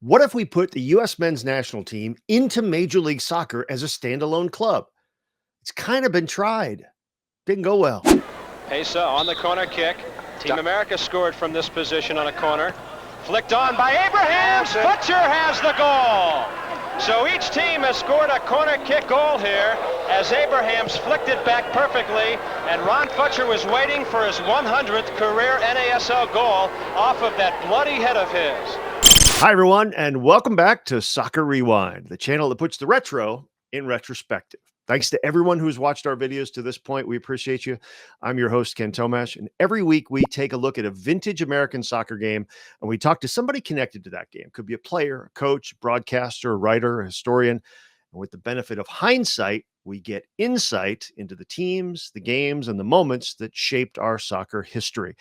What if we put the U.S. men's national team into Major League Soccer as a standalone club? It's kind of been tried. Didn't go well. Pesa on the corner kick. Team America scored from this position on a corner. Flicked on by Abrahams. Futcher has the goal. So each team has scored a corner kick goal here as Abrahams flicked it back perfectly, and Ron Futcher was waiting for his 100th career NASL goal off of that bloody head of his. Hi, everyone, and welcome back to Soccer Rewind, the channel that puts the retro in retrospective. Thanks to everyone who's watched our videos to this point. We appreciate you. I'm your host, Ken Tomash, and every week we take a look at a vintage American soccer game, and we talk to somebody connected to that game. Could be a player, a coach, broadcaster, a writer, a historian. And with the benefit of hindsight, we get insight into the teams, the games, and the moments that shaped our soccer history.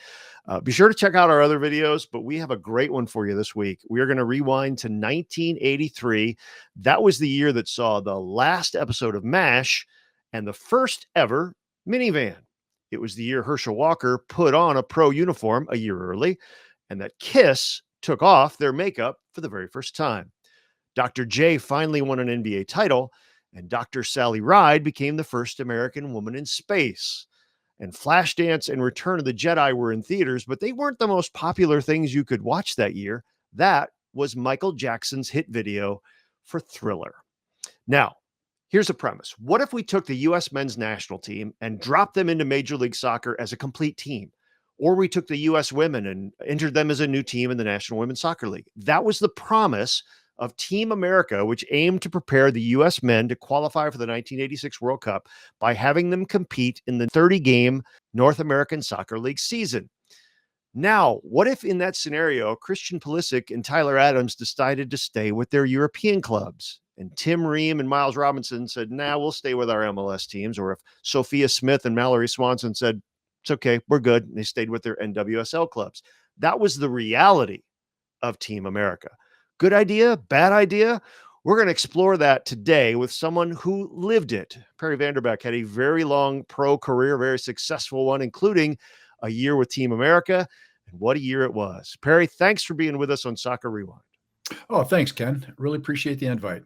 Be sure to check out our other videos, but we have a great one for you this week. We are going to rewind to 1983. That was the year that saw the last episode of MASH and the first ever minivan. It was the year Herschel Walker put on a pro uniform a year early, and that Kiss took off their makeup for the very first time. Dr. J finally won an NBA title, and Dr. Sally Ride became the first American woman in space. And Flashdance and Return of the Jedi were in theaters, but they weren't the most popular things you could watch that year. That was Michael Jackson's hit video for Thriller. Now, here's a premise. What if we took the U.S. men's national team and dropped them into Major League Soccer as a complete team? Or we took the U.S. women and entered them as a new team in the National Women's Soccer League. That was the promise of Team America, which aimed to prepare the U.S. men to qualify for the 1986 World Cup by having them compete in the 30-game North American Soccer League season. Now, what if in that scenario, Christian Pulisic and Tyler Adams decided to stay with their European clubs? And Tim Ream and Miles Robinson said, nah, we'll stay with our MLS teams. Or if Sophia Smith and Mallory Swanson said, it's okay, we're good, and they stayed with their NWSL clubs. That was the reality of Team America. Good idea? Bad idea? We're going to explore that today with someone who lived it. Perry Van Der Beck had a very long pro career, very successful one, including a year with Team America. And what a year it was. Perry, thanks for being with us on Soccer Rewind. Oh, thanks, Ken. Really appreciate the invite.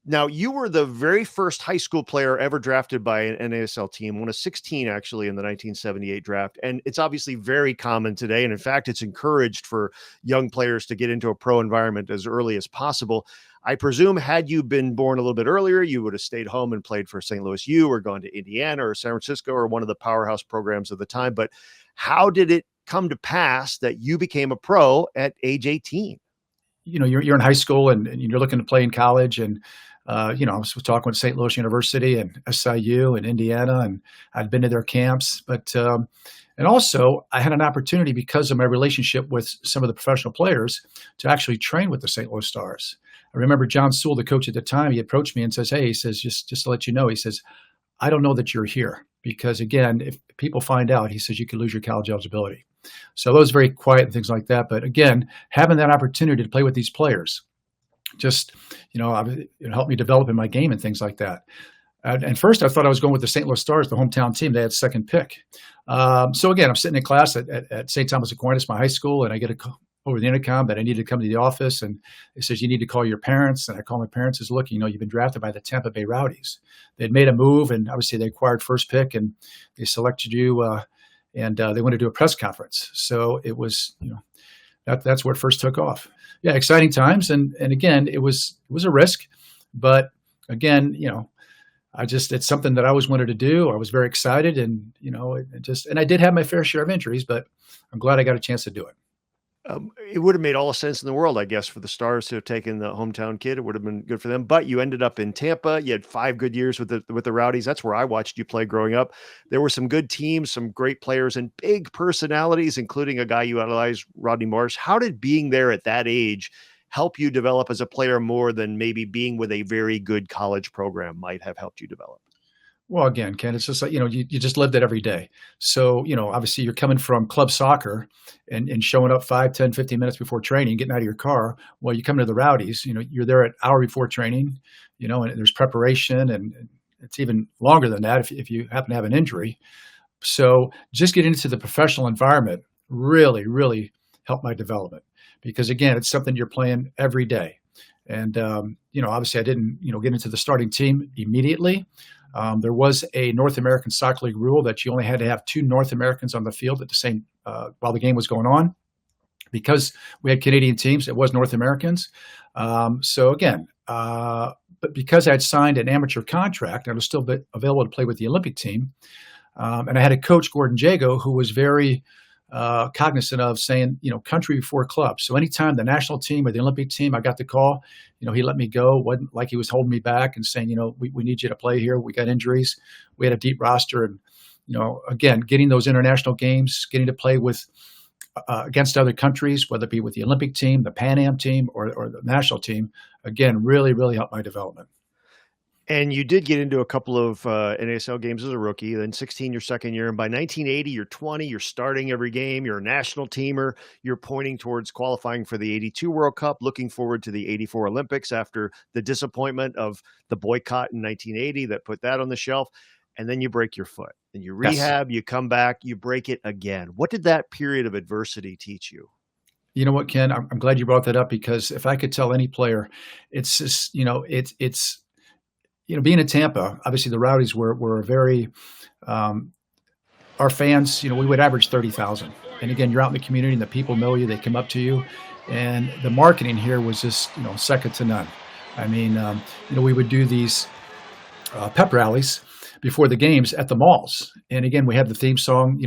Now, you were the very first high school player ever drafted by an NASL team, one of 16 actually in the 1978 draft. And it's obviously very common today. And in fact, it's encouraged for young players to get into a pro environment as early as possible. I presume had you been born a little bit earlier, you would have stayed home and played for St. Louis U or gone to Indiana or San Francisco or one of the powerhouse programs of the time. But how did it come to pass that you became a pro at age 18? You know, you're in high school and you're looking to play in college. And, I was talking with St. Louis University and SIU and Indiana, and I'd been to their camps. But, and also I had an opportunity because of my relationship with some of the professional players to actually train with the St. Louis Stars. I remember John Sewell, the coach at the time, he approached me and says, hey, he says, just to let you know, he says, I don't know that you're here because, again, if people find out, he says, you could lose your college eligibility. So that was very quiet and things like that. But again, having that opportunity to play with these players just, it helped me develop in my game and things like that. And first, I thought I was going with the St. Louis Stars, the hometown team. They had second pick. So again, I'm sitting in class at St. Thomas Aquinas, my high school, and I get a call over the intercom that I need to come to the office. And it says, you need to call your parents. And I call my parents and says, look, you've been drafted by the Tampa Bay Rowdies. They'd made a move, and obviously they acquired first pick, and they selected you, and they wanted to do a press conference. So it was, that's where it first took off. Yeah, exciting times. And again, it was a risk, but again, it's something that I always wanted to do. I was very excited, and, and I did have my fair share of injuries, but I'm glad I got a chance to do it. It would have made all the sense in the world, I guess, for the Stars to have taken the hometown kid. It would have been good for them. But you ended up in Tampa. You had 5 good years with the Rowdies. That's where I watched you play growing up. There were some good teams, some great players, and big personalities, including a guy you idolized, Rodney Marsh. How did being there at that age help you develop as a player more than maybe being with a very good college program might have helped you develop? Well, again, Ken, it's just like, you just lived it every day. So, obviously you're coming from club soccer and showing up 5, 10, 15 minutes before training, getting out of your car. Well, you come to the Rowdies, you're there an hour before training, and there's preparation, and it's even longer than that if you happen to have an injury. So just getting into the professional environment really, really helped my development. because again, it's something you're playing every day. And, obviously I didn't, get into the starting team immediately. There was a North American Soccer League rule that you only had to have 2 North Americans on the field at the same, while the game was going on. Because we had Canadian teams, it was North Americans. But because I had signed an amateur contract, I was still available to play with the Olympic team. And I had a coach, Gordon Jago, who was very cognizant of saying, country before club. So anytime the national team or the Olympic team, I got the call, he let me go. Wasn't like he was holding me back and saying, we need you to play here. We got injuries. We had a deep roster. And, again, getting those international games, getting to play with against other countries, whether it be with the Olympic team, the Pan Am team, or the national team, again, really, really helped my development. And you did get into a couple of NASL games as a rookie, then 16 your second year. And by 1980, you're 20, you're starting every game, you're a national teamer, you're pointing towards qualifying for the 82 World Cup, looking forward to the 84 Olympics after the disappointment of the boycott in 1980 that put that on the shelf. And then you break your foot and you rehab, you come back, you break it again. What did that period of adversity teach you? You know what, Ken, I'm glad you brought that up, because if I could tell any player, it's just, it's being in Tampa, obviously the Rowdies were very, our fans, we would average 30,000. And again, you're out in the community and the people know you, they come up to you. And the marketing here was just, second to none. I mean, we would do these pep rallies before the games at the malls. And again, we had the theme song,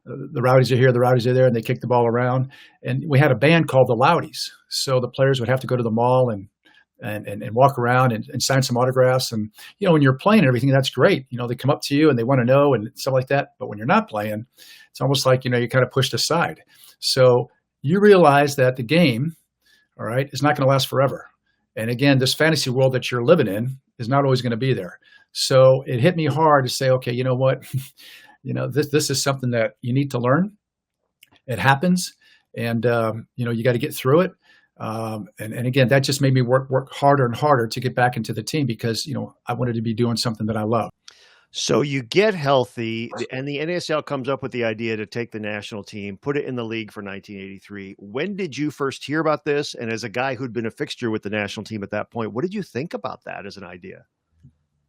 the Rowdies are here, the Rowdies are there, and they kick the ball around. And we had a band called the Loudies. So the players would have to go to the mall and walk around and sign some autographs. And, when you're playing and everything, that's great. They come up to you and they want to know and stuff like that. But when you're not playing, it's almost like, you're kind of pushed aside. So you realize that the game, all right, is not going to last forever. And again, this fantasy world that you're living in is not always going to be there. So it hit me hard to say, okay, you know what, this is something that you need to learn. It happens. And, you got to get through it. And again, that just made me work harder and harder to get back into the team because, I wanted to be doing something that I love. So you get healthy and the NASL comes up with the idea to take the national team, put it in the league for 1983. When did you first hear about this? And as a guy who'd been a fixture with the national team at that point, what did you think about that as an idea?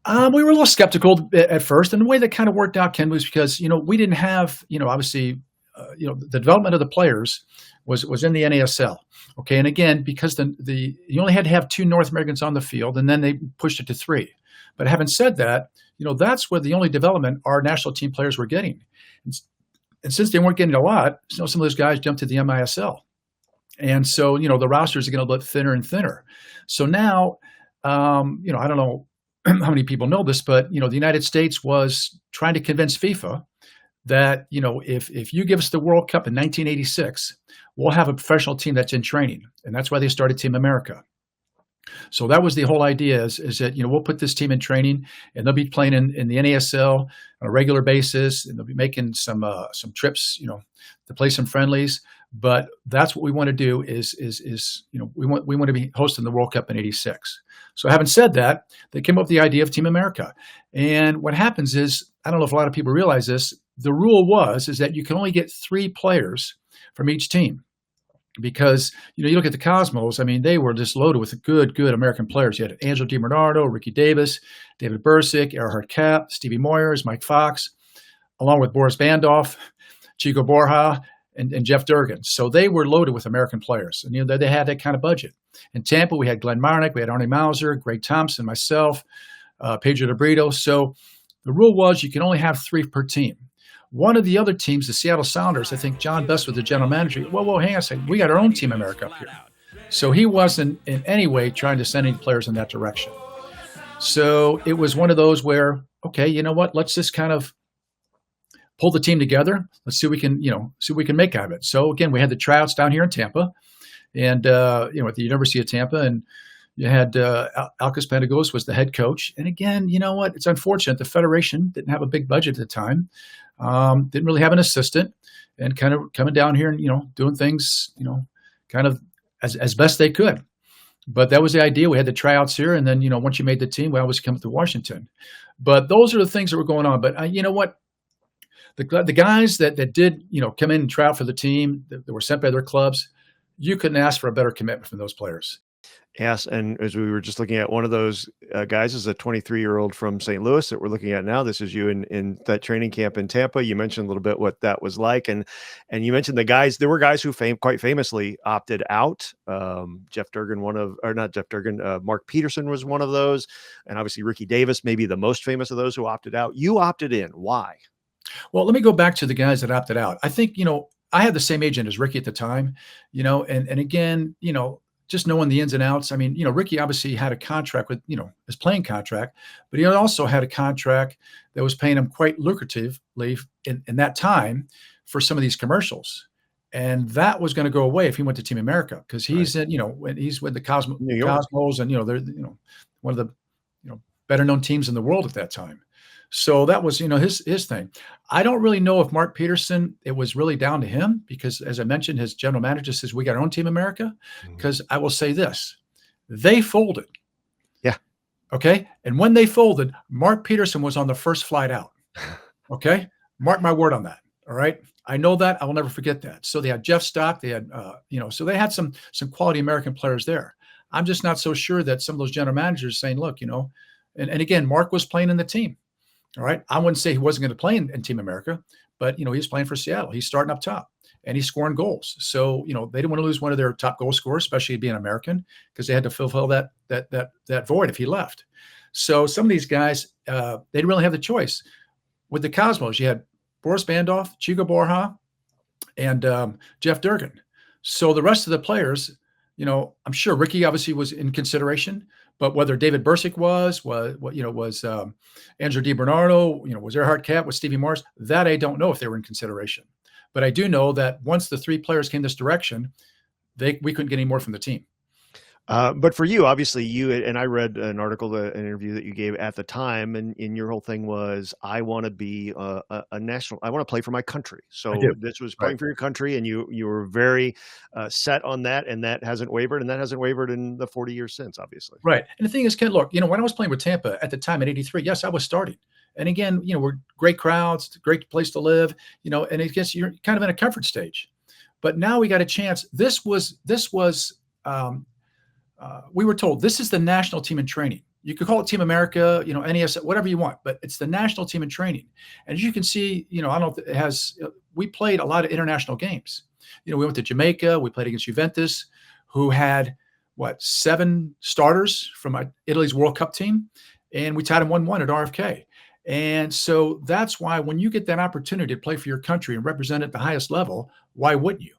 We were a little skeptical at first. And the way that kind of worked out, Ken, was because, we didn't have, obviously, the development of the players was in the NASL. Okay. And again, because you only had to have 2 North Americans on the field, and then they pushed it to 3. But having said that, that's where the only development our national team players were getting. And since they weren't getting a lot, some of those guys jumped to the MISL. And so, the rosters are going to look thinner and thinner. So now, I don't know how many people know this, but, the United States was trying to convince FIFA that, if you give us the World Cup in 1986, we'll have a professional team that's in training. And that's why they started Team America. So that was the whole idea is that, we'll put this team in training and they'll be playing in the NASL on a regular basis. And they'll be making some trips, to play some friendlies. But that's what we want to do is we want to be hosting the World Cup in 86. So having said that, they came up with the idea of Team America. And what happens is, I don't know if a lot of people realize this, the rule is that you can only get 3 players from each team. Because, you look at the Cosmos, I mean, they were just loaded with good American players. You had Angelo DiBernardo, Ricky Davis, David Bursick, Erhard Kapp, Stevie Moyers, Mike Fox, along with Boris Bandolf, Chico Borja, and Jeff Durgan. So they were loaded with American players. And, they had that kind of budget. In Tampa, we had Glenn Marnick, we had Arnie Mauser, Greg Thompson, myself, Pedro de Brito. So the rule was you can only have 3 per team. One of the other teams, the Seattle Sounders, I think John Best was the general manager. Whoa, hang on a second. We got our own Team America up here. So he wasn't in any way trying to send any players in that direction. So it was one of those where, okay, you know what? Let's just kind of pull the team together. Let's see what we can make out of it. So again, we had the tryouts down here in Tampa and, at the University of Tampa, and you had Alkis Pandagos was the head coach. And again, you know what? It's unfortunate. The Federation didn't have a big budget at the time. Didn't really have an assistant, and kind of coming down here and, doing things, kind of as best they could. But that was the idea. We had the tryouts here. And then, once you made the team, we always come to Washington. But those are the things that were going on. But you know what? The guys that did, come in and try out for the team, that were sent by their clubs, You couldn't ask for a better commitment from those players. Yes, and as we were just looking at, one of those guys is a 23-year-old from St. Louis that we're looking at now. This is you in that training camp in Tampa. You mentioned a little bit what that was like, and you mentioned the guys. There were guys who quite famously opted out. Jeff Durgan, not Jeff Durgan. Mark Peterson was one of those, and obviously Ricky Davis, maybe the most famous of those who opted out. You opted in. Why? Well, let me go back to the guys that opted out. I think, I had the same agent as Ricky at the time, and again, just knowing the ins and outs. I mean, Ricky obviously had a contract with, his playing contract, but he also had a contract that was paying him quite lucratively in that time for some of these commercials. And that was going to go away if he went to Team America, because he's Right. when he's with the New York. Cosmos, and they're one of the better known teams in the world at that time. So that was his thing. I don't really know if Mark Peterson, it was really down to him, because as I mentioned, his general manager says we got our own Team America. Mhm. Because I will say this, they folded. Yeah. Okay. And when they folded, Mark Peterson was on the first flight out. Okay. Mark my word on that. All right. I know that. I will never forget that. So they had Jeff Stock. They had, so they had some quality American players there. I'm just not so sure that some of those general managers saying, look, and again, Mark was playing in the team. All right. I wouldn't say he wasn't going to play in Team America, but, he's playing for Seattle. He's starting up top and he's scoring goals. So, they didn't want to lose one of their top goal scorers, especially being American, because they had to fulfill that void if he left. So some of these guys, they didn't really have the choice. With the Cosmos, you had Boris Bandoff, Chico Borja, and Jeff Durgan. So the rest of the players, I'm sure Ricky obviously was in consideration, but whether David Bursick was Andrew DiBernardo, was Erhard Cat, was Stevie Morris, that I don't know if they were in consideration. But I do know that once the three players came this direction, we couldn't get any more from the team. But for you, obviously, and I read an article, an interview that you gave at the time, and your whole thing was, I want to be a national. I want to play for my country. So this was playing for your country, and you were very set on that, and that hasn't wavered, in the 40 years since, obviously. Right. And the thing is, Ken, look, when I was playing with Tampa at the time in '83, yes, I was starting. And again, we're great crowds, it's a great place to live, and I guess you're kind of in a comfort stage. But now we got a chance. We were told this is the national team in training. You could call it Team America, NASL, whatever you want, but it's the national team in training. And as you can see, I don't know if it has, we played a lot of international games. We went to Jamaica, we played against Juventus, who had 7 starters from Italy's World Cup team. And we tied them 1-1 at RFK. And so that's why when you get that opportunity to play for your country and represent at the highest level, why wouldn't you?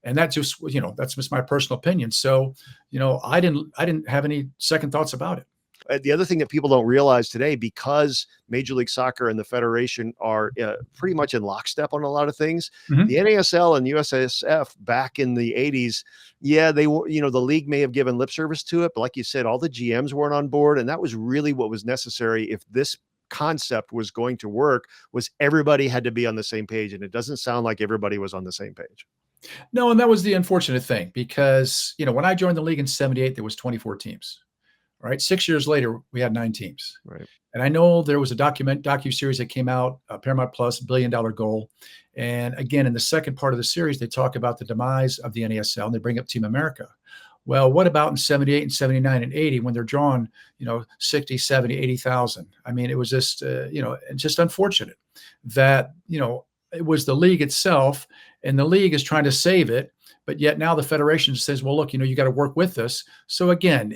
And that just, that's just my personal opinion. So, I didn't have any second thoughts about it. The other thing that people don't realize today, because Major League Soccer and the Federation are pretty much in lockstep on a lot of things, Mhm. the NASL and USSF back in the 80s, they were, the league may have given lip service to it, but like you said, all the GMs weren't on board. And that was really what was necessary if this concept was going to work, was everybody had to be on the same page. And it doesn't sound like everybody was on the same page. No, and that was the unfortunate thing, because, when I joined the league in '78, there was 24 teams. Right. 6 years later, we had 9 teams. Right. And I know there was a docu-series that came out, Paramount Plus, $1 billion goal. And again, in the second part of the series, they talk about the demise of the NASL, and they bring up Team America. Well, what about in '78 and '79 and '80 when they're drawn, 60, 70, 80,000? I mean, it was just, just unfortunate that, it was the league itself, and the league is trying to save it. But yet now the federation says, well, look, you got to work with us. So again,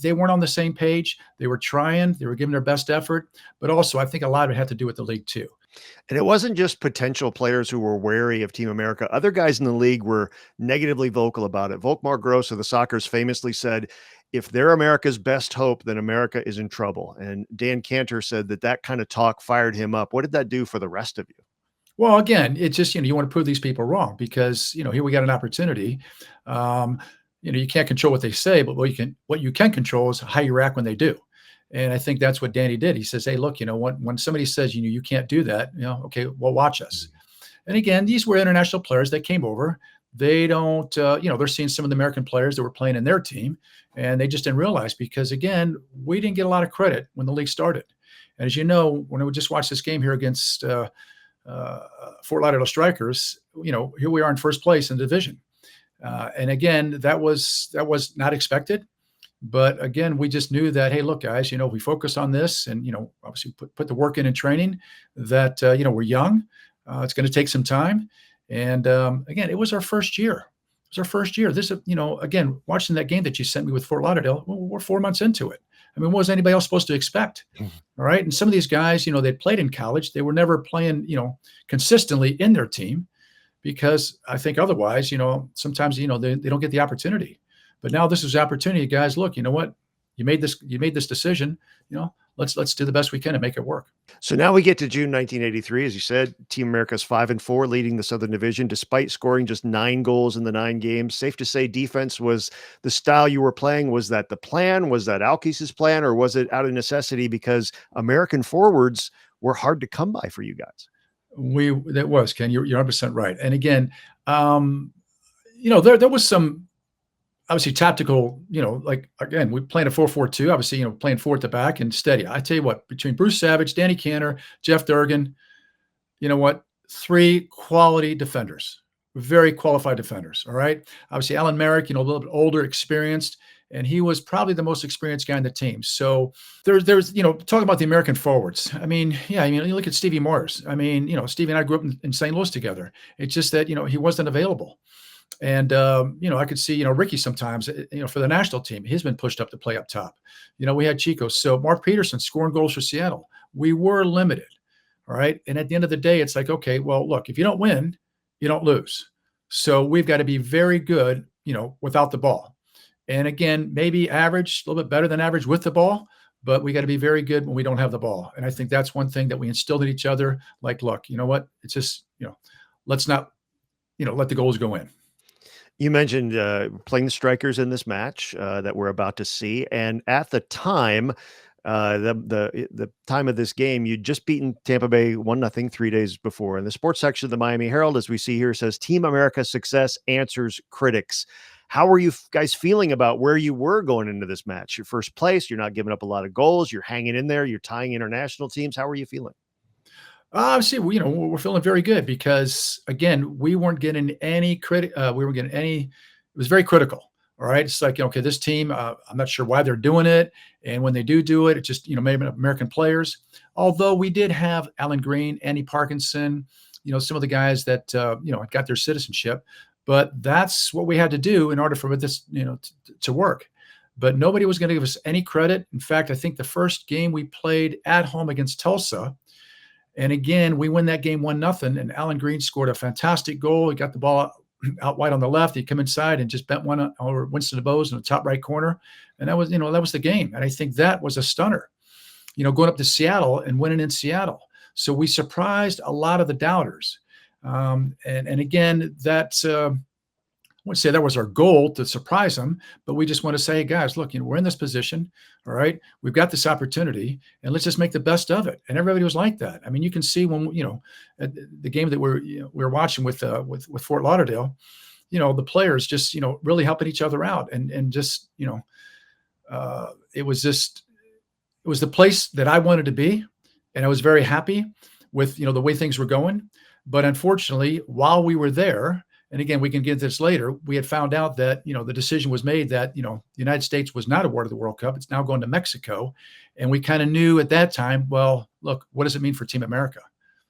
they weren't on the same page. They were trying, they were giving their best effort, but also I think a lot of it had to do with the league too. And it wasn't just potential players who were wary of Team America. Other guys in the league were negatively vocal about it. Volkmar Gross of the Sockers famously said, if they're America's best hope, then America is in trouble. And Dan Cantor said that kind of talk fired him up. What did that do for the rest of you? Well, again, it's just, you want to prove these people wrong, because, here we got an opportunity. You can't control what they say, but what you can control is how you react when they do. And I think that's what Danny did. He says, hey, look, when somebody says, you can't do that, okay, well, watch us. And again, these were international players that came over. They don't, they're seeing some of the American players that were playing in their team, and they just didn't realize, because again, we didn't get a lot of credit when the league started. And as you know, when we just watched this game here against Fort Lauderdale Strikers, here we are in first place in the division. And again, that was not expected. But again, we just knew that, hey, look, guys, we focus on this and, obviously put the work in training that, we're young. It's going to take some time. And again, it was our first year. It was our first year. This, again, watching that game that you sent me with Fort Lauderdale, we're 4 months into it. I mean, what was anybody else supposed to expect? All right. And some of these guys, they played in college. They were never playing, consistently in their team because I think otherwise, sometimes, they don't get the opportunity. But now this is the opportunity, guys. Look, you know what? You made this decision. Let's do the best we can and make it work. So now we get to June 1983. As you said, Team America's 5-4, leading the Southern Division, despite scoring just 9 goals in the 9 games. Safe to say defense was the style you were playing. Was that the plan? Was that Alkis's plan? Or was it out of necessity because American forwards were hard to come by for you guys? That was, Ken, you're 100% right. And again, there was some, obviously tactical, like, again, we playing a 4-4-2, obviously, playing 4 at the back and steady. I tell you what, between Bruce Savage, Danny Cantor, Jeff Durgan, 3 quality defenders, very qualified defenders. All right. Obviously Alan Merrick, a little bit older, experienced, and he was probably the most experienced guy in the team. So there's, talking about the American forwards. I mean, you look at Stevie Morris. I mean, Stevie and I grew up in St. Louis together. It's just that, he wasn't available. And, I could see, Ricky sometimes, for the national team, he's been pushed up to play up top. We had Chico. So Mark Peterson scoring goals for Seattle. We were limited. All right. And at the end of the day, it's like, okay, well, look, if you don't win, you don't lose. So we've got to be very good, without the ball. And again, maybe average, a little bit better than average with the ball, but we got to be very good when we don't have the ball. And I think that's one thing that we instilled in each other. Like, look, you know what? It's just, let's not, let the goals go in. You mentioned playing the strikers in this match that we're about to see, and at the time, the time of this game, you'd just beaten Tampa Bay 1-0 3 days before. And the sports section of the Miami Herald, as we see here, says Team America's success answers critics. How are you guys feeling about where you were going into this match? Your first place, you're not giving up a lot of goals, you're hanging in there, you're tying international teams. How are you feeling? Obviously, we're feeling very good because, again, we weren't getting any credit. We weren't getting any. It was very critical. All right. It's like, okay, this team, I'm not sure why they're doing it. And when they do it, it's just, maybe American players. Although we did have Alan Green, Andy Parkinson, some of the guys that, got their citizenship. But that's what we had to do in order for this, to work. But nobody was going to give us any credit. In fact, I think the first game we played at home against Tulsa, and again, we win that game 1-0, and Alan Green scored a fantastic goal. He got the ball out wide on the left. He come inside and just bent one over Winston DeBose in the top right corner. And that was, that was the game. And I think that was a stunner, going up to Seattle and winning in Seattle. So we surprised a lot of the doubters. And again, that's, I wouldn't say that was our goal to surprise them, but we just want to say, hey, guys, look, we're in this position. All right. We've got this opportunity and let's just make the best of it. And everybody was like that. I mean, you can see when, at the game that we're watching with Fort Lauderdale, the players just, really helping each other out and just, it was the place that I wanted to be. And I was very happy with, the way things were going. But unfortunately, while we were there, and again, we can get this later, we had found out that, the decision was made that, the United States was not awarded the World Cup. It's now going to Mexico. And we kind of knew at that time, well, look, what does it mean for Team America?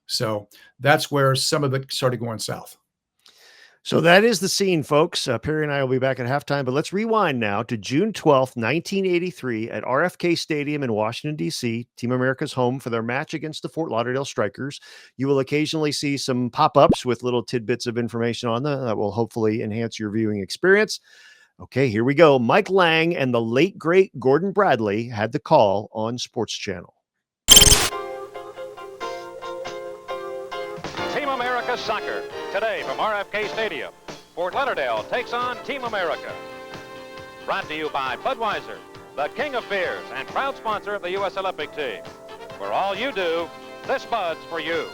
So that's where some of it started going south. So that is the scene, folks. Perry and I will be back at halftime, but let's rewind now to June 12th, 1983 at RFK Stadium in Washington, D.C., Team America's home for their match against the Fort Lauderdale Strikers. You will occasionally see some pop-ups with little tidbits of information on them that will hopefully enhance your viewing experience. Okay, here we go. Mike Lang and the late, great Gordon Bradley had the call on Sports Channel. Team America Soccer. Today from RFK Stadium, Fort Lauderdale takes on Team America. Brought to you by Budweiser, the king of beers and proud sponsor of the U.S. Olympic team. For all you do, this Bud's for you.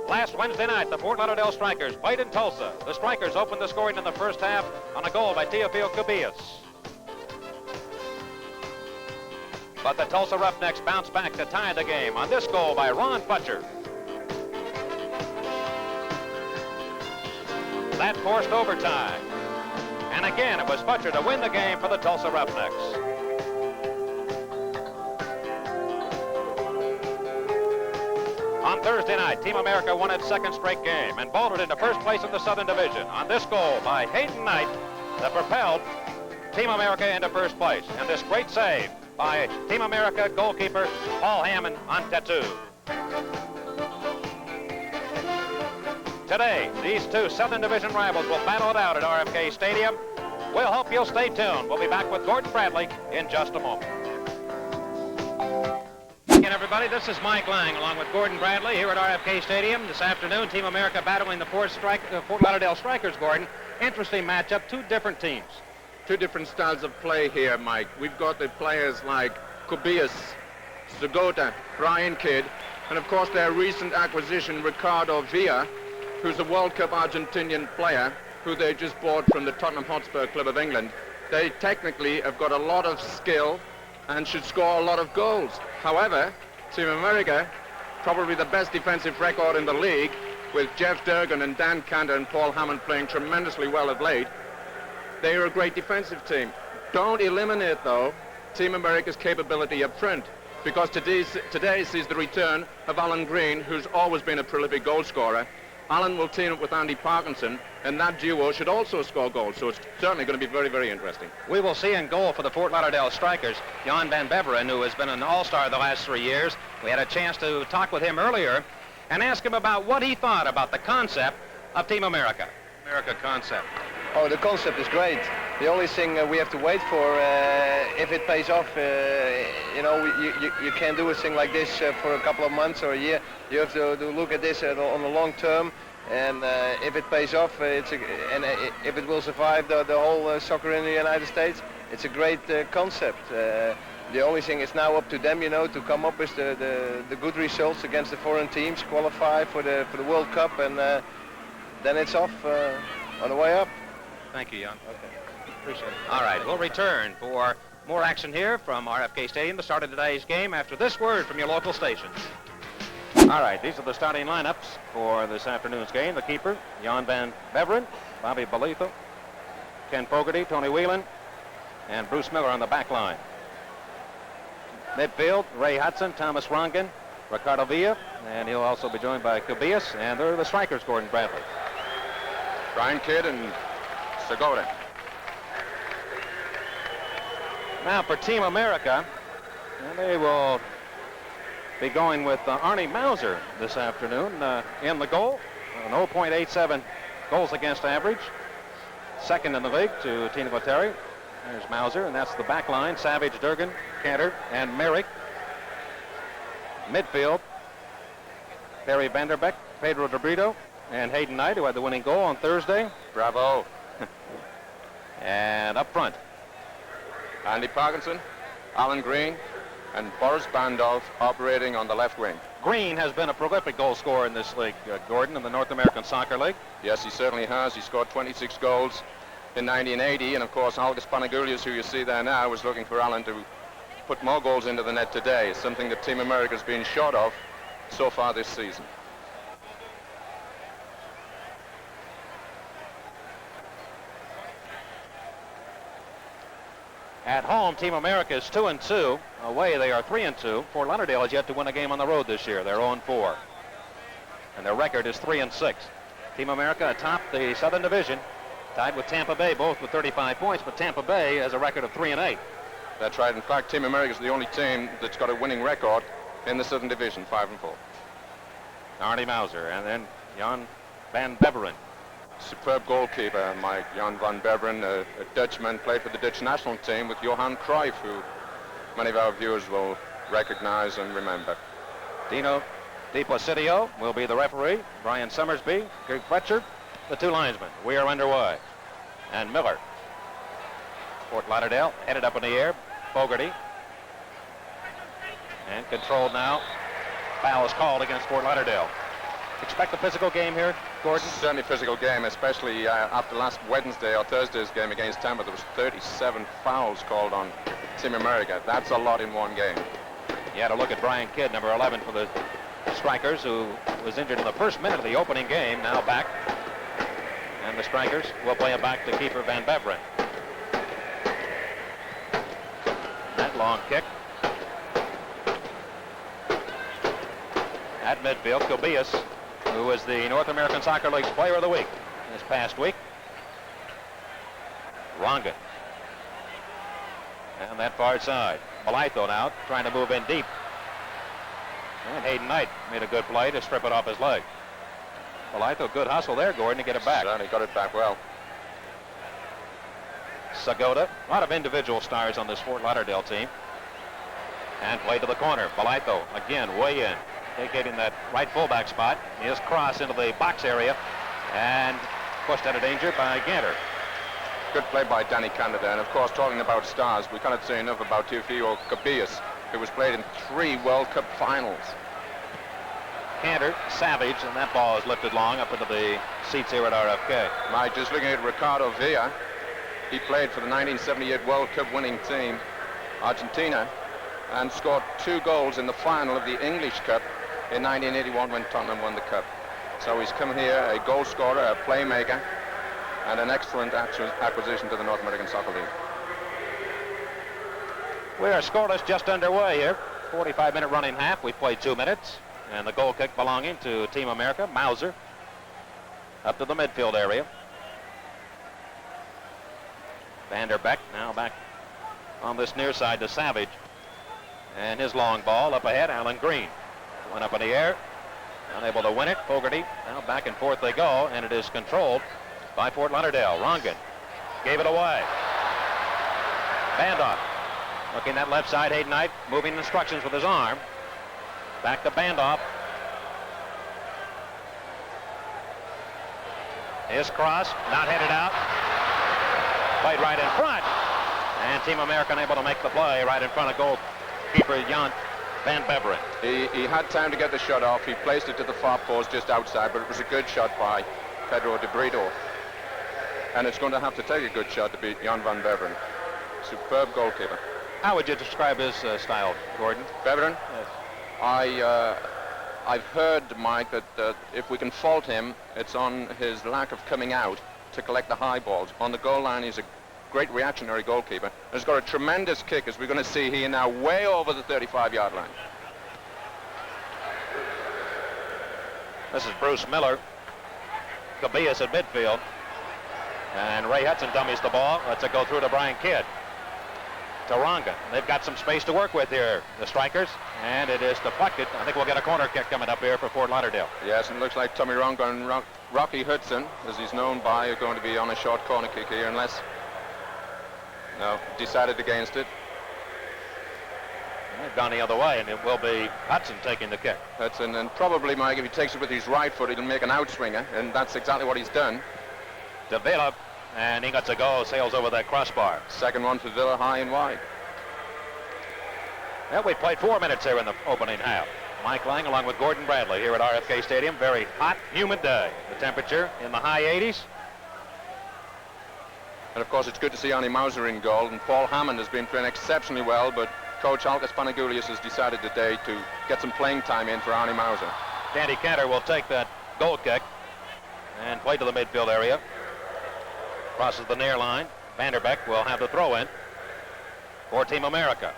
Last Wednesday night, the Fort Lauderdale Strikers played in Tulsa. The Strikers opened the scoring in the first half on a goal by Teofilo Cubillas. But the Tulsa Roughnecks bounce back to tie the game on this goal by Ron Butcher. That forced overtime. And again, it was Butcher to win the game for the Tulsa Roughnecks. On Thursday night, Team America won its second straight game and vaulted into first place in the Southern Division on this goal by Hayden Knight that propelled Team America into first place. And this great save by Team America goalkeeper Paul Hammond on tattoo. Today, these two Southern Division rivals will battle it out at RFK Stadium. We'll hope you'll stay tuned. We'll be back with Gordon Bradley in just a moment. Again, everybody, this is Mike Lang along with Gordon Bradley here at RFK Stadium. This afternoon, Team America battling the Fort Lauderdale Strikers, Gordon. Interesting matchup, two different teams. Two different styles of play here, Mike. We've got the players like Kubias, Zagota, Brian Kidd, and of course their recent acquisition, Ricardo Villa, who's a World Cup Argentinian player who they just bought from the Tottenham Hotspur Club of England. They technically have got a lot of skill and should score a lot of goals. However, Team America, probably the best defensive record in the league, with Jeff Durgan and Dan Cantor and Paul Hammond playing tremendously well of late. They are a great defensive team. Don't eliminate, though, Team America's capability up front, because today sees the return of Alan Green, who's always been a prolific goal scorer. Alan will team up with Andy Parkinson, and that duo should also score goals, so it's certainly going to be very, very interesting. We will see in goal for the Fort Lauderdale Strikers, Jan van Beveren, who has been an all-star the last 3 years. We had a chance to talk with him earlier and ask him about what he thought about the concept of Team America. America concept. Oh, the concept is great. The only thing we have to wait for, if it pays off, you know, you can't do a thing like this for a couple of months or a year. You have to look at this on the long term, and if it pays off, if it will survive the whole soccer in the United States, it's a great concept. The only thing is now up to them, you know, to come up with the good results against the foreign teams, qualify for the World Cup, and then it's off on the way up. Thank you, Jan. Okay. Appreciate it. All right, we'll return for more action here from RFK Stadium, the start of today's game, after this word from your local stations. All right, these are the starting lineups for this afternoon's game. The keeper, Jan van Beveren, Bobby Bolitho, Ken Fogarty, Tony Whelan, and Bruce Miller on the back line. Midfield, Ray Hudson, Thomas Rongen, Ricardo Villa, and he'll also be joined by Kubias, and they're the strikers, Gordon Bradley. Brian Kidd and Zagota. Now for Team America, and they will be going with Arnie Mauser this afternoon in the goal. An 0.87 goals against average. Second in the league to Tina Guattari. There's Mauser, and that's the back line. Savage, Durgan, Cantor, and Merrick. Midfield, Perry Van Der Beck, Pedro De Brito, and Hayden Knight, who had the winning goal on Thursday. Bravo. And up front, Andy Parkinson, Alan Green, and Boris Bandolf operating on the left wing. Green has been a prolific goal scorer in this league, Gordon, in the North American Soccer League. Yes, he certainly has. He scored 26 goals in 1980, and of course, Algis Panagoulias, who you see there now, was looking for Alan to put more goals into the net today, something that Team America's been short of so far this season. At home, Team America is 2-2. Away, they are 3-2. Fort Lauderdale has yet to win a game on the road this year. They're 0-4. And their record is 3-6. Team America atop the Southern Division, tied with Tampa Bay, both with 35 points, but Tampa Bay has a record of 3-8. That's right. In fact, Team America is the only team that's got a winning record in the Southern Division, 5-4. Arnie Mauser, and then Jan van Beveren. Superb goalkeeper, Mike. Jan van Beveren, a Dutchman, played for the Dutch national team with Johan Cruyff, who many of our viewers will recognize and remember. Dino Di Placidio will be the referee. Brian Summersby, Greg Fletcher, the two linesmen. We are underway. And Miller. Fort Lauderdale headed up in the air. Fogarty. And controlled now. Foul is called against Fort Lauderdale. Expect a physical game here, Gordon? Certainly physical game, especially after last Wednesday or Thursday's game against Tampa. There was 37 fouls called on Team America. That's a lot in one game. You had to look at Brian Kidd, number 11 for the Strikers, who was injured in the first minute of the opening game, now back. And the Strikers will play it back to keeper Van Beveren. That long kick. At midfield, Kobias, who was the North American Soccer League's Player of the Week this past week. Ronga. And that far side. Malaito now trying to move in deep. And Hayden Knight made a good play to strip it off his leg. Malaito, good hustle there, Gordon, to get it back. Certainly got it back well. Sagoda, a lot of individual stars on this Fort Lauderdale team. And play to the corner. Malaito, again, way in. Vacating that right fullback spot. His cross into the box area. And pushed out of danger by Ganter. Good play by Danny Canada. And of course, talking about stars, we cannot say enough about Teofilo Kobias, who was played in 3 World Cup finals. Cantor, Savage, and that ball is lifted long up into the seats here at RFK. Mike, just looking at Ricardo Villa, he played for the 1978 World Cup winning team, Argentina, and scored 2 goals in the final of the English Cup in 1981 when Tottenham won the Cup. So he's come here, a goal scorer, a playmaker, and an excellent acquisition to the North American Soccer League. We are scoreless, just underway here. 45-minute running half. We've played 2 minutes. And the goal kick belonging to Team America, Mauser, up to the midfield area. Van Der Beck now back on this near side to Savage. And his long ball up ahead, Alan Green. Went up in the air, unable to win it. Fogarty, now back and forth they go, and it is controlled by Fort Lauderdale. Rongan gave it away. Bandoff looking that left side. Hayden Knight moving instructions with his arm. Back to Bandoff. His cross, not headed out. Played right in front. And Team America unable to make the play right in front of goalkeeper Jan Van Beveren. He had time to get the shot off. He placed it to the far post just outside, but it was a good shot by Pedro de Brito. And it's going to have to take a good shot to beat Jan Van Beveren. Superb goalkeeper. How would you describe his style, Gordon? Beveren? Yes. I've heard, Mike, that if we can fault him, it's on his lack of coming out to collect the high balls. On the goal line, he's a great reactionary goalkeeper. He's got a tremendous kick, as we're going to see here now, way over the 35-yard line. This is Bruce Miller. Kobias at midfield. And Ray Hudson dummies the ball. Lets it go through to Brian Kidd. Taranga. They've got some space to work with here, the Strikers, and it is deflected. I think we'll get a corner kick coming up here for Fort Lauderdale. Yes, and it looks like Tommy Ronga and Rocky Hudson, as he's known by, are going to be on a short corner kick here, unless... No, decided against it. They've gone the other way, and it will be Hudson taking the kick. Hudson, and probably, Mike, if he takes it with his right foot, he'll make an outswinger, and that's exactly what he's done. To Villa, and he gets a goal, sails over that crossbar. Second one for Villa, high and wide. Well, we played 4 minutes here in the opening half. Mike Lang along with Gordon Bradley here at RFK Stadium. Very hot, humid day. The temperature in the high 80s. And of course, it's good to see Arnie Mauser in goal, and Paul Hammond has been playing exceptionally well, but Coach Alkas Panagoulias has decided today to get some playing time in for Arnie Mauser. Danny Cantor will take that goal kick and play to the midfield area. Crosses the near line. Van Der Beck will have the throw in for Team America.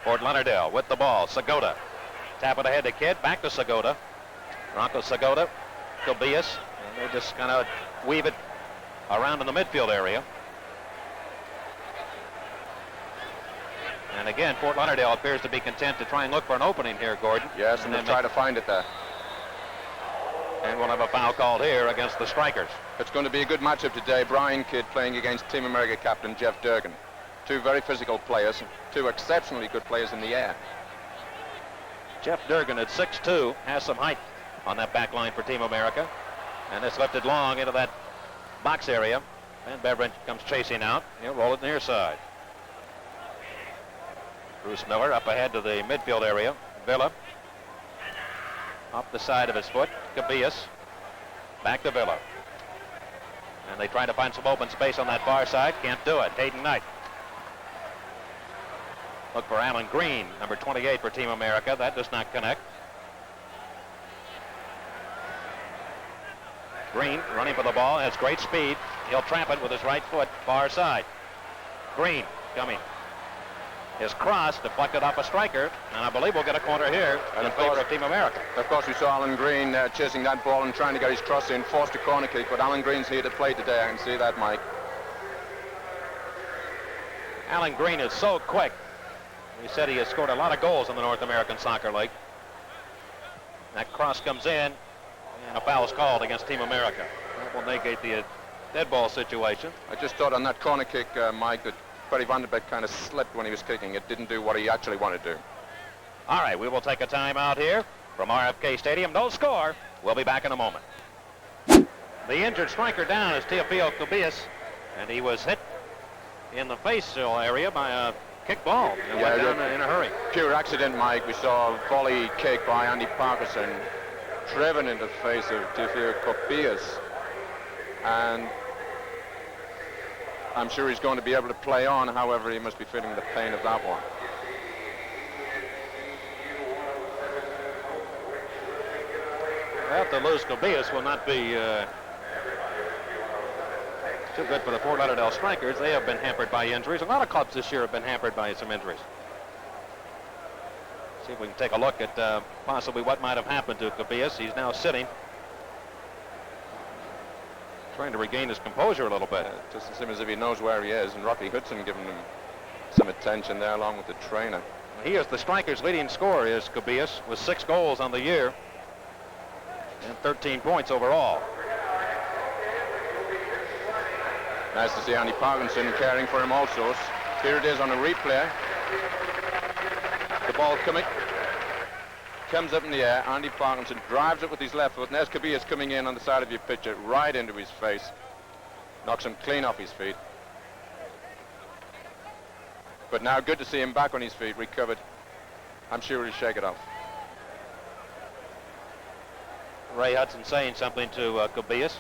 Fort Lauderdale with the ball. Sagoda. Tap it ahead to Kidd. Back to Sagoda. Bronco Sagoda. Kobias. And they just kind of weave it around in the midfield area. And again, Fort Lauderdale appears to be content to try and look for an opening here, Gordon. Yes, and they'll try to find it there. And we'll have a foul called here against the Strikers. It's going to be a good matchup today. Brian Kidd playing against Team America captain Jeff Durgan. 2 very physical players, 2 exceptionally good players in the air. Jeff Durgan at 6'2", has some height on that back line for Team America. And it's lifted long into that box area. Van Beveren comes chasing out. He'll roll it near side. Bruce Miller up ahead to the midfield area. Villa. Off the side of his foot. Kobias. Back to Villa. And they try to find some open space on that far side. Can't do it. Hayden Knight. Look for Alan Green, number 28 for Team America. That does not connect. Green running for the ball, has great speed. He'll trap it with his right foot, far side. Green coming. His cross deflected off a striker, and I believe we'll get a corner here in favor of Team America. Of course, we saw Alan Green chasing that ball and trying to get his cross in, forced a corner kick, but Alan Green's here to play today. I can see that, Mike. Alan Green is so quick. He said he has scored a lot of goals in the North American Soccer League. That cross comes in, and a foul is called against Team America. That will negate the dead ball situation. I just thought on that corner kick, Mike, that Perry Van Der Beck kind of slipped when he was kicking. It didn't do what he actually wanted to do. All right, we will take a timeout here from RFK Stadium. No score. We'll be back in a moment. The injured striker down is Teofilo Cubillas, and he was hit in the facial area by a kick ball and went down in a hurry. Pure accident, Mike. We saw a volley kick by Andy Parkinson driven into the face of Teofilo Cubillas, and I'm sure he's going to be able to play on. However, he must be feeling the pain of that one. Well, to lose Cubillas will not be too good for the Fort Lauderdale Strikers. They have been hampered by injuries. A lot of clubs this year have been hampered by some injuries. See if we can take a look at possibly what might have happened to Cubillas. He's now sitting, trying to regain his composure a little bit. It doesn't seem as if he knows where he is, and Rocky Hudson giving him some attention there along with the trainer. He is the Strikers' leading scorer, is Cubillas, with 6 goals on the year and 13 points overall. Nice to see Andy Parkinson caring for him also. Here it is on a replay. The ball comes up in the air. Andy Parkinson drives it with his left foot, and there's Cubillas coming in on the side of your pitcher, right into his face. Knocks him clean off his feet. But now good to see him back on his feet, recovered. I'm sure he'll shake it off. Ray Hudson saying something to Cubillas.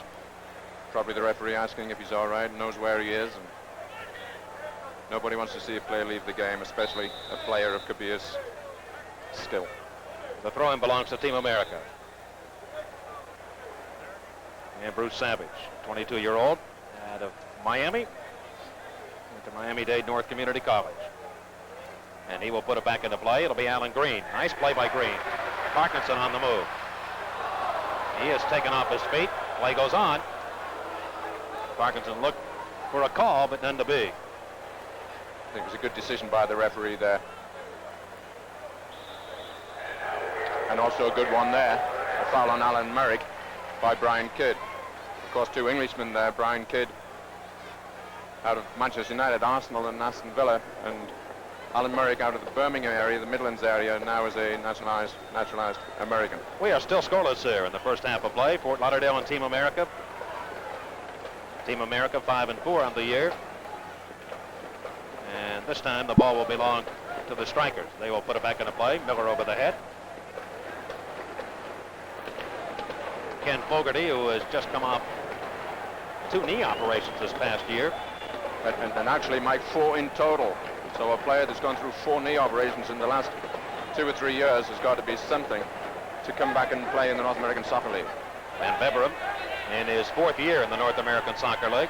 Probably the referee asking if he's all right, knows where he is. And nobody wants to see a player leave the game, especially a player of Cubillas' skill. The throw-in belongs to Team America. And Bruce Savage, 22-year-old, out of Miami, went to Miami-Dade North Community College. And he will put it back into play. It'll be Alan Green. Nice play by Green. Parkinson on the move. He is taken off his feet. Play goes on. Parkinson looked for a call, but none to be. I think it was a good decision by the referee there. And also a good one there. A foul on Alan Merrick by Brian Kidd. Of course, 2 Englishmen there. Brian Kidd out of Manchester United, Arsenal and Aston Villa, and Alan Merrick out of the Birmingham area, the Midlands area, now as a naturalized American. We are still scoreless here in the first half of play. Fort Lauderdale and Team America. Team America 5-4 on the year. And this time the ball will belong to the Strikers. They will put it back into play. Miller over the head. Ken Fogarty, who has just come off 2 knee operations this past year. And actually, Mike, 4 in total. So a player that's gone through 4 knee operations in the last 2 or 3 years has got to be something to come back and play in the North American Soccer League. Van Beverum in his 4th year in the North American Soccer League.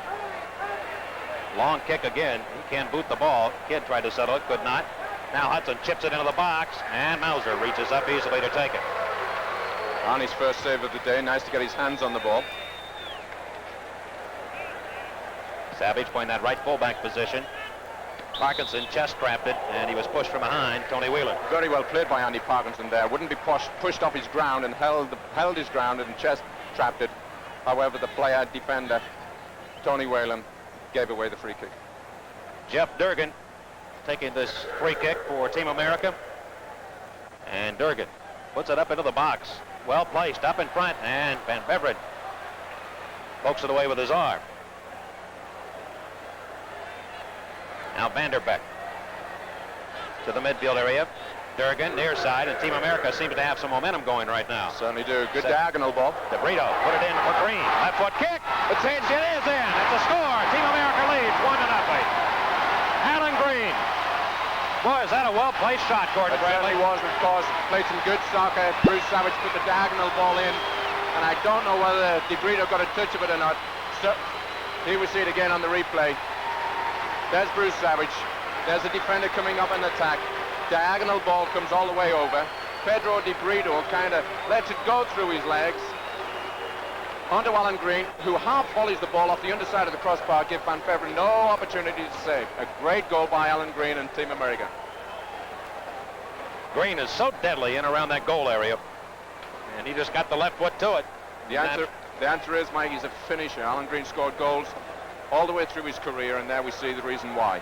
Long kick again. He can boot the ball. Kidd tried to settle it, could not. Now Hudson chips it into the box, and Mauser reaches up easily to take it. On his first save of the day, nice to get his hands on the ball. Savage playing that right fullback position. Parkinson chest trapped it, and he was pushed from behind. Tony Whelan. Very well played by Andy Parkinson there. Wouldn't be pushed off his ground and held his ground and chest trapped it. However, the defender, Tony Whelan, gave away the free kick. Jeff Durgan taking this free kick for Team America. And Durgan puts it up into the box. Well placed up in front, and Van Beverum pokes it away with his arm. Now Van Der Beck to the midfield area. Durgan near side, and Team America seems to have some momentum going right now. Certainly do. Good diagonal ball. DeBrito put it in for Green. Left foot kick. It is in. It's a score. Team America leads 1-0. Alan Green. Boy, is that a well-placed shot, Gordon It Bradley. certainly was, of course. Played some good soccer. Bruce Savage put the diagonal ball in, and I don't know whether DeBrito got a touch of it or not. So, here we see it again on the replay. There's Bruce Savage. There's a defender coming up in attack. Diagonal ball comes all the way over. Pedro DeBrito kind of lets it go through his legs onto Alan Green, who half volleys the ball off the underside of the crossbar, give Van Beveren no opportunity to save. A great goal by Alan Green and Team America. Green is so deadly in around that goal area, and he just got the left foot to it. The answer is, Mike, he's a finisher. Alan Green scored goals all the way through his career, and there we see the reason why.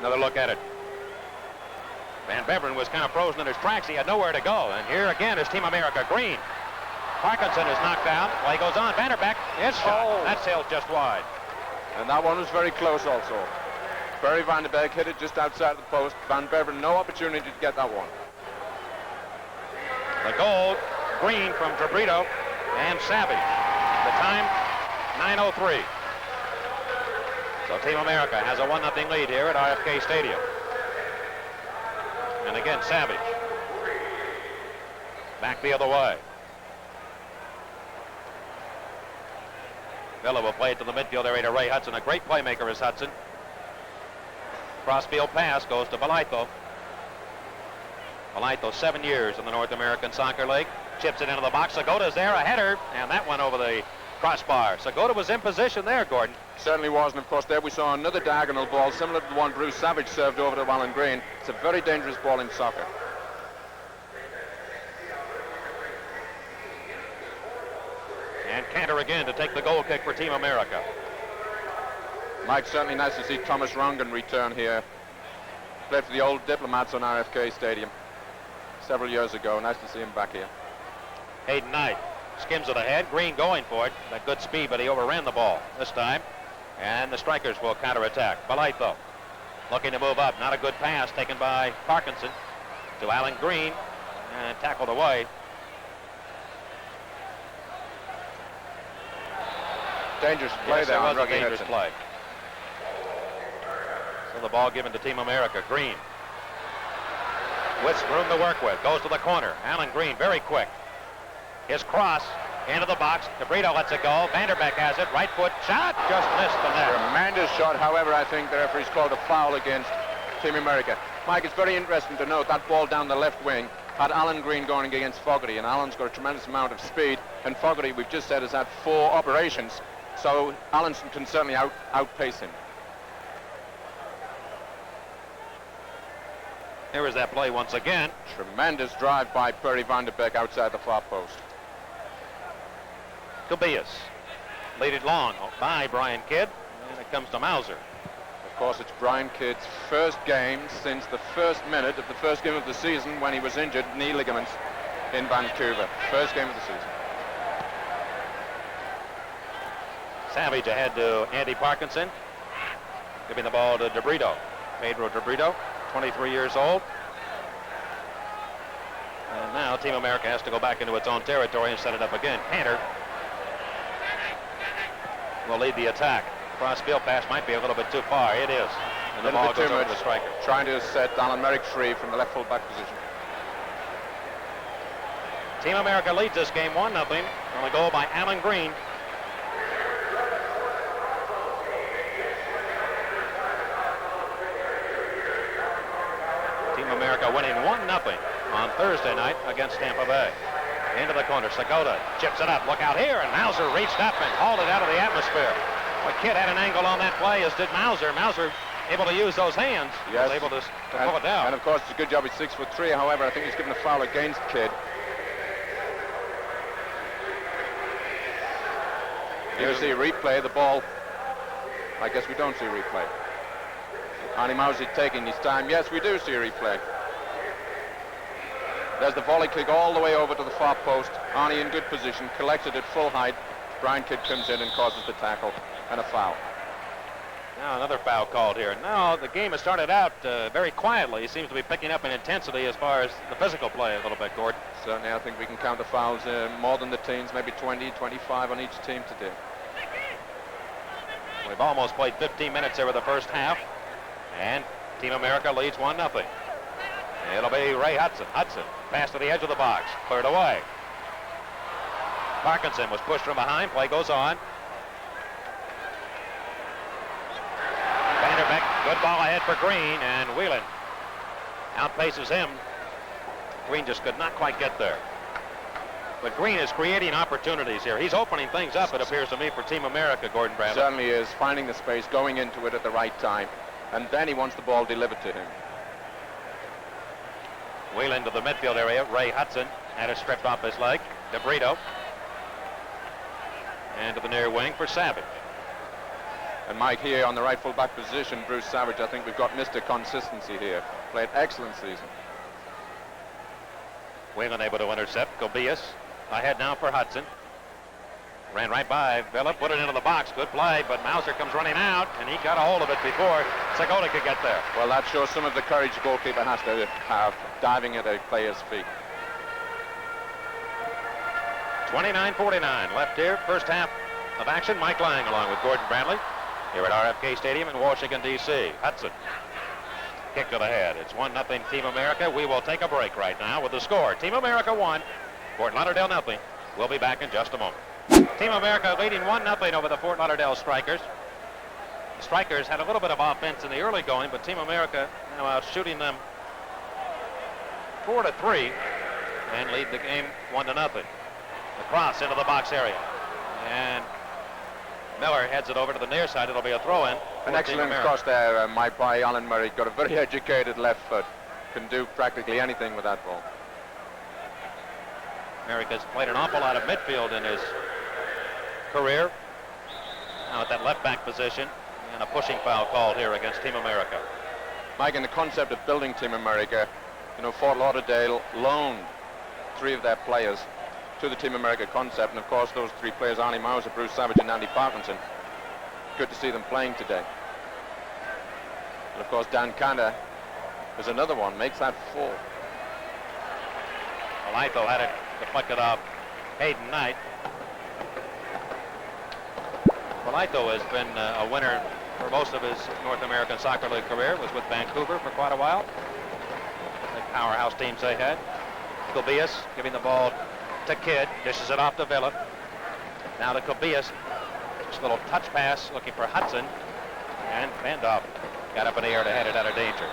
Another look at it. Van Beveren was kind of frozen in his tracks. He had nowhere to go, and here again is Team America. Green. Parkinson is knocked down. Play goes on. Van Der Beck is shot. That sailed just wide. And that one was very close also. Perry Van Der Beck hit it just outside the post. Van Beveren no opportunity to get that one. The goal, Green from DeBrito and Savage. The time, 9:03. So Team America has a 1-0 lead here at RFK Stadium. And again, Savage. Back the other way. Villa will play it to the midfield area to Ray Hudson. A great playmaker is Hudson. Crossfield pass goes to Balaito. Balaito, 7 years in the North American Soccer League. Chips it into the box. Segoda's there, a header, and that went over the crossbar. Segota was in position there, Gordon. Certainly was, and of course there we saw another diagonal ball similar to the one Bruce Savage served over to Alan Green. It's a very dangerous ball in soccer. And Cantor again to take the goal kick for Team America. Mike, certainly nice to see Thomas Rongan return here. Played for the old Diplomats on RFK Stadium several years ago. Nice to see him back here. Hayden Knight skims it ahead. Green going for it. That good speed, but he overran the ball this time. And the strikers will counterattack. Balaito looking to move up. Not a good pass taken by Parkinson to Alan Green and tackled away. Dangerous play Yes, there. it was a Rocky dangerous Hudson. play. So the ball given to Team America. Green with room to work with. Goes to the corner. Alan Green very quick. His cross into the box. DeBrito lets it go. Van Der Beck has it. Right foot shot. Just missed the net. Tremendous shot. However, I think the referee's called a foul against Team America. Mike, it's very interesting to note that ball down the left wing had Alan Green going against Fogarty, and Alan's got a tremendous amount of speed, and Fogarty, we've just said, has had 4 operations, so Alan can certainly outpace him. Here is that play once again. Tremendous drive by Perry Van Der Beck outside the far post. Kubias lead it long by Brian Kidd, and it comes to Mauser. Of course, it's Brian Kidd's first game since the first minute of the first game of the season when he was injured, knee ligaments, in Vancouver. First game of the season. Savage ahead to Andy Parkinson. Giving the ball to DeBrito. Pedro DeBrito, 23 years old. And now Team America has to go back into its own territory and set it up again. Cantor will lead the attack. Cross-field pass might be a little bit too far. It is. And the ball goes over the striker. Trying to set Alan Merrick free from the left full-back position. Team America leads this game 1-0 on a goal by Alan Green. Team America winning 1-0 on Thursday night against Tampa Bay. Into the corner. Segota chips it up. Look out here. And Mauser reached up and hauled it out of the atmosphere. The kid had an angle on that play, as did Mauser. Mauser able to use those hands. Yes. Was able to pull it down. And of course, it's a good job. He's 6'3". However, I think he's given a foul against Kidd. Here we see a replay. The ball. I guess we don't see a replay. Arnie Mauser taking his time. Yes, we do see a replay. There's the volley kick all the way over to the far post. Arnie in good position, collected at full height. Brian Kidd comes in and causes the tackle and a foul. Now another foul called here. Now the game has started out very quietly. He seems to be picking up in intensity as far as the physical play a little bit, Gordon. Certainly, I think we can count the fouls more than the teams, maybe 20, 25 on each team today. We've almost played 15 minutes here with the first half, and Team America leads 1-0. It'll be Ray Hudson. Hudson, pass to the edge of the box, cleared away. Parkinson was pushed from behind. Play goes on. Van Der Beck, good ball ahead for Green, and Whelan outpaces him. Green just could not quite get there. But Green is creating opportunities here. He's opening things up, it appears to me, for Team America, Gordon Bradley. Certainly is, finding the space, going into it at the right time, and then he wants the ball delivered to him. Whelan to the midfield area. Ray Hudson had it stripped off his leg. DeBrito. And to the near wing for Savage. And Mike, here on the right full-back position, Bruce Savage, I think we've got Mr. Consistency here. Played excellent season. Whelan able to intercept. Kobias ahead now for Hudson. Ran right by Villa, put it into the box. Good play, but Mauser comes running out, and he got a hold of it before Segota could get there. Well, that shows some of the courage the goalkeeper has to have, diving at a player's feet. 29-49 left here. First half of action. Mike Lang along with Gordon Bradley here at RFK Stadium in Washington, D.C. Hudson. Kick to the head. It's 1-0 Team America. We will take a break right now with the score. Team America 1, Fort Lauderdale 0. We'll be back in just a moment. Team America leading 1-0 over the Fort Lauderdale Strikers. The Strikers had a little bit of offense in the early going, but Team America now out shooting them 4-3 and lead the game 1-0. The cross into the box area, and Miller heads it over to the near side. It'll be a throw-in. An excellent cross there, Mike, by Alan Murray. Got a very educated left foot. Can do practically anything with that ball. America's played an awful lot of midfield in his career. Now at that left back position, and a pushing foul called here against Team America. Mike, in the concept of building Team America, you know, Fort Lauderdale loaned 3 of their players to the Team America concept, and of course those 3 players, Arnie Mauser, Bruce Savage, and Andy Parkinson. Good to see them playing today. And of course Dan Kanda is another one, makes that 4. Litho had it deflected off Hayden Knight. Litho has been a winner for most of his North American Soccer League career. Was with Vancouver for quite a while. The powerhouse teams they had. Kobias giving the ball to Kidd, dishes it off to Villa. Now to Kobias, just a little touch pass looking for Hudson, and Van Der Beck got up in the air to head it out of danger.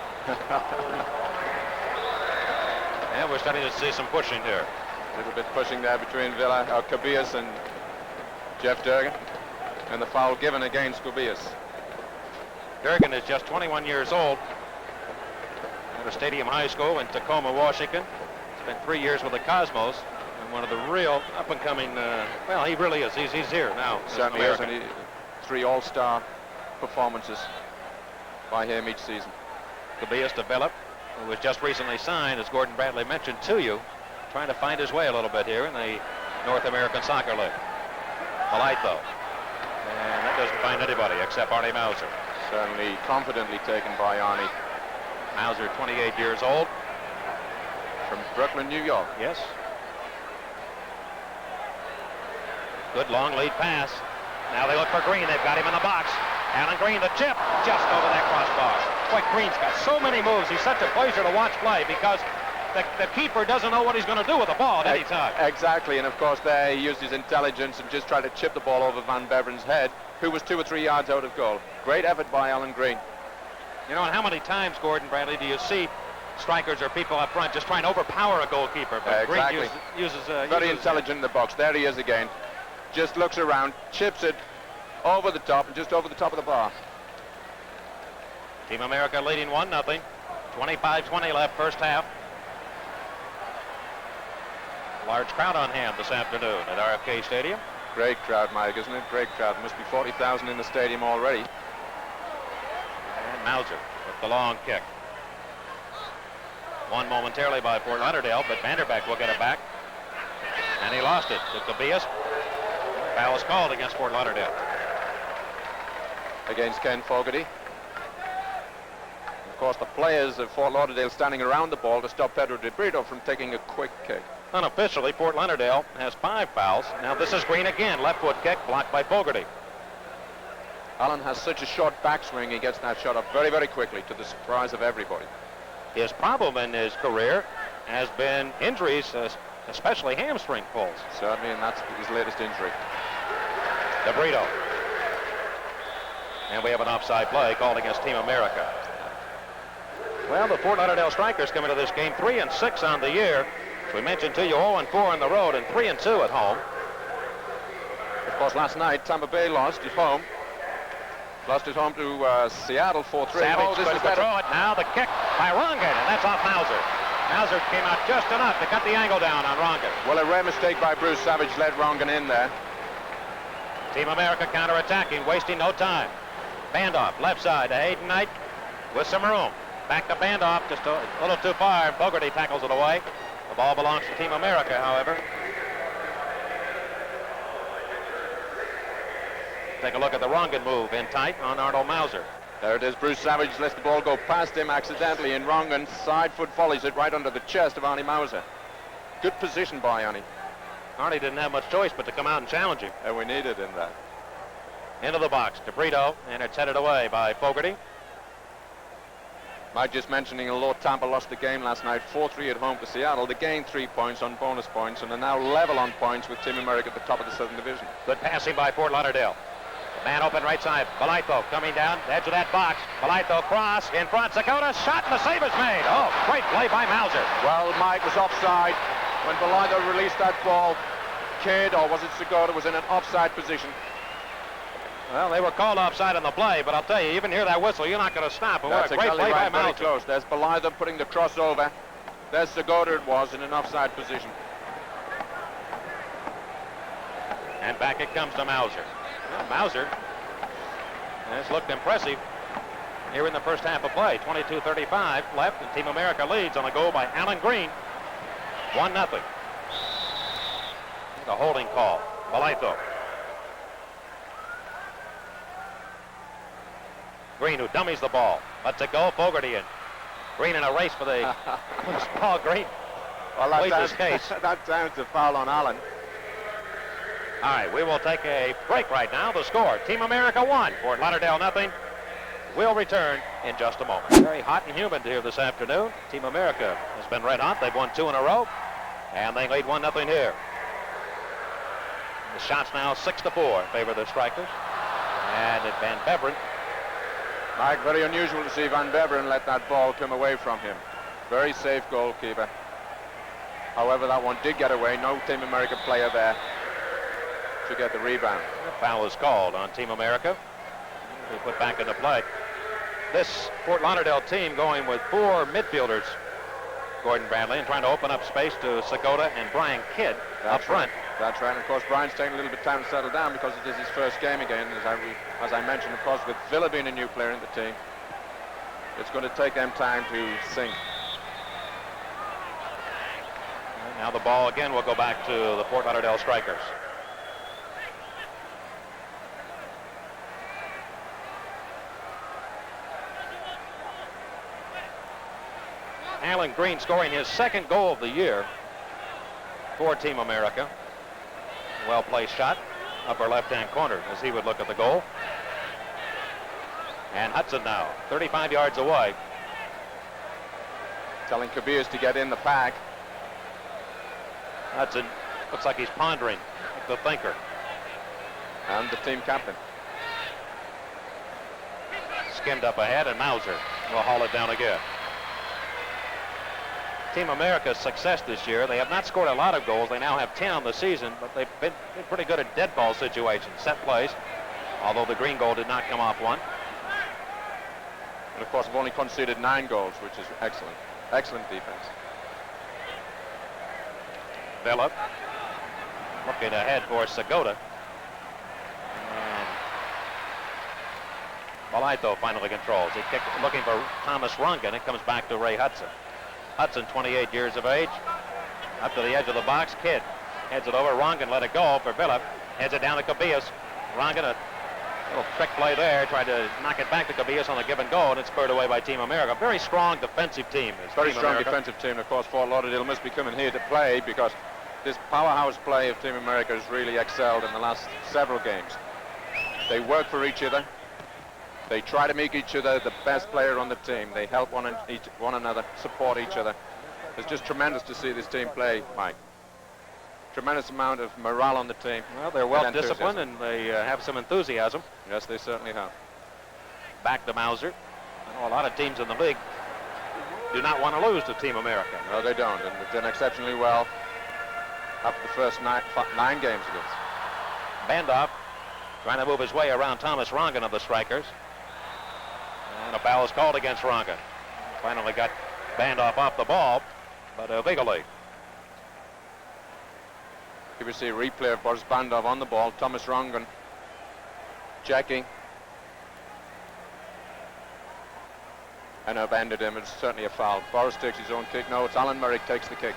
And we're starting to see some pushing here. A little bit pushing there between Villa, Kobias and Jeff Durgan, and the foul given against Kobias. Durgan is just 21 years old. At a Stadium High School in Tacoma, Washington. Spent 3 years with the Cosmos. One of the real up-and-coming, well, he really is. He's here now. Certainly is, and 3 all-star performances by him each season. Kobias developed, who was just recently signed, as Gordon Bradley mentioned to you, trying to find his way a little bit here in the North American Soccer League. Litho, and that doesn't find anybody except Arnie Mauser. Certainly confidently taken by Arnie. Mauser, 28 years old. From Brooklyn, New York. Yes. Good long lead pass. Now they look for Green. They've got him in the box. Alan Green, the chip, just over that crossbar. Boy, Green's got so many moves. He's such a pleasure to watch play because the keeper doesn't know what he's going to do with the ball at any time. Exactly, and of course there he used his intelligence and just tried to chip the ball over Van Beveren's head, who was 2 or 3 yards out of goal. Great effort by Alan Green. You know, and how many times, Gordon Bradley, do you see strikers or people up front just trying to overpower a goalkeeper? But exactly. Green uses very intelligent in the box. There he is again. Just looks around, chips it over the top, and just over the top of the bar. Team America leading 1-0. 25-20 left first half. Large crowd on hand this afternoon at RFK Stadium. Great crowd, Mike, isn't it? Great crowd. There must be 40,000 in the stadium already. And Mauser with the long kick. Won momentarily by Fort Lauderdale, but Van Der Beck will get it back. And he lost it to Kobias. Foul is called against Fort Lauderdale. Against Ken Fogarty. Of course, the players of Fort Lauderdale standing around the ball to stop Pedro DeBrito from taking a quick kick. Unofficially, Fort Lauderdale has 5 fouls. Now this is Green again. Left foot kick blocked by Fogarty. Allen has such a short backswing, he gets that shot up very, very quickly to the surprise of everybody. His problem in his career has been injuries, especially hamstring pulls. Certainly, and that's his latest injury. DeBrito. And we have an offside play called against Team America. Well, the Fort Lauderdale Strikers come into this game 3-6 on the year. As we mentioned to you, 0-4 on the road and 3-2 at home. Of course, last night, Tampa Bay lost at home. Lost at home to Seattle 4-3. Savage could control it. Now the kick by Rongan, and that's off Mauser. Mauser came out just enough to cut the angle down on Rongan. Well, a rare mistake by Bruce Savage let Rongan in there. Team America counterattacking, wasting no time. Bandoff, left side to Hayden Knight with some room. Back to Bandoff, just a little too far, and Fogarty tackles it away. The ball belongs to Team America, however. Take a look at the Rongan move in tight on Arnold Mauser. There it is. Bruce Savage lets the ball go past him accidentally, and Rongan side foot volleys it right under the chest of Arnie Mauser. Good position by Arnie. Arnie didn't have much choice but to come out and challenge him. And we needed in that. Into the box, DeBrito, and it's headed away by Fogarty. Mike just mentioning, although Tampa lost the game last night 4-3 at home to Seattle, they gained 3 points on bonus points and are now level on points with Team America at the top of the Southern Division. Good passing by Fort Lauderdale. Man open right side. Balaito coming down, edge of that box. Balaito cross in front. Sakota shot and the save is made. Oh, great play by Mauser. Well, Mike was offside when Balaito released that ball. Kidd, or was it Sakota, was in an offside position. Well, they were called offside on the play, but I'll tell you, even hear that whistle, you're not going to stop. And what a great play by very Mauser. Close. There's Balaito putting the crossover. There's Sakota, it was, in an offside position. And back it comes to Mauser. Well, Mauser has looked impressive here in the first half of play. 22:35 left, and Team America leads on a goal by Alan Green. 1-0. The holding call. Balaito. Green, who dummies the ball, lets it go. Fogarty in. Green in a race for the ball. Green. Well, Pleads his case. That sounds a foul on Allen. All right, we will take a break right now. The score, Team America 1, Fort Lauderdale 0. We'll return in just a moment. Very hot and humid here this afternoon. Team America has been red hot. They've won 2 in a row, and they lead 1-0 here. The shots now 6-4 in favor of the Strikers. And Van Beveren. Mike, very unusual to see Van Beveren let that ball come away from him. Very safe goalkeeper. However, that one did get away. No Team America player there to get the rebound. The foul is called on Team America. We put back into play. This Fort Lauderdale team going with 4 midfielders. Gordon Bradley, and trying to open up space to Sakota and Brian Kidd up front. That's right. And of course, Brian's taking a little bit of time to settle down because it is his first game again. As I mentioned, of course, with Villa being a new player in the team, it's going to take them time to sink. And now the ball again will go back to the Fort Lauderdale Strikers. Alan Green scoring his 2nd goal of the year for Team America. Well-placed shot, upper left-hand corner as he would look at the goal. And Hudson now, 35 yards away. Telling Cabillas to get in the pack. Hudson looks like he's pondering, like the thinker. And the team captain. Skimmed up ahead, and Mauser will haul it down again. Team America's success this year, they have not scored a lot of goals. They now have 10 on the season, but they've been pretty good at dead ball situations, set plays, although the Green goal did not come off one. And of course, have only conceded 9 goals, which is excellent. Excellent defense. Phillip looking ahead for Sakota. And Balaito finally controls. He kicked looking for Thomas Rongan. It comes back to Ray Hudson. Hudson, 28 years of age, up to the edge of the box. Kidd heads it over. Rongan let it go for Phillip. Heads it down to Cabillas. Rongan, a little trick play there. Tried to knock it back to Cabillas on the give and go, and it's spurred away by Team America. Very strong defensive team. Very strong defensive team. Of course, Fort Lauderdale must be coming here to play because this powerhouse play of Team America has really excelled in the last several games. They work for each other. They try to make each other the best player on the team. They help one another, support each other. It's just tremendous to see this team play, Mike. Tremendous amount of morale on the team. Well, they're well disciplined and they have some enthusiasm. Yes, they certainly have. Back to Mauser. I know a lot of teams in the league do not want to lose to Team America. No, they don't, and they've done exceptionally well after the first nine games against. Bandoff trying to move his way around Thomas Rongen of the Strikers. And a foul is called against Rongen. Finally got Bandoff off the ball, but illegally. Here we see a replay of Boris Bandoff on the ball. Thomas Rongen checking. And upended him. It's certainly a foul. Boris takes his own kick. No, it's Alan Merrick takes the kick.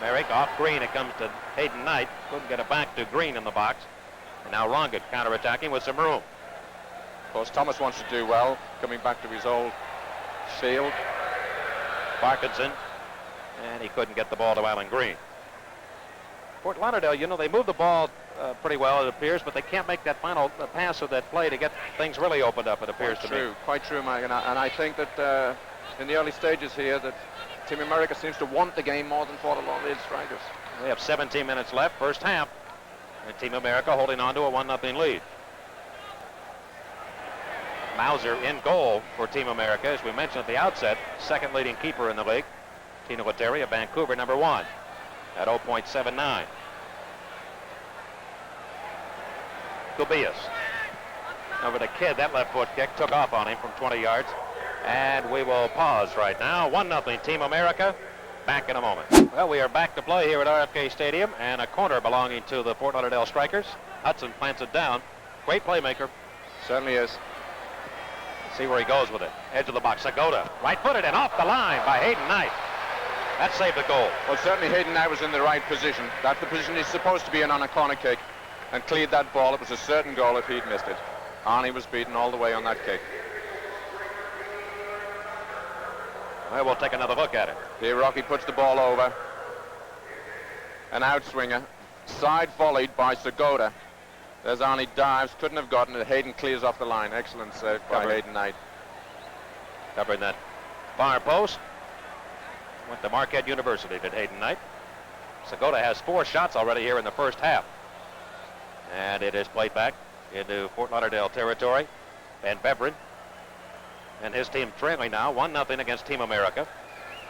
Merrick off Green. It comes to Hayden Knight. Couldn't get it back to Green in the box. And now Rongen counterattacking with some room. Of course, Thomas wants to do well, coming back to his old field. Parkinson. And he couldn't get the ball to Alan Green. Fort Lauderdale, you know, they move the ball pretty well, it appears, but they can't make that final pass of that play to get things really opened up, it appears to me. Quite true, Mike. And I think that in the early stages here, that Team America seems to want the game more than Fort Lauderdale Strikers. We have 17 minutes left, first half, and Team America holding on to a 1-0 lead. Mauser in goal for Team America, as we mentioned at the outset, second leading keeper in the league. Tino Lettieri of Vancouver, number 1. At 0.79. Kubias. Over to Kidd. That left foot kick took off on him from 20 yards. And we will pause right now. 1-0 Team America. Back in a moment. Well, we are back to play here at RFK Stadium, and a corner belonging to the Fort Lauderdale Strikers. Hudson plants it down. Great playmaker. Certainly is. See where he goes with it. Edge of the box. Sagoda. Right-footed and off the line by Hayden Knight. That saved the goal. Well, certainly Hayden Knight was in the right position. That's the position he's supposed to be in on a corner kick, and cleared that ball. It was a certain goal if he'd missed it. Arnie was beaten all the way on that kick. Well, we'll take another look at it. Here Rocky puts the ball over. An outswinger. Side volleyed by Sagoda. There's Arnie dives. Couldn't have gotten it. Hayden clears off the line. Excellent save by Hayden Knight. Covering that far post. Went to Marquette University, did Hayden Knight. Sagoda has 4 shots already here in the first half. And it is played back into Fort Lauderdale territory. Van Beveren and his team trailing now 1-0 against Team America.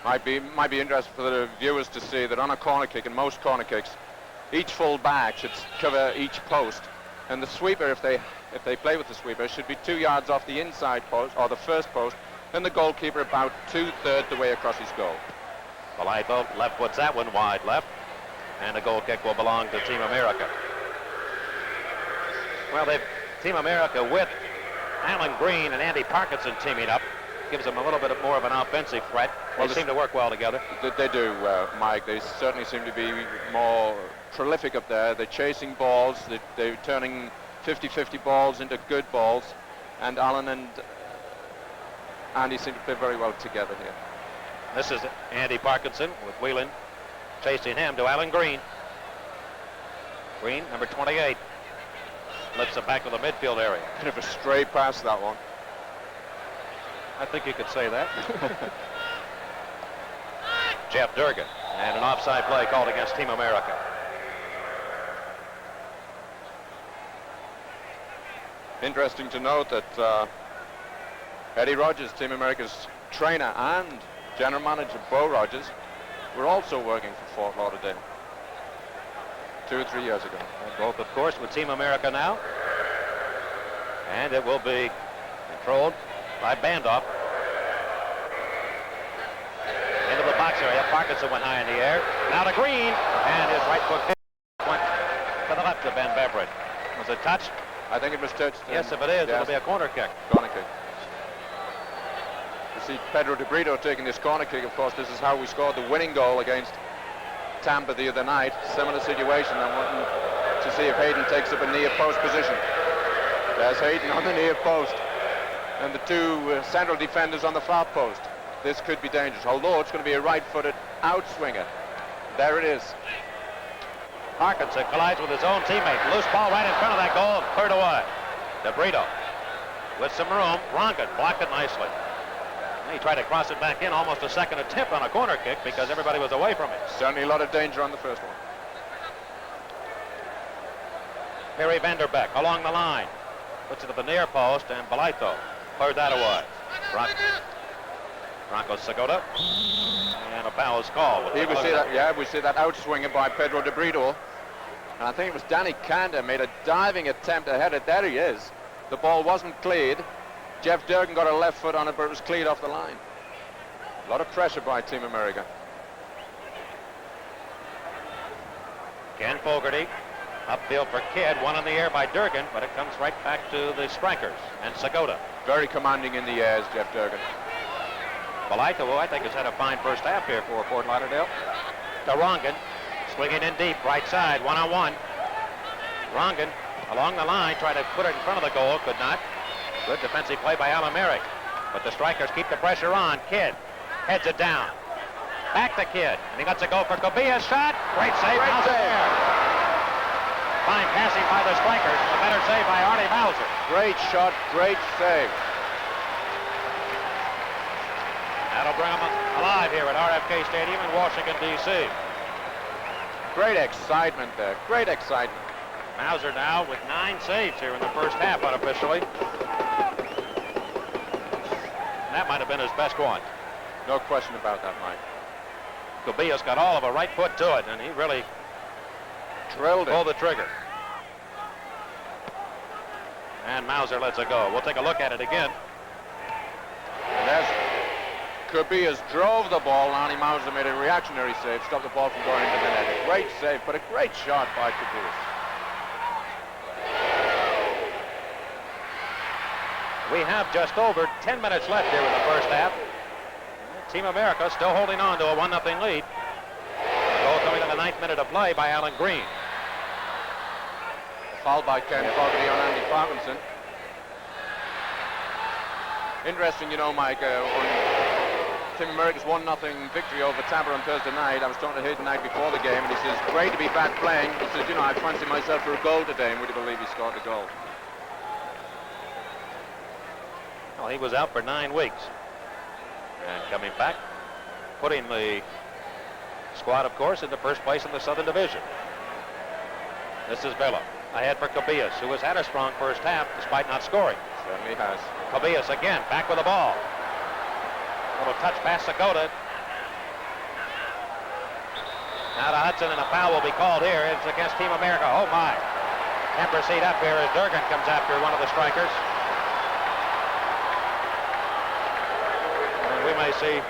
Might be interesting for the viewers to see that on a corner kick, in most corner kicks, each full back should cover each post. And the sweeper, if they play with the sweeper, should be 2 yards off the inside post or the first post, and the goalkeeper about 2/3 the way across his goal. Vallejo left puts that one wide left, and the goal kick will belong to Team America. Well, Team America with Alan Green and Andy Parkinson teaming up gives them a little bit more of an offensive threat. They seem to work well together. They do, Mike. They certainly seem to be more prolific up there. They're chasing balls. They're turning 50-50 balls into good balls, and Alan and Andy seem to play very well together here. This is Andy Parkinson with Whelan chasing him to Alan Green. Green, number 28, lifts it back to the midfield area. Bit of a stray pass, that one. I think you could say that. Jeff Durgan, and an offside play called against Team America. Interesting to note that Eddie Rogers, Team America's trainer, and general manager Bo Rogers were also working for Fort Lauderdale 2 or 3 years ago. And both, of course, with Team America now. And it will be controlled by Bandoff. Into the box area. Parkinson went high in the air. Now to Green, and his right foot went to the left of Van Beveren. Was it touched? I think it was touched. Yes, if it is, it'll be a corner kick. Corner kick. You see Pedro De Brito taking this corner kick. Of course, this is how we scored the winning goal against Tampa the other night. Similar situation. I'm wanting to see if Hayden takes up a near post position. There's Hayden on the near post, and the 2 central defenders on the far post. This could be dangerous, although it's going to be a right-footed outswinger. There it is. Parkinson collides with his own teammate. Loose ball right in front of that goal, cleared away. De Brito with some room. Ronkin blocked it nicely. And he tried to cross it back in, almost a second attempt on a corner kick because everybody was away from it. Certainly a lot of danger on the first one. Perry Van Der Beck along the line. Puts it to the near post, and Balaito cleared that away. Bronco Segota. And a foul is called. Here we see that, we see that outswinger by Pedro de Brito. And I think it was Danny Kanda made a diving attempt to head it. There he is. The ball wasn't cleared. Jeff Durgan got a left foot on it, but it was cleared off the line. A lot of pressure by Team America. Ken Fogarty. Upfield for Kidd, one in the air by Durgan, but it comes right back to the strikers and Segota. Very commanding in the air is Jeff Durgan. Balaito, who I think has had a fine first half here for Fort Lauderdale. To Ronkin, swinging in deep, right side, one-on-one. Ronkin, along the line, tried to put it in front of the goal, could not. Good defensive play by Alan Merrick. But the strikers keep the pressure on. Kidd heads it down. Back to Kidd, and he lets it go for Cobilla's shot. Great save, Great save. Fine passing by the strikers. A better save by Artie Mauser. Great shot, great save. That'll bring them alive here at RFK Stadium in Washington, D.C. Great excitement there. Great excitement. Mauser now with 9 saves here in the first half unofficially. That might have been his best one. No question about that, Mike. Cobilla's got all of a right foot to it, and he really drilled it. Pull the trigger. And Mauser lets it go. We'll take a look at it again. And as Cobilla's drove the ball, Lonnie Mauser made a reactionary save, stopped the ball from going into the net. A great save, but a great shot by Cobillas. We have just over 10 minutes left here in the first half. Team America still holding on to a 1-0 lead. Goal coming in the 9th minute of play by Alan Green. Foul by Ken Fogarty on Andy Parkinson. Interesting, you know, Mike, on Team America's 1-0 victory over Tampa on Thursday night. I was talking to him the night before the game, and he says, great to be back playing. He says, you know, I fancy myself for a goal today, and would you believe he scored the goal? Well, he was out for 9 weeks. And coming back, putting the squad, of course, in the first place in the Southern Division. This is Vela. Ahead for Cobillas, who has had a strong first half despite not scoring. Certainly has. Cobillas again, back with the ball. Little touch pass to Segota. Now to Hudson, and a foul will be called here. It's against Team America. Oh my. Can't proceed up here as Durgan comes after one of the strikers. And we may see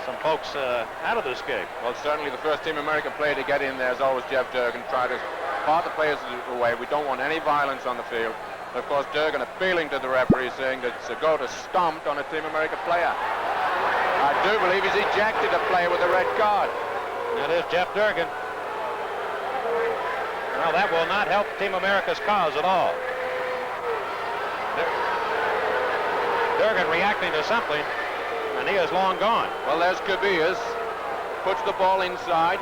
some folks out of this game. Well, certainly the first Team America player to get in there is always Jeff Durgan. Try to part the players away. We don't want any violence on the field. Of course, Durgan appealing to the referee, saying that Segota stomped on a Team America player. I do believe he's ejected a player with a red card. That is Jeff Durgan. Well, that will not help Team America's cause at all. Durgan reacting to something, and he is long gone. Well, there's Cobillas. Puts the ball inside.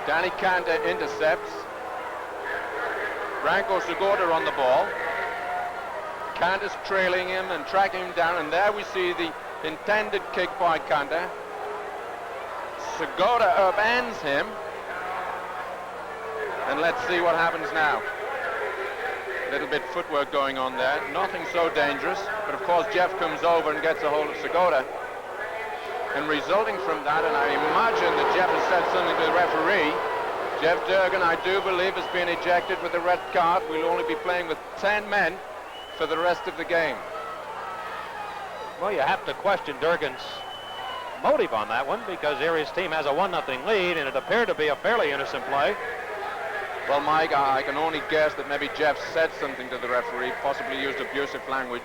Danny Kanda intercepts. Branko Segota on the ball. Kanda's trailing him and tracking him down, and there we see the intended kick by Kanda. Segota upends him. And let's see what happens now. Little bit footwork going on there. Nothing so dangerous, but of course Jeff comes over and gets a hold of Segota. And resulting from that, and I imagine that Jeff has said something to the referee, Jeff Durgan, I do believe, has been ejected with a red card. We'll only be playing with 10 men for the rest of the game. Well, you have to question Durgan's motive on that one, because Erie's team has a 1-0 lead, and it appeared to be a fairly innocent play. Well, Mike, I can only guess that maybe Jeff said something to the referee, possibly used abusive language.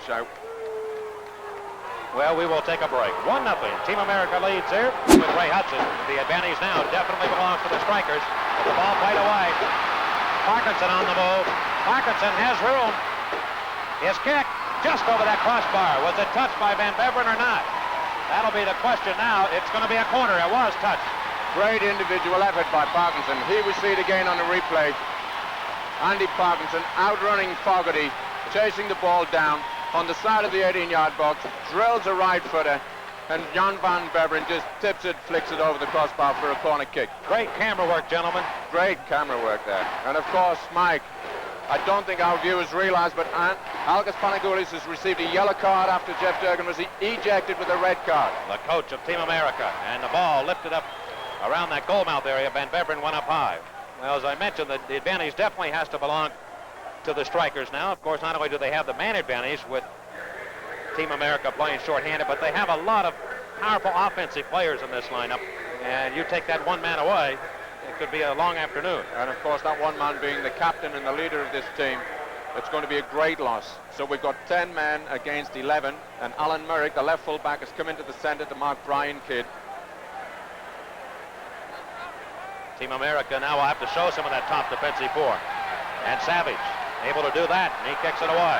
Well, we will take a break. 1-0. Team America leads here with Ray Hudson. The advantage now definitely belongs to the strikers. The ball played away. Parkinson on the move. Parkinson has room. His kick just over that crossbar. Was it touched by Van Beveren or not? That'll be the question now. It's going to be a corner. It was touched. Great individual effort by Parkinson. Here we see it again on the replay. Andy Parkinson outrunning Fogarty, chasing the ball down on the side of the 18-yard box, drills a right footer, and Jan van Beveren just tips it, flicks it over the crossbar for a corner kick. Great camera work, gentlemen. Great camera work there. And of course, Mike, I don't think our viewers realize, but Algis Panagoulis has received a yellow card after Jeff Durgan was ejected with a red card. The coach of Team America, and the ball lifted up around that goal mouth area. Van Beveren went up high. Well, as I mentioned, the advantage definitely has to belong to the strikers now. Of course, not only do they have the man advantage with Team America playing shorthanded, but they have a lot of powerful offensive players in this lineup, and you take that one man away, it could be a long afternoon. And of course, that one man being the captain and the leader of this team, it's going to be a great loss. So we've got 10 men against 11, and Alan Merrick, the left full back, has come into the center to mark Brian Kidd. Team America now will have to show some of that top defensive form. And Savage able to do that, and he kicks it away.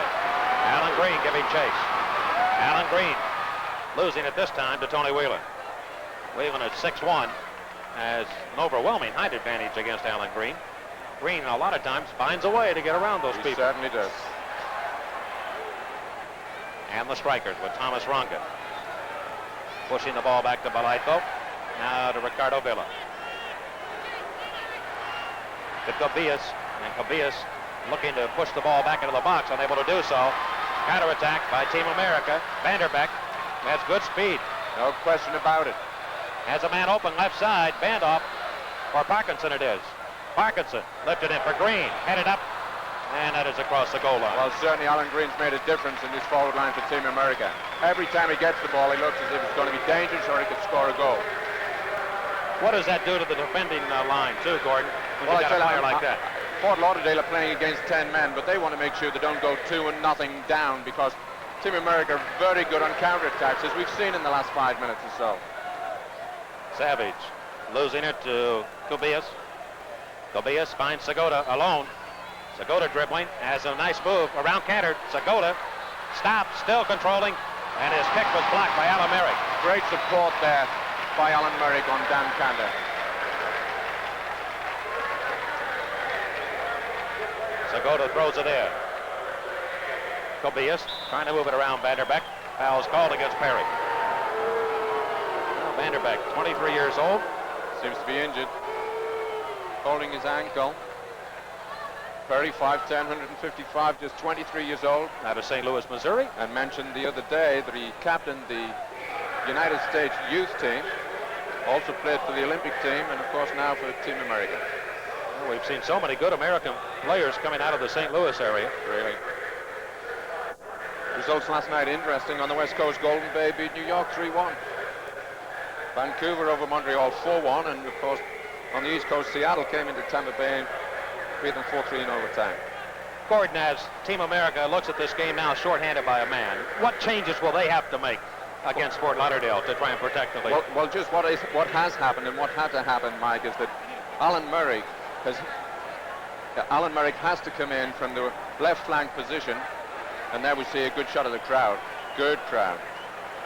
Alan Green giving chase. Alan Green losing it this time to Tony Whelan. Whelan at 6'1", has an overwhelming height advantage against Alan Green. Green a lot of times finds a way to get around those people. He certainly does. And the strikers with Thomas Ronga. Pushing the ball back to Balaito. Now to Ricardo Villa. To Cabillas, and Cabillas looking to push the ball back into the box, unable to do so. Counterattack by Team America. Van Der Beck has good speed. No question about it. Has a man open left side, handoff for Parkinson it is. Parkinson lifted in for Green, headed up, and that is across the goal line. Well, certainly Alan Green's made a difference in this forward line for Team America. Every time he gets the ball, he looks as if it's going to be dangerous or he could score a goal. What does that do to the defending line, too, Gordon, when you got a player like that? Fort Lauderdale are playing against 10 men, but they want to make sure they don't go 2-0 down, because Team America are very good on counterattacks, as we've seen in the last 5 minutes or so. Savage losing it to Cabillas. Cabillas finds Segota alone. Segota dribbling, has a nice move around Cantor. Segota stops, still controlling, and his kick was blocked by Alan Merrick. Great support there by Alan Merrick on Dan Cantor. Segota throws it in. Cabillas trying to move it around Van Der Beck. Foul is called against Perry. Well, Van Der Beck, 23 years old. Seems to be injured. Holding his ankle. Perry, 5'10", 155, just 23 years old. Out of St. Louis, Missouri. And mentioned the other day that he captained the United States youth team. Also played for the Olympic team, and of course now for Team America. Well, we've seen so many good American players coming out of the St. Louis area. Really. Results last night interesting. On the West Coast, Golden Bay beat New York 3-1. Vancouver over Montreal 4-1, and of course on the East Coast, Seattle came into Tampa Bay and beat them 4-3 in overtime. Gordon, as Team America looks at this game now shorthanded by a man, what changes will they have to make against Fort Lauderdale to try and protect the lead? Well, just what has happened and what had to happen, Mike, is that Alan Merrick has to come in from the left flank position, and there we see a good shot of the crowd. Good crowd.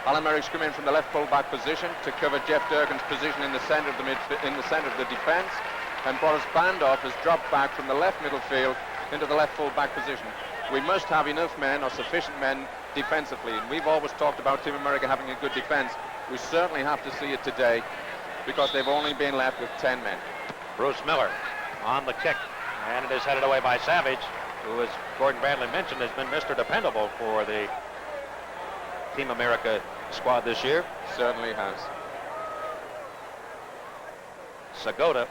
Alan Merrick's come in from the left full-back position to cover Jeff Durgan's position in the center of the defense, and Boris Bandov has dropped back from the left middle field into the left full-back position. We must have enough men or sufficient men defensively, and we've always talked about Team America having a good defense. We certainly have to see it today, because they've only been left with 10 men. Bruce Miller on the kick, and it is headed away by Savage, who, as Gordon Bradley mentioned, has been Mr. Dependable for the Team America squad this year. Certainly has. Segota,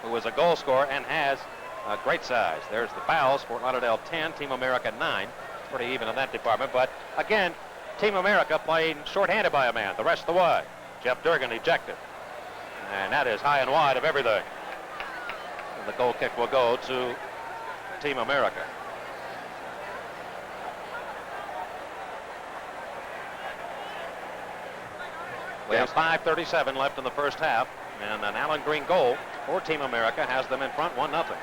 who is a goal scorer and has a great size. There's the fouls. Fort Lauderdale 10, Team America 9. Pretty even in that department, but again, Team America playing shorthanded by a man the rest of the way. Jeff Durgan ejected, and that is high and wide of everything. And the goal kick will go to Team America. We have 5:37 left in the first half, and an Alan Green goal for Team America has them in front 1-0.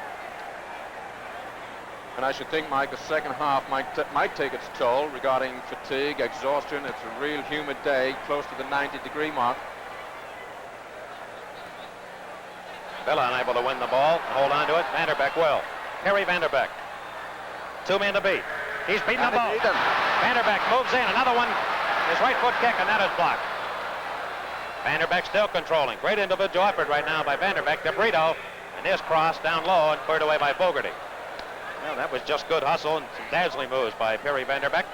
And I should think, Mike, the second half might take its toll regarding fatigue, exhaustion. It's a real humid day, close to the 90-degree mark. Villa unable to win the ball, hold on to it. Van Der Beck will. Perry Van Der Beck. 2 men to beat. He's beaten the ball. Van Der Beck moves in. Another one. His right foot kick, and that is blocked. Van Der Beck still controlling. Great individual effort right now by Van Der Beck. DeBrito, and his cross down low and cleared away by Fogarty. Well, that was just good hustle and some dazzling moves by Perry Van Der Beck.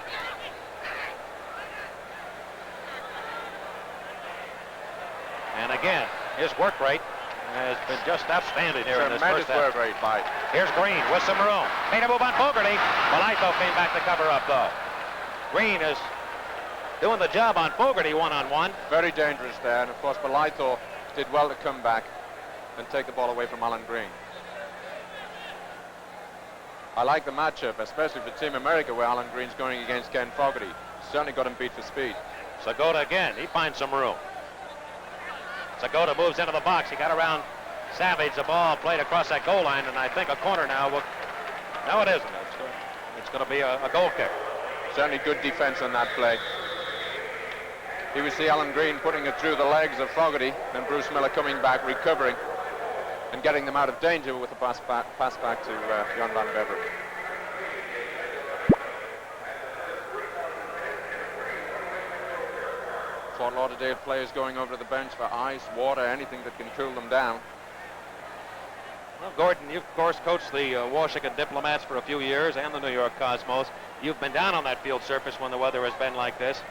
And again, his work rate has been just outstanding here in this first half. Tremendous work rate by. Here's Green with some room. Made a move on Fogarty. Malito came back to cover up, though. Green is doing the job on Fogarty one-on-one. Very dangerous there, and of course Malito did well to come back and take the ball away from Alan Green. I like the matchup, especially for Team America, where Alan Green's going against Ken Fogarty. Certainly got him beat for speed. Segota again, he finds some room. Segota moves into the box. He got around Savage. The ball played across that goal line, and I think a corner now. No, it isn't. It's going to be a goal kick. Certainly good defense on that play. Here we see Alan Green putting it through the legs of Fogarty, and Bruce Miller coming back, recovering, and getting them out of danger with a pass back to Jan van Beveren. Fort Lauderdale players going over to the bench for ice, water, anything that can cool them down. Well, Gordon, you of course coached the Washington Diplomats for a few years and the New York Cosmos. You've been down on that field surface when the weather has been like this.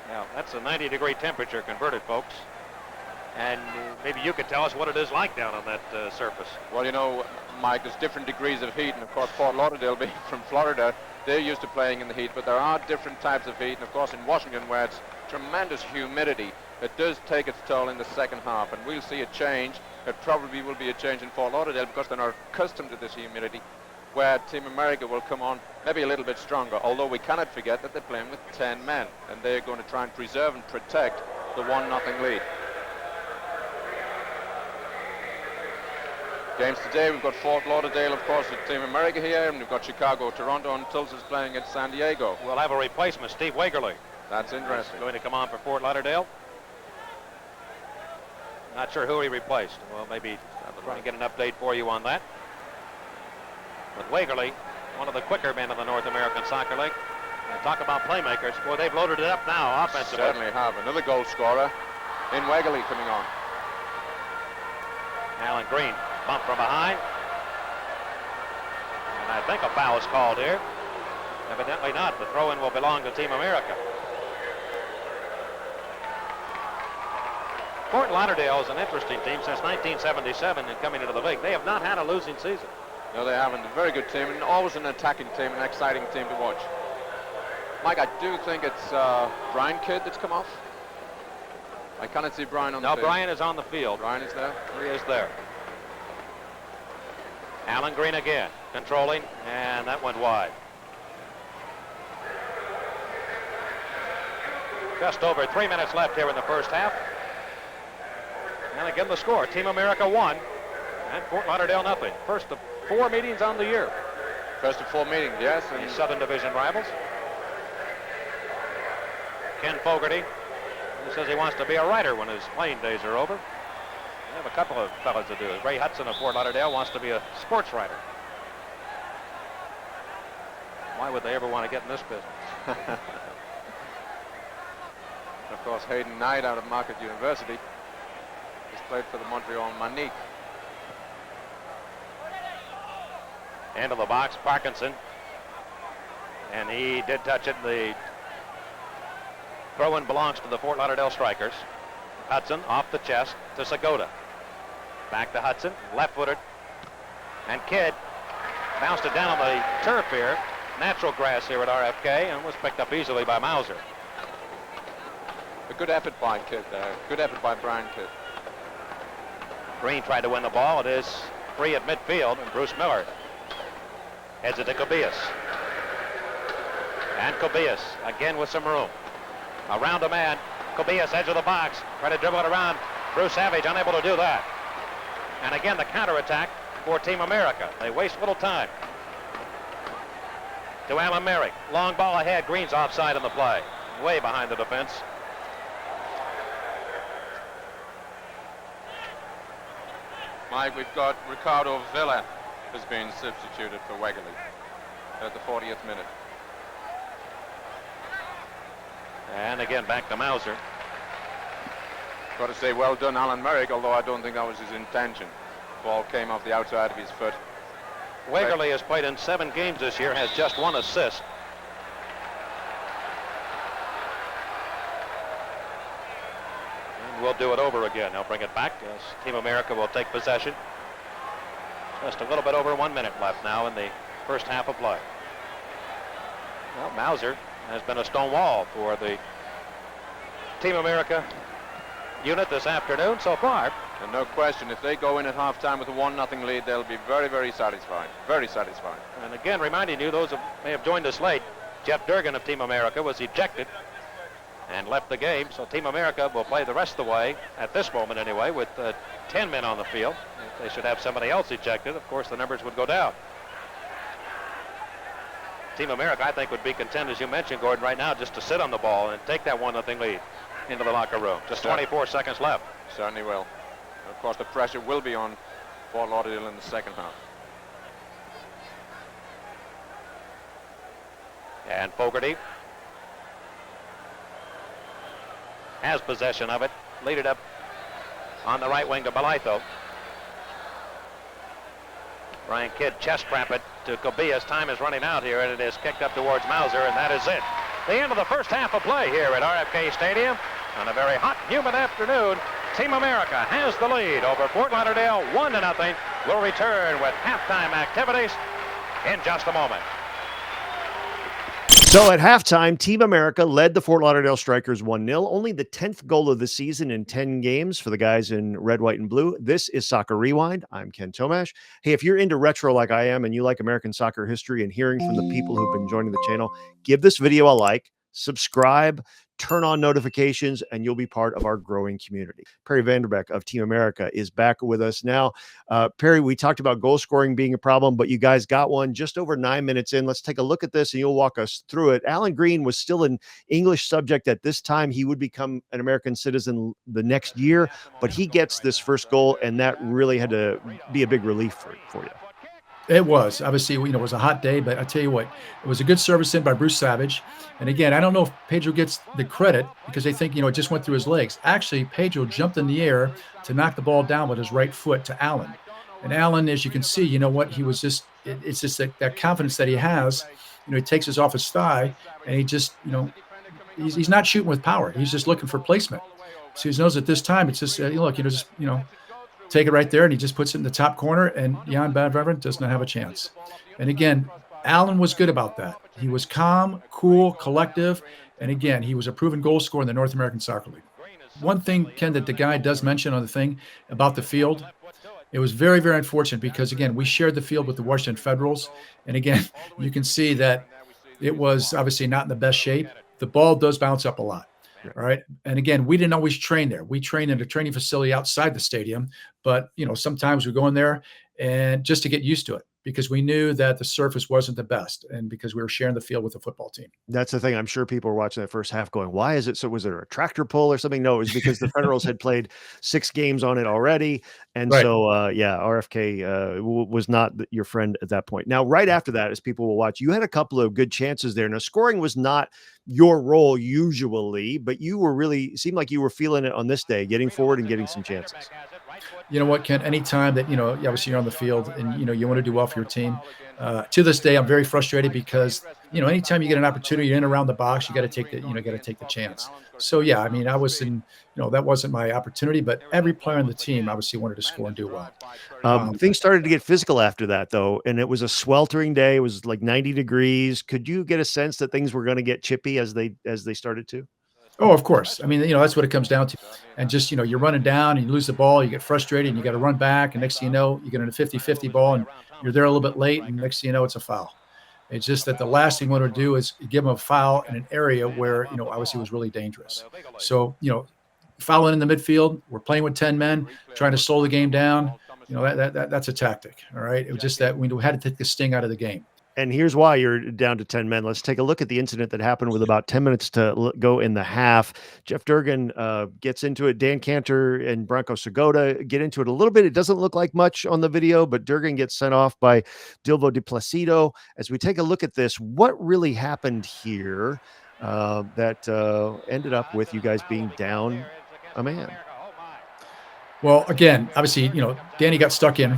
Now, that's a 90-degree temperature converted, folks. And maybe you could tell us what it is like down on that surface. Well, you know, Mike, there's different degrees of heat, and of course Fort Lauderdale being from Florida, they're used to playing in the heat, but there are different types of heat, and of course in Washington, where it's tremendous humidity, it does take its toll in the second half, and we'll see a change. It probably will be a change in Fort Lauderdale because they're not accustomed to this humidity, where Team America will come on maybe a little bit stronger, although we cannot forget that they're playing with 10 men, and they're going to try and preserve and protect the 1-0 lead. Games today, we've got Fort Lauderdale, of course, with Team America here, and we've got Chicago, Toronto, and Tulsa's playing at San Diego. We'll have a replacement, Steve Wagerly. That's interesting. He's going to come on for Fort Lauderdale. Not sure who he replaced. Well, maybe I'll try and get an update for you on that. But Wagerly, one of the quicker men in the North American Soccer League. And talk about playmakers. Boy, they've loaded it up now offensively. Certainly have. Another goal scorer in Wagerly coming on. Alan Green, bump from behind. And I think a foul is called here. Evidently not. The throw-in will belong to Team America. Fort Lauderdale is an interesting team since 1977 and coming into the league. They have not had a losing season. No, they haven't. A very good team, and always an attacking team, an exciting team to watch. Mike, I do think it's Brian Kidd that's come off. I cannot see Brian on the field. No, Brian is on the field. Brian is there? He is there. Alan Green again, controlling, and that went wide. Just over 3 minutes left here in the first half. And again, the score, Team America 1, and Fort Lauderdale nothing. First of 4 meetings on the year. First of 4 meetings, yes. And Southern Division rivals. Ken Fogarty, he says he wants to be a writer when his playing days are over. We have a couple of fellas that do it. Ray Hudson of Fort Lauderdale wants to be a sports writer. Why would they ever want to get in this business? Of course, Hayden Knight out of Marquette University has played for the Montreal Manique. Into the box, Parkinson. And he did touch it. The throw-in belongs to the Fort Lauderdale Strikers. Hudson off the chest to Segota. Back to Hudson, left-footed. And Kidd bounced it down on the turf here. Natural grass here at RFK, and was picked up easily by Mauser. A good effort by Kidd there. Good effort by Brian Kidd. Green tried to win the ball. It is free at midfield, and Bruce Miller heads it to Kobias. And Kobias again with some room. Around a man. Kobias, edge of the box. Try to dribble it around. Bruce Savage unable to do that. And again, the counterattack for Team America. They waste little time. To Alan Merrick. Long ball ahead. Green's offside in the play. Way behind the defense. Mike, we've got Ricardo Villa has been substituted for Wegerle at the 40th minute. And again, back to Mauser. Got to say, well done, Alan Merrick, although I don't think that was his intention. Ball came off the outside of his foot. Wegerle has played in 7 games this year, has just 1 assist. And we'll do it over again. They'll bring it back as Team America will take possession. Just a little bit over 1 minute left now in the first half of play. Well, Mauser has been a stone wall for the Team America unit this afternoon so far. And no question, if they go in at halftime with a 1-0 lead, they'll be very, very satisfied. Very satisfied. And again, reminding you, those who may have joined us late, Jeff Durgan of Team America was ejected and left the game. So Team America will play the rest of the way, at this moment anyway, with 10 men on the field. If they should have somebody else ejected, of course, the numbers would go down. Team America, I think, would be content, as you mentioned, Gordon, right now, just to sit on the ball and take that 1-0 lead into the locker room. Just 24 seconds left. Certainly will. And of course, the pressure will be on Fort Lauderdale in the second half. And Fogarty has possession of it. Lead it up on the right wing to Balaito. Brian Kidd chest cramp it to Kobias. Time is running out here, and it is kicked up towards Mauser, and that is it. The end of the first half of play here at RFK Stadium on a very hot, humid afternoon. Team America has the lead over Fort Lauderdale, 1-0. We'll return with halftime activities in just a moment. So at halftime, Team America led the Fort Lauderdale Strikers 1-0, only the 10th goal of the season in 10 games for the guys in red, white, and blue. This is Soccer Rewind. I'm Ken Tomash. Hey, if you're into retro like I am and you like American soccer history and hearing from the people who've been joining the channel, give this video a like, subscribe, turn on notifications, and you'll be part of our growing community. Perry Van Der Beck of Team America is back with us now. Perry, we talked about goal scoring being a problem, but you guys got one just over 9 minutes in. Let's take a look at this and you'll walk us through it. Alan Green was still an English subject at this time. He would become an American citizen the next year, but he gets this first goal, and that really had to be a big relief for you. It was. Obviously, it was a hot day, but I tell you what, it was a good service in by Bruce Savage. And again, I don't know if Pedro gets the credit because they think, it just went through his legs. Actually, Pedro jumped in the air to knock the ball down with his right foot to Allen. And Allen, as you can see, he was just, it's just that confidence that he has. He takes his off his thigh and he just, he's not shooting with power. He's just looking for placement. So he knows at this time, it's just, take it right there, and he just puts it in the top corner, and Jan Badvaven does not have a chance. And again, Allen was good about that. He was calm, cool, collective, and again, he was a proven goal scorer in the North American Soccer League. One thing, Ken, that the guy does mention on the thing about the field, it was very, very unfortunate because, again, we shared the field with the Washington Federals, and again, you can see that it was obviously not in the best shape. The ball does bounce up a lot. All right. And again, we didn't always train there. We trained in a training facility outside the stadium, but sometimes we go in there and just to get used to it because we knew that the surface wasn't the best and because we were sharing the field with the football team. That's the thing. I'm sure people were watching that first half going, why is it so? Was there a tractor pull or something? No, it was because the Federals had played 6 games on it already. And right. So, RFK was not your friend at that point. Now, right after that, as people will watch, you had a couple of good chances there. Now, scoring was not your role usually, but you were really seemed like you were feeling it on this day, getting forward and getting some chances. You know what, Ken, anytime that, obviously you're on the field and, you want to do well for your team. To this day, I'm very frustrated because, anytime you get an opportunity, you're in around the box, you got to take the chance. So, yeah, I was in, that wasn't my opportunity, but every player on the team obviously wanted to score and do well. Things started to get physical after that, though, and it was a sweltering day. It was like 90 degrees. Could you get a sense that things were going to get chippy as they started to? Oh, of course. That's what it comes down to. And just, you're running down and you lose the ball, you get frustrated and you got to run back. And next thing you know, you get in a 50-50 ball and you're there a little bit late. And next thing you know, it's a foul. It's just that the last thing we want to do is give them a foul in an area where, obviously was really dangerous. So, fouling in the midfield, we're playing with 10 men, trying to slow the game down. That's a tactic. All right. It was just that we had to take the sting out of the game. And here's why you're down to 10 men. Let's take a look at the incident that happened with about 10 minutes to go in the half. Jeff Durgan gets into it. Dan Cantor and Branko Segota get into it a little bit. It doesn't look like much on the video, but Durgan gets sent off by Dilvo de Placido. As we take a look at this, what really happened here that ended up with you guys being down a man? Well, again, obviously, Danny got stuck in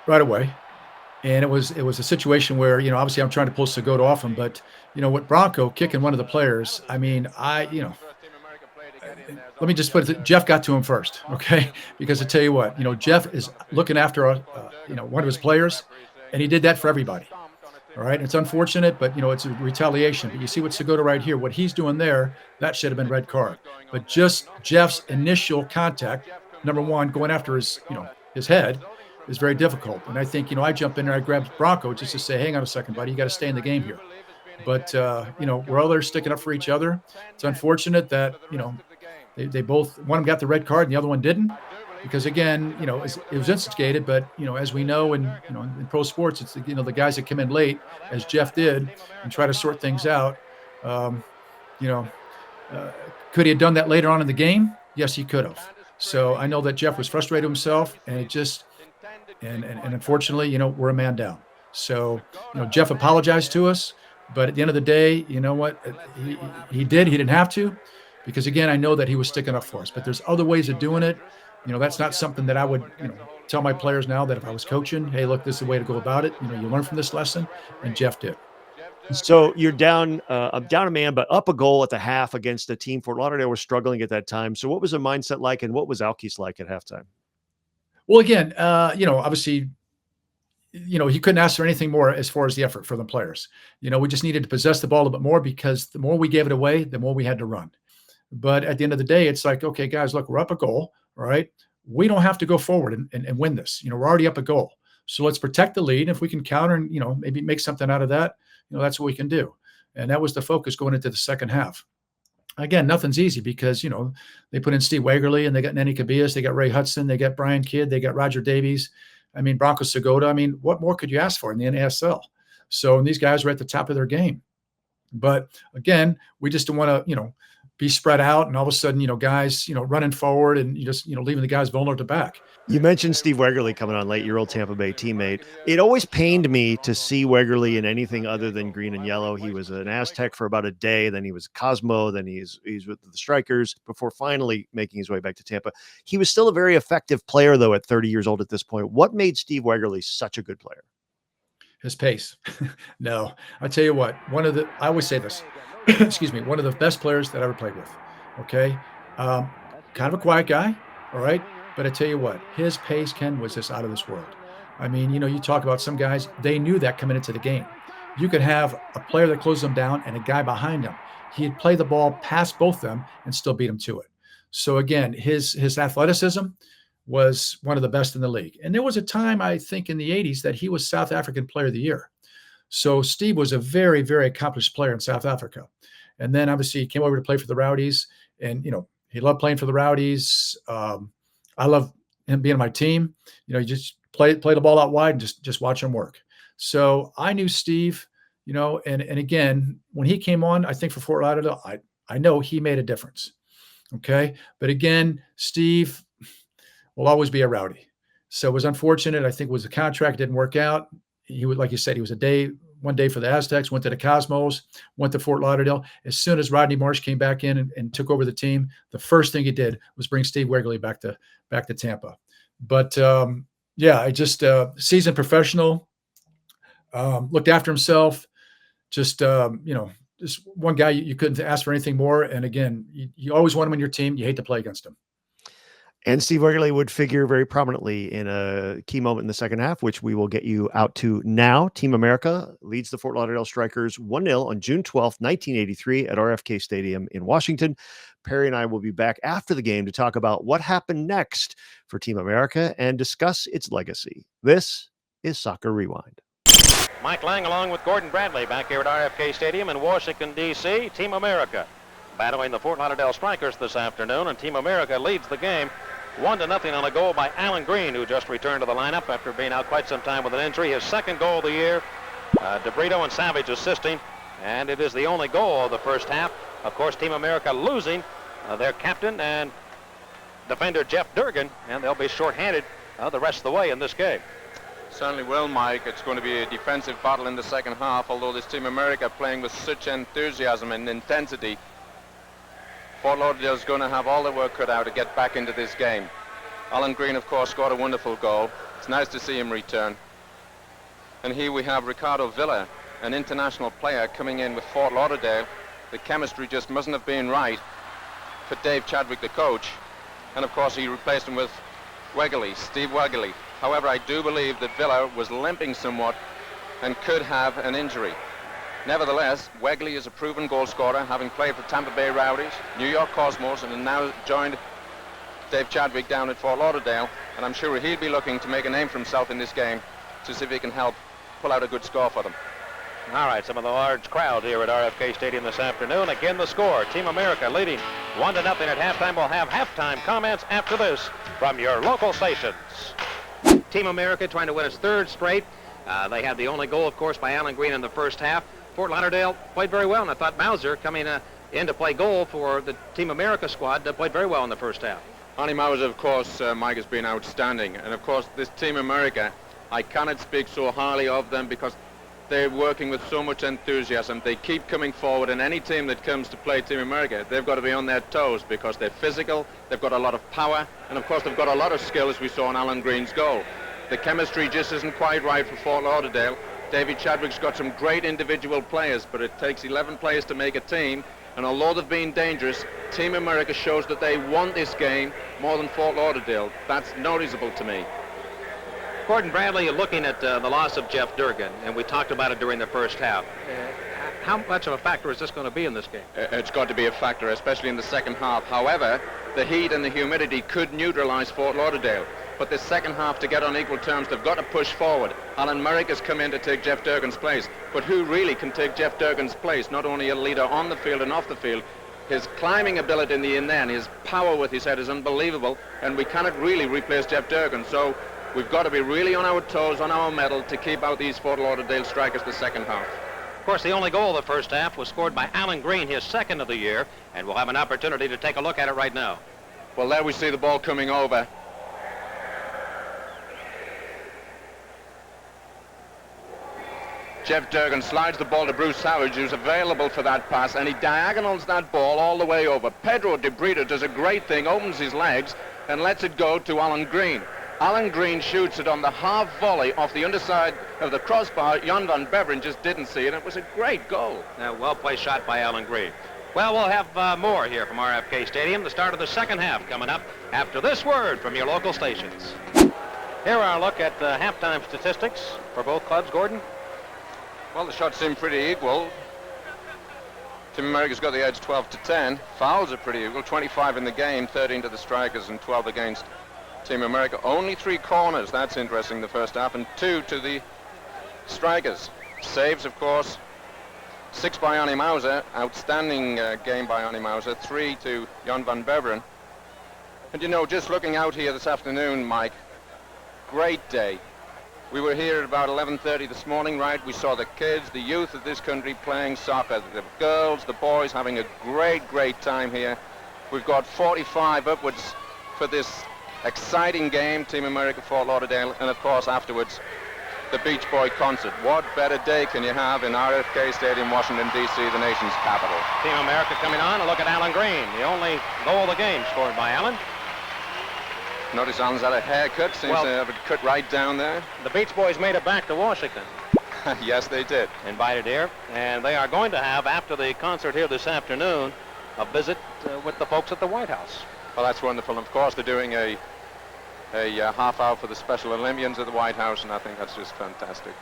right away. And it was a situation where, obviously I'm trying to pull Segota off him, but with Branko kicking one of the players, I mean, let me just put it, Jeff got to him first, okay? Because I tell you what, Jeff is looking after, one of his players, and he did that for everybody. All right. It's unfortunate, but it's a retaliation. But you see what Segota right here, what he's doing there, that should have been red card. But just Jeff's initial contact, number one, going after his head, is very difficult. And I think, I jump in there, I grab Branko just to say, hang on a second, buddy, you got to stay in the game here. But, we're all there sticking up for each other. It's unfortunate that, they both, one of them got the red card and the other one didn't. Because again, it was instigated, but, as we know, in pro sports, it's, the guys that come in late, as Jeff did, and try to sort things out. Could he have done that later on in the game? Yes, he could have. So I know that Jeff was frustrated himself, and it just, and unfortunately, we're a man down. So, Jeff apologized to us, but at the end of the day, you know what? He didn't have to, because again, I know that he was sticking up for us, but there's other ways of doing it. That's not something that I would, tell my players now that if I was coaching, hey, look, this is the way to go about it. You learn from this lesson, and Jeff did. So you're down a man, but up a goal at the half against a team. Fort Lauderdale was struggling at that time. So what was the mindset like, and what was Alkis like at halftime? Well, again, obviously, he couldn't ask for anything more as far as the effort for the players. We just needed to possess the ball a bit more, because the more we gave it away, the more we had to run. But at the end of the day, it's like, okay, guys, look, we're up a goal, all right? We don't have to go forward and win this. We're already up a goal. So let's protect the lead. If we can counter and, maybe make something out of that, that's what we can do. And that was the focus going into the second half. Again, nothing's easy because, they put in Steve Wagerly and they got Nenny Cabillas, they got Ray Hudson, they got Brian Kidd, they got Roger Davies. I mean, Branko Segota. I mean, what more could you ask for in the NASL? So, and these guys were at the top of their game. But again, we just don't want to, be spread out and all of a sudden, guys, running forward and you just, leaving the guys vulnerable to back. You mentioned Steve Wegerle coming on late, your old Tampa Bay teammate. It always pained me to see Wegerle in anything other than green and yellow. He was an Aztec for about a day, then he was Cosmo, then he's with the Strikers before finally making his way back to Tampa. He was still a very effective player, though, at 30 years old at this point. What made Steve Wegerle such a good player? His pace. No, I tell you what, I always say this, excuse me, one of the best players that I ever played with. Okay. Kind of a quiet guy. All right. But I tell you what, his pace, Ken, was just out of this world. I mean, you talk about some guys, they knew that coming into the game. You could have a player that closed them down and a guy behind him. He'd play the ball past both them and still beat him to it. So again, his athleticism was one of the best in the league. And there was a time, I think, in the 80s that he was South African Player of the Year. So Steve was a very, very accomplished player in South Africa. And then obviously he came over to play for the Rowdies, and, he loved playing for the Rowdies. I love him being on my team. You just play the ball out wide and just watch him work. So I knew Steve, and again, when he came on, I think for Fort Lauderdale, I know he made a difference. Okay. But again, Steve will always be a Rowdy. So it was unfortunate. I think it was a contract, didn't work out. He was, like you said, he was one day for the Aztecs, went to the Cosmos, went to Fort Lauderdale. As soon as Rodney Marsh came back in and took over the team, the first thing he did was bring Steve Wegerle back to Tampa. But I just seasoned professional, looked after himself. Just one guy you couldn't ask for anything more. And again, you always want him on your team. You hate to play against him. And Steve Wegerle would figure very prominently in a key moment in the second half, which we will get you out to now. Team America leads the Fort Lauderdale Strikers 1-0 on June 12th, 1983 at RFK Stadium in Washington. Perry and I will be back after the game to talk about what happened next for Team America and discuss its legacy. This is Soccer Rewind. Mike Lang along with Gordon Bradley back here at RFK Stadium in Washington, D.C. Team America battling the Fort Lauderdale Strikers this afternoon, and Team America leads the game 1-0 on a goal by Alan Green, who just returned to the lineup after being out quite some time with an injury. His second goal of the year DeBrito and Savage assisting, and it is the only goal of the first half. Of course, Team America losing their captain and defender Jeff Durgan, and they'll be shorthanded the rest of the way in this game. Certainly will, Mike. It's going to be a defensive battle in the second half, although this Team America playing with such enthusiasm and intensity. Fort Lauderdale is going to have all their work cut out to get back into this game. Alan Green, of course, scored a wonderful goal. It's nice to see him return. And here we have Ricardo Villa, an international player coming in with Fort Lauderdale. The chemistry just mustn't have been right for Dave Chadwick, the coach. And of course, he replaced him with Steve Wegley. However, I do believe that Villa was limping somewhat and could have an injury. Nevertheless, Wegley is a proven goal scorer, having played for Tampa Bay Rowdies, New York Cosmos, and now joined Dave Chadwick down at Fort Lauderdale. And I'm sure he'll be looking to make a name for himself in this game to see if he can help pull out a good score for them. All right, some of the large crowd here at RFK Stadium this afternoon. Again, the score, Team America leading 1-0 at halftime. We'll have halftime comments after this from your local stations. Team America trying to win its third straight. They had the only goal, of course, by Alan Green in the first half. Fort Lauderdale played very well, and I thought Mauser, coming in to play goal for the Team America squad, played very well in the first half. Arnie Mauser, of course, Mike, has been outstanding. And, of course, this Team America, I cannot speak so highly of them because they're working with so much enthusiasm. They keep coming forward, and any team that comes to play Team America, they've got to be on their toes because they're physical, they've got a lot of power, and, of course, they've got a lot of skill, as we saw in Alan Green's goal. The chemistry just isn't quite right for Fort Lauderdale. David Chadwick's got some great individual players, but it takes 11 players to make a team. And although they've been dangerous, Team America shows that they want this game more than Fort Lauderdale. That's noticeable to me. Gordon Bradley, looking at the loss of Jeff Durgan, and we talked about it during the first half. How much of a factor is this going to be in this game? It's got to be a factor, especially in the second half. However, the heat and the humidity could neutralize Fort Lauderdale. But the second half, to get on equal terms, they've got to push forward. Alan Merrick has come in to take Jeff Durgan's place. But who really can take Jeff Durgan's place? Not only a leader on the field and off the field. His climbing ability in the in there and his power with his head is unbelievable. And we cannot really replace Jeff Durgan. So we've got to be really on our toes, on our mettle, to keep out these Fort Lauderdale strikers the second half. Of course, the only goal of the first half was scored by Alan Green, his second of the year. And we'll have an opportunity to take a look at it right now. Well, there we see the ball coming over. Jeff Durgan slides the ball to Bruce Savage, who's available for that pass, and he diagonals that ball all the way over. Pedro DeBrito does a great thing, opens his legs, and lets it go to Alan Green. Alan Green shoots it on the half volley off the underside of the crossbar. Jan van Beveren just didn't see it. It was a great goal. Well-placed shot by Alan Green. Well, we'll have more here from RFK Stadium. The start of the second half coming up after this word from your local stations. Here are a look at the halftime statistics for both clubs. Gordon? Well, the shots seem pretty equal. Team America's got the edge 12-10. Fouls are pretty equal. 25 in the game, 13 to the strikers and 12 against Team America. Only 3 corners. That's interesting, the first half, and 2 to the strikers. Saves, of course. 6 by Arnie Mauser. Outstanding game by Arnie Mauser. 3 to Jan van Beveren. And, you know, just looking out here this afternoon, Mike, great day. We were here at about 11:30 this morning, right? We saw the kids, the youth of this country playing soccer, the girls, the boys having a great, great time here. We've got 45 upwards for this exciting game, Team America Fort Lauderdale, and of course afterwards, the Beach Boy concert. What better day can you have in RFK Stadium, Washington, D.C., the nation's capital? Team America coming on, and look at Alan Green, the only goal of the game scored by Alan. Notice Alan's had a haircut, seems to have it cut right down there. The Beach Boys made it back to Washington. Yes, they did. Invited here, and they are going to have, after the concert here this afternoon, a visit with the folks at the White House. Well, that's wonderful. And of course, they're doing a half hour for the Special Olympians at the White House, and I think that's just fantastic.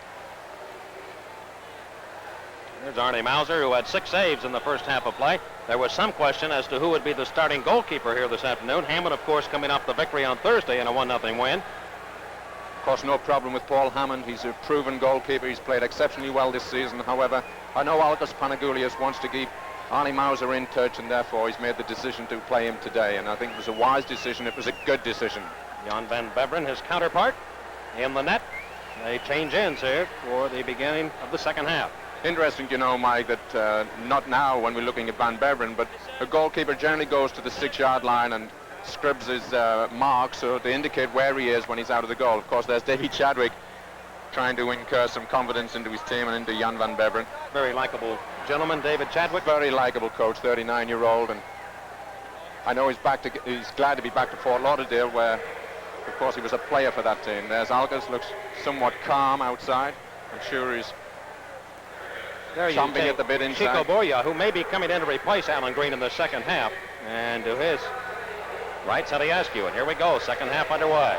There's Arnie Mauser, who had 6 saves in the first half of play. There was some question as to who would be the starting goalkeeper here this afternoon. Hammond, of course, coming off the victory on Thursday in a 1-0 win. Of course, no problem with Paul Hammond. He's a proven goalkeeper. He's played exceptionally well this season. However, I know Alkos Panagoulias wants to keep Arnie Mauser in touch, and therefore he's made the decision to play him today. And I think it was a wise decision. It was a good decision. Jan van Beveren, his counterpart, in the net. They change ends here for the beginning of the second half. Interesting, you know, Mike, that not now when we're looking at Van Beveren, but a goalkeeper generally goes to the 6-yard line and scribs his mark so to indicate where he is when he's out of the goal. Of course, there's Davy Chadwick trying to incur some confidence into his team and into Jan Van Beveren. Very likable gentleman, David Chadwick. Very likable coach, 39-year-old, and I know he's glad to be back to Fort Lauderdale, where, of course, he was a player for that team. There's Algas, looks somewhat calm outside. I'm sure he's chomping at the bit inside. Chico Boya, who may be coming in to replace Alan Green in the second half, and to his right, Sadiascu. And here we go, second half underway.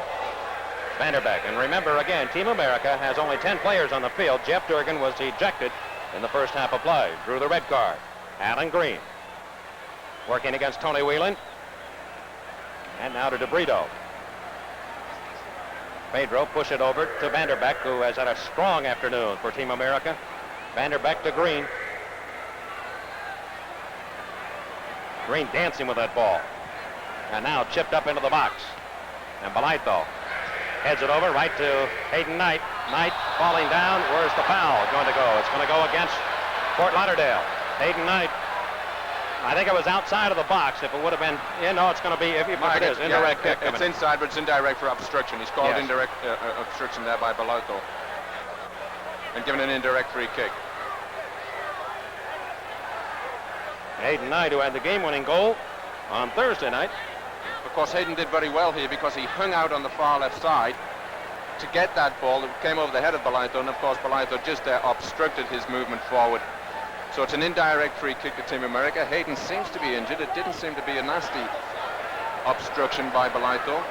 Van Der Beck, and remember again, Team America has only 10 players on the field. Jeff Durgan was ejected in the first half of play, drew the red card. Alan Green working against Tony Whelan, and now to DeBrito. Pedro push it over to Van Der Beck, who has had a strong afternoon for Team America. Van Der Beck to Green. Green dancing with that ball. And now chipped up into the box. And Balaito heads it over right to Hayden Knight. Knight falling down. Where's the foul going to go? It's going to go against Fort Lauderdale. Hayden Knight. I think it was outside of the box. If it would have been, no, it's going to be, if it is, indirect kick. It's inside, but it's indirect for obstruction. He's called indirect obstruction there by Balaito. And given an indirect free kick. Hayden Knight, who had the game-winning goal on Thursday night. Of course, Hayden did very well here because he hung out on the far left side to get that ball that came over the head of Balaito, and of course Balaito just obstructed his movement forward. So it's an indirect free kick to Team America. Hayden seems to be injured. It didn't seem to be a nasty obstruction by Balaito,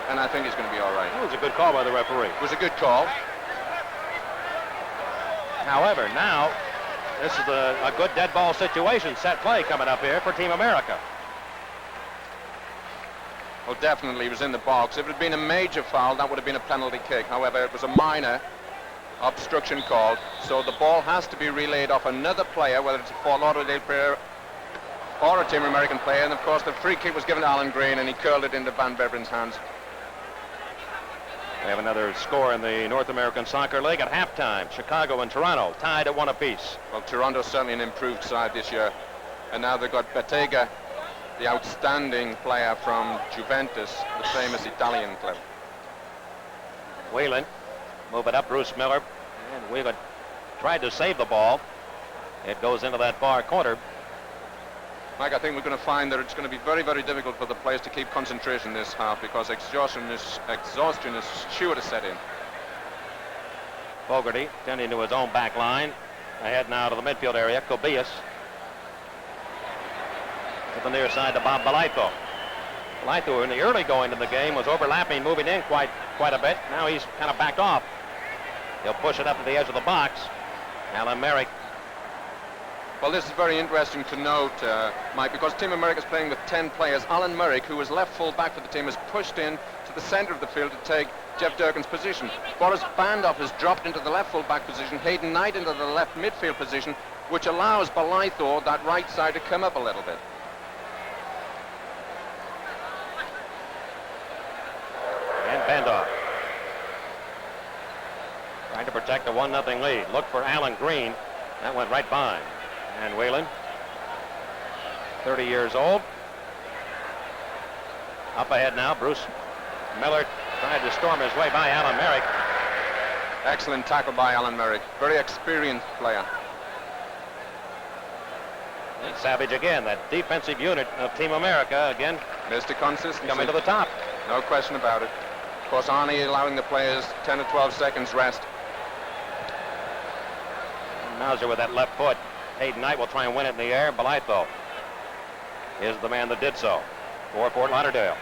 and I think he's going to be all right. It was a good call by the referee. It was a good call. However, now this is a good dead ball situation, set play coming up here for Team America. Well, definitely he was in the box. If it had been a major foul, that would have been a penalty kick. However, it was a minor obstruction called, so the ball has to be relayed off another player, whether it's a Fort Lauderdale player or a Team American player, and of course the free kick was given to Alan Green and he curled it into Van Beveren's hands. We have another score in the North American Soccer League at halftime. Chicago and Toronto tied at 1 apiece. Well, Toronto's certainly an improved side this year, and now they've got Bettega, the outstanding player from Juventus, the famous Italian club. Whelan, move it up, Bruce Miller, and Whelan tried to save the ball. It goes into that far corner. Mike, I think we're going to find that it's going to be very, very difficult for the players to keep concentration this half because exhaustion is sure to set in. Fogarty tending to his own back line. Ahead now to the midfield area. Kobias to the near side to Bob Balaito. Balaito in the early going of the game was overlapping, moving in quite a bit. Now he's kind of backed off. He'll push it up to the edge of the box. Alan Merrick. Well, this is very interesting to note, Mike, because Team America is playing with 10 players. Alan Merrick, who was left full back for the team, is pushed in to the center of the field to take Jeff Durgan's position. Boris Bandoff has dropped into the left full back position, Hayden Knight into the left midfield position, which allows Balaito, that right side, to come up a little bit. And Bandoff trying to protect a 1-0 lead. Look for Alan Green. That went right by. And Whelan, 30 years old. Up ahead now, Bruce Miller tried to storm his way by Alan Merrick. Excellent tackle by Alan Merrick. Very experienced player. And Savage again, that defensive unit of Team America again. Mr. Consistency. Coming to the top. No question about it. Of course, Arnie allowing the players 10 or 12 seconds rest. Mauser with that left foot. Hayden Knight will try and win it in the air. Balaito is the man that did so for Fort Lauderdale.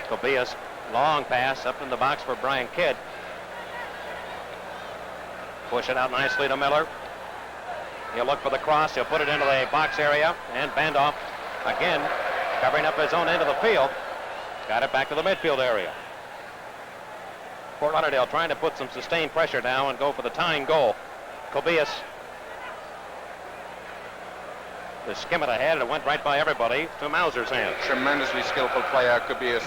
Tobias, long pass up in the box for Brian Kidd. Push it out nicely to Miller. He'll look for the cross. He'll put it into the box area. And Bandoff again covering up his own end of the field. Got it back to the midfield area. Fort Lauderdale trying to put some sustained pressure now and go for the tying goal. Kobias to skim it ahead, and it went right by everybody to Mauser's hands. Tremendously skillful player, Kobias.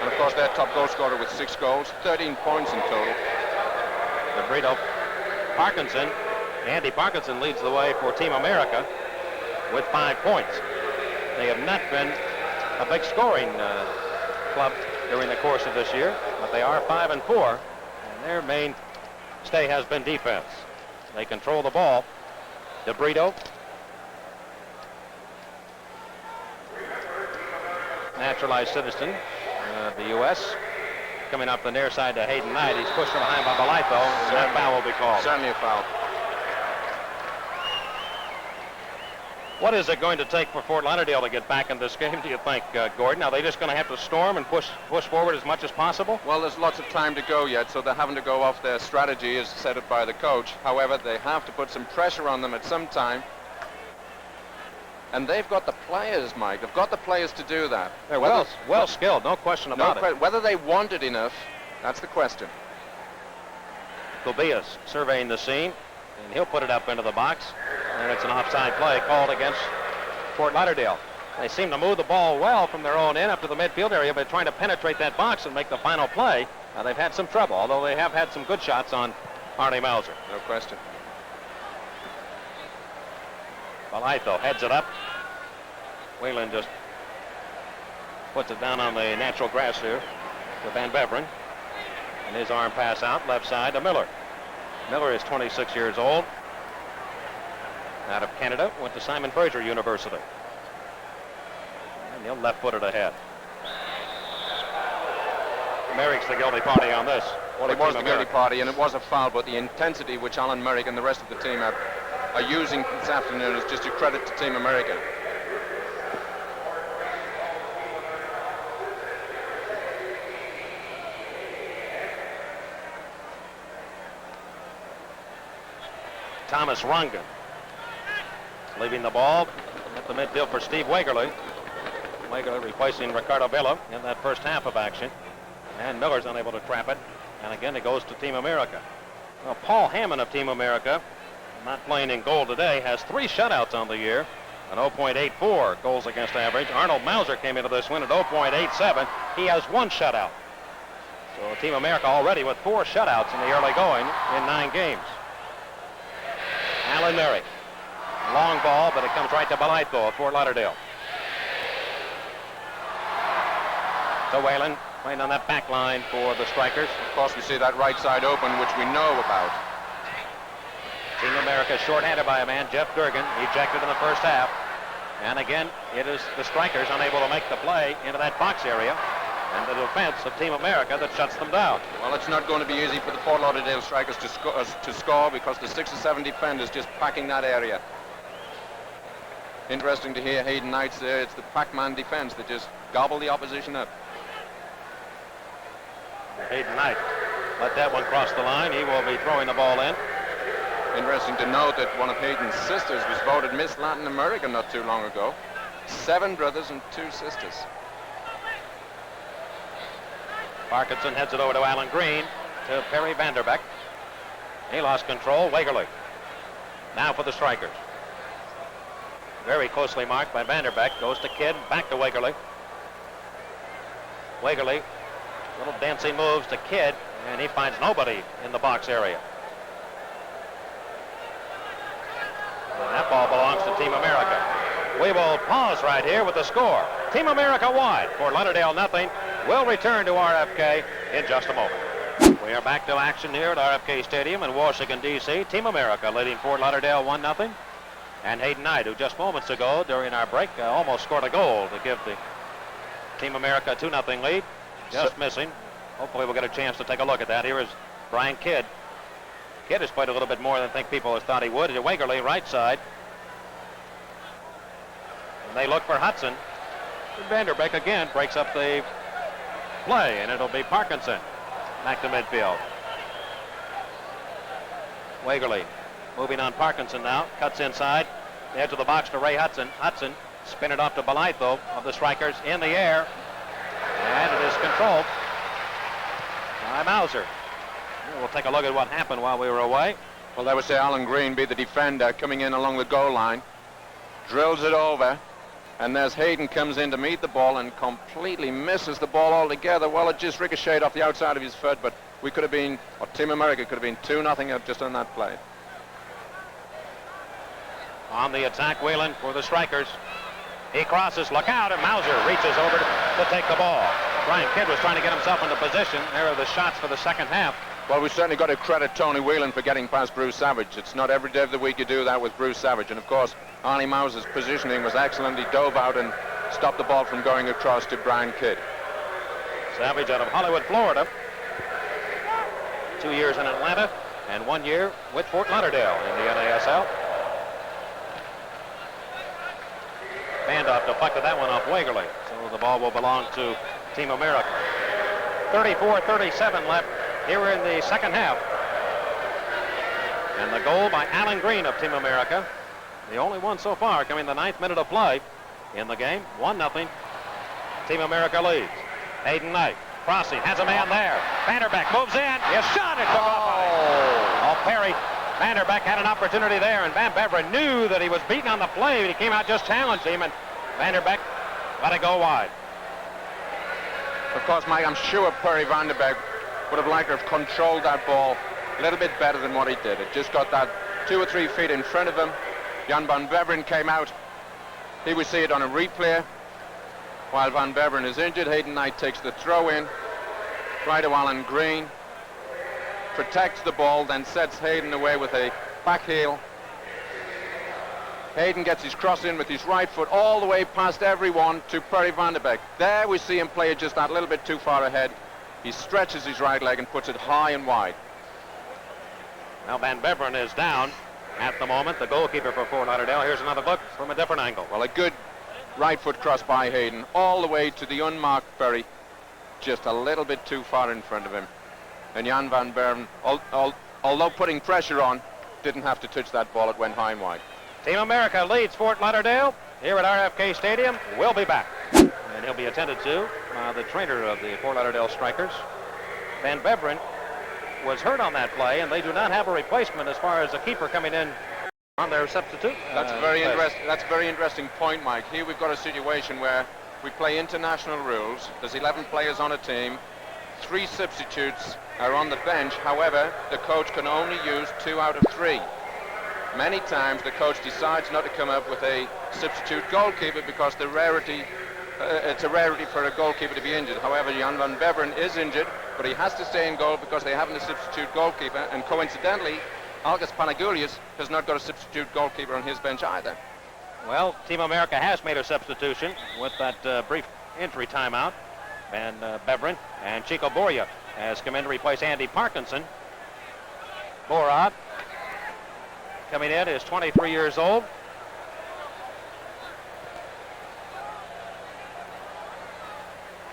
And of course, their top goal scorer with 6 goals, 13 points in total. DeBrito, Parkinson. Andy Parkinson leads the way for Team America with 5 points. They have not been a big scoring club during the course of this year, but they are 5-4, and their mainstay has been defense. They control the ball. DeBrito, naturalized citizen of the U.S., coming up the near side to Hayden Knight. He's pushed from behind by Belitho, and that foul will be called. Certainly a foul. What is it going to take for Fort Lauderdale to get back in this game, do you think, Gordon? Are they just going to have to storm and push forward as much as possible? Well, there's lots of time to go yet, so they're having to go off their strategy as set up by the coach. However, they have to put some pressure on them at some time. And they've got the players, Mike. They've got the players to do that. They're well skilled, no question about it. Whether they want it enough, that's the question. Kobias surveying the scene, and he'll put it up into the box. And it's an offside play called against Fort Lauderdale. They seem to move the ball well from their own end up to the midfield area, but trying to penetrate that box and make the final play, they've had some trouble, although they have had some good shots on Arnie Mauser. No question. Belitho heads it up. Whalen just puts it down on the natural grass here to Van Beveren. And his arm pass out left side to Miller. Miller is 26 years old. Out of Canada, went to Simon Fraser University. And he'll left-footed ahead. Merrick's the guilty party on this. Well, it was the guilty party, and it was a foul, but the intensity which Alan Merrick and the rest of the team are using this afternoon is just a credit to Team America. Thomas Rungan leaving the ball at the midfield for Steve Wagerly. Wagerly replacing Ricardo Villa in that first half of action. And Miller's unable to trap it. And again, it goes to Team America. Well, Paul Hammond of Team America, not playing in goal today, has 3 shutouts on the year. An 0.84 goals against average. Arnold Mauser came into this win at 0.87. He has 1 shutout. So Team America already with 4 shutouts in the early going in 9 games. Alan Merrick. Long ball, but it comes right to Belitho of Fort Lauderdale. To Whalen, playing on that back line for the Strikers. Of course, we see that right side open, which we know about. Team America shorthanded by a man, Jeff Durgan, ejected in the first half. And again, it is the Strikers unable to make the play into that box area. And the defense of Team America that shuts them down. Well, it's not going to be easy for the Fort Lauderdale Strikers to score because the 6 or 7 defenders just packing that area. Interesting to hear Hayden Knight's there. It's the Pac-Man defense that just gobble the opposition up. Hayden Knight let that one cross the line. He will be throwing the ball in. Interesting to note that one of Hayden's sisters was voted Miss Latin America not too long ago. 7 brothers and 2 sisters. Parkinson heads it over to Alan Green, to Perry Van Der Beck. He lost control. Wagerly. Now for the Strikers. Very closely marked by Van Der Beck. Goes to Kidd, back to Wagerly. Wagerly, little dancing moves to Kidd, and he finds nobody in the box area. And that ball belongs to Team America. We will pause right here with the score. Team America wide, Fort Lauderdale nothing. We'll return to RFK in just a moment. We are back to action here at RFK Stadium in Washington, D.C. Team America leading Fort Lauderdale 1-0. And Hayden Knight, who just moments ago during our break almost scored a goal to give the Team America a 2-0 lead. Just missing. Hopefully we'll get a chance to take a look at that. Here is Brian Kidd. Kidd has played a little bit more than I think people thought he would. Wagerly, right side. And they look for Hudson. Van Der Beek again breaks up the play, and it'll be Parkinson back to midfield. Wagerly moving on Parkinson now, cuts inside, the edge of the box to Ray Hudson. Hudson spin it off to Belitho of the Strikers in the air, and it is controlled by Mauser. We'll take a look at what happened while we were away. Well, that would say Alan Green be the defender coming in along the goal line. Drills it over. And there's Hayden comes in to meet the ball and completely misses the ball altogether. Well, it just ricocheted off the outside of his foot, but we could have been, or Team America could have been 2-0 just on that play. On the attack, Whalen for the strikers. He crosses, look out, and Mauser reaches over to take the ball. Brian Kidd was trying to get himself into position. There are the shots for the second half. Well, we certainly got to credit Tony Whelan for getting past Bruce Savage. It's not every day of the week you do that with Bruce Savage. And of course, Arnie Mauser's positioning was excellent. He dove out and stopped the ball from going across to Brian Kidd. Savage out of Hollywood, Florida. 2 years in Atlanta and 1 year with Fort Lauderdale in the NASL. Bandoff deflected that one off Wagerly, so the ball will belong to Team America. 34-37 left here in the second half. And the goal by Alan Green of Team America, the only one so far, coming the 9th minute of play in the game. 1-0. Team America leads. Hayden Knight crossing, has a man there. Van Der Beck moves in, his shot, it took off. Oh, Perry Van Der Beck had an opportunity there, and Van Beveren knew that he was beaten on the play, but he came out, just challenged him, and Van Der Beck let it go wide. Of course, Mike, I'm sure Perry Van Der Beck would have liked to have controlled that ball a little bit better than what he did. It just got that 2 or 3 feet in front of him. Jan Van Beveren came out. Here we see it on a replay. While Van Beveren is injured, Hayden Knight takes the throw in. Right to Alan Green. Protects the ball, then sets Hayden away with a back heel. Hayden gets his cross in with his right foot all the way past everyone to Perry Van Der Beck. There we see him play it just that little bit too far ahead. He stretches his right leg and puts it high and wide. Now Van Beveren is down at the moment, the goalkeeper for Fort Lauderdale. Here's another look from a different angle. Well, a good right foot cross by Hayden all the way to the unmarked Perry, just a little bit too far in front of him. And Jan Van Beveren, although putting pressure on, didn't have to touch that ball. It went high and wide. Team America leads Fort Lauderdale here at RFK Stadium. We'll be back. And he'll be attended to the trainer of the Fort Lauderdale Strikers. Van Beveren was hurt on that play, and they do not have a replacement as far as a keeper coming in on their substitute. That's a very interesting point, Mike. Here we've got a situation where we play international rules. There's 11 players on a team. 3 substitutes are on the bench. However, the coach can only use 2 out of 3. Many times the coach decides not to come up with a substitute goalkeeper because the rarity, it's a rarity for a goalkeeper to be injured. However, Jan Van Beveren is injured, but he has to stay in goal because they haven't a substitute goalkeeper. And coincidentally, Algis Panagoulias has not got a substitute goalkeeper on his bench either. Well, Team America has made a substitution with that brief injury timeout. Van Beveren and Chico Boria has come in to replace Andy Parkinson. Bora coming in is 23 years old.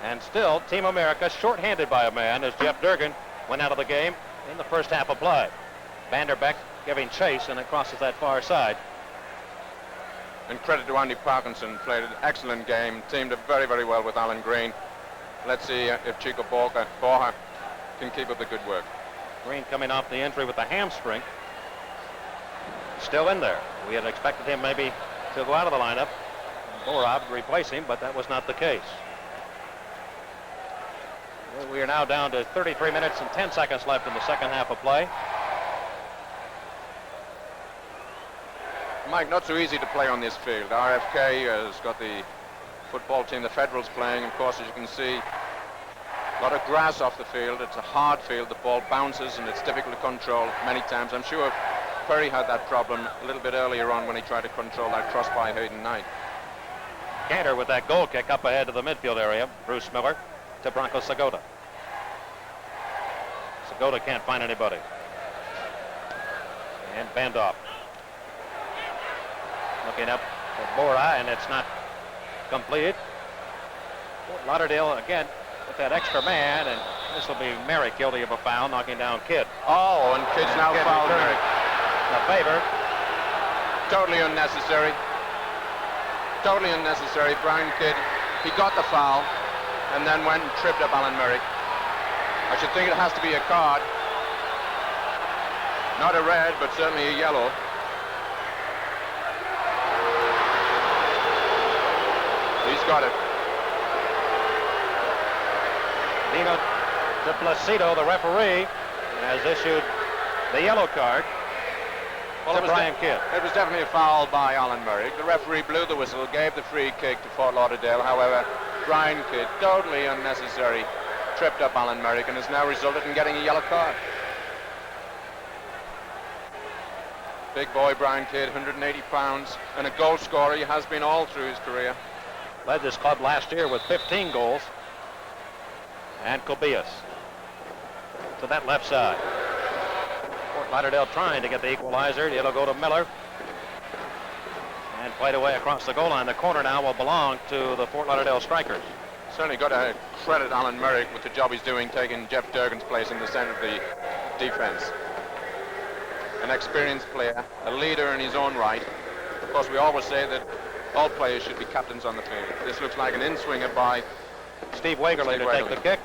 And still, Team America short-handed by a man as Jeff Durgan went out of the game in the first half of play. Van Der Beck giving chase, and it crosses that far side. And credit to Andy Parkinson, played an excellent game, teamed up very, very well with Alan Green. Let's see if Chico Borja can keep up the good work. Green coming off the injury with the hamstring. Still in there. We had expected him maybe to go out of the lineup. Borja to replace him, but that was not the case. We are now down to 33 minutes and 10 seconds left in the second half of play. Mike, not so easy to play on this field. RFK has got the football team, the Federals, playing. Of course, as you can see, a lot of grass off the field. It's a hard field. The ball bounces and it's difficult to control many times. I'm sure Perry had that problem a little bit earlier on when he tried to control that cross by Hayden Knight. Cantor with that goal kick up ahead to the midfield area. Bruce Miller to Bronco Segota. Segota can't find anybody. And Bandoff looking up for Bora, and it's not completed. Fort Lauderdale again with that extra man, and this will be Merrick guilty of a foul, knocking down Kidd. Oh, and Kidd's now fouled Merrick. A favor. Totally unnecessary. Totally unnecessary. Brian Kidd, he got the foul and then went and tripped up Alan Merrick. I should think it has to be a card. Not a red, but certainly a yellow. got it. Dino de Placido, the referee, has issued the yellow card to Brian Kidd. It was definitely a foul by Alan Murray. The referee blew the whistle, gave the free kick to Fort Lauderdale. However, Brian Kidd, totally unnecessary, tripped up Alan Murray and has now resulted in getting a yellow card. Big boy Brian Kidd, 180 pounds, and a goal scorer. He has been all through his career. Led this club last year with 15 goals. And Kobias to that left side. Fort Lauderdale trying to get the equalizer. It'll go to Miller. And played away across the goal line. The corner now will belong to the Fort Lauderdale Strikers. Certainly got to credit Alan Murray with the job he's doing, taking Jeff Durgan's place in the center of the defense. An experienced player, a leader in his own right. Of course, we always say that all players should be captains on the field. This looks like an in-swinger by Steve Wagerly to take the kick.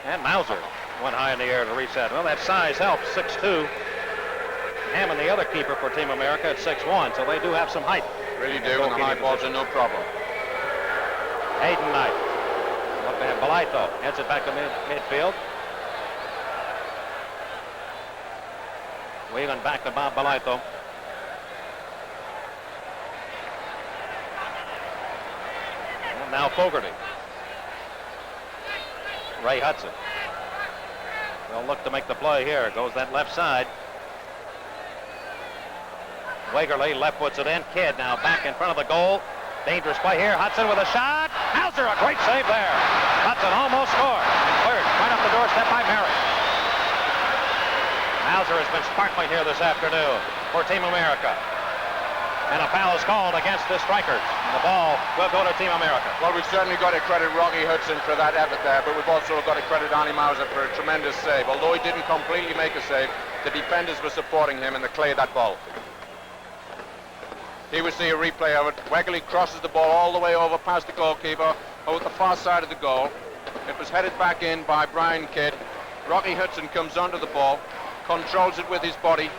And Mauser went high in the air to reset. Well, that size helps, 6'2". Hammond, the other keeper for Team America, at 6'1", so they do have some height. Really do, and the high balls are no problem. Hayden Knight. Up ahead, Balaito heads it back to midfield. Wheeling back to Bob Balaito. And now Fogarty. Ray Hudson. They'll look to make the play here. Goes that left side. Wagerly left puts it in. Kidd now back in front of the goal. Dangerous play here. Hudson with a shot. Hauser, a great save there. Hudson almost scored. And cleared right off the doorstep by Merritt. Hauser has been sparkling here this afternoon for Team America. And a foul is called against the Strikers. And the ball will go to Team America. Well, we've certainly got to credit Rocky Hudson for that effort there, but we've also got to credit Arnie Mauser for a tremendous save. Although he didn't completely make a save, the defenders were supporting him and they cleared that ball. Here we see a replay of it. Wegerle crosses the ball all the way over past the goalkeeper, over the far side of the goal. It was headed back in by Brian Kidd. Rocky Hudson comes onto the ball, controls it with his body,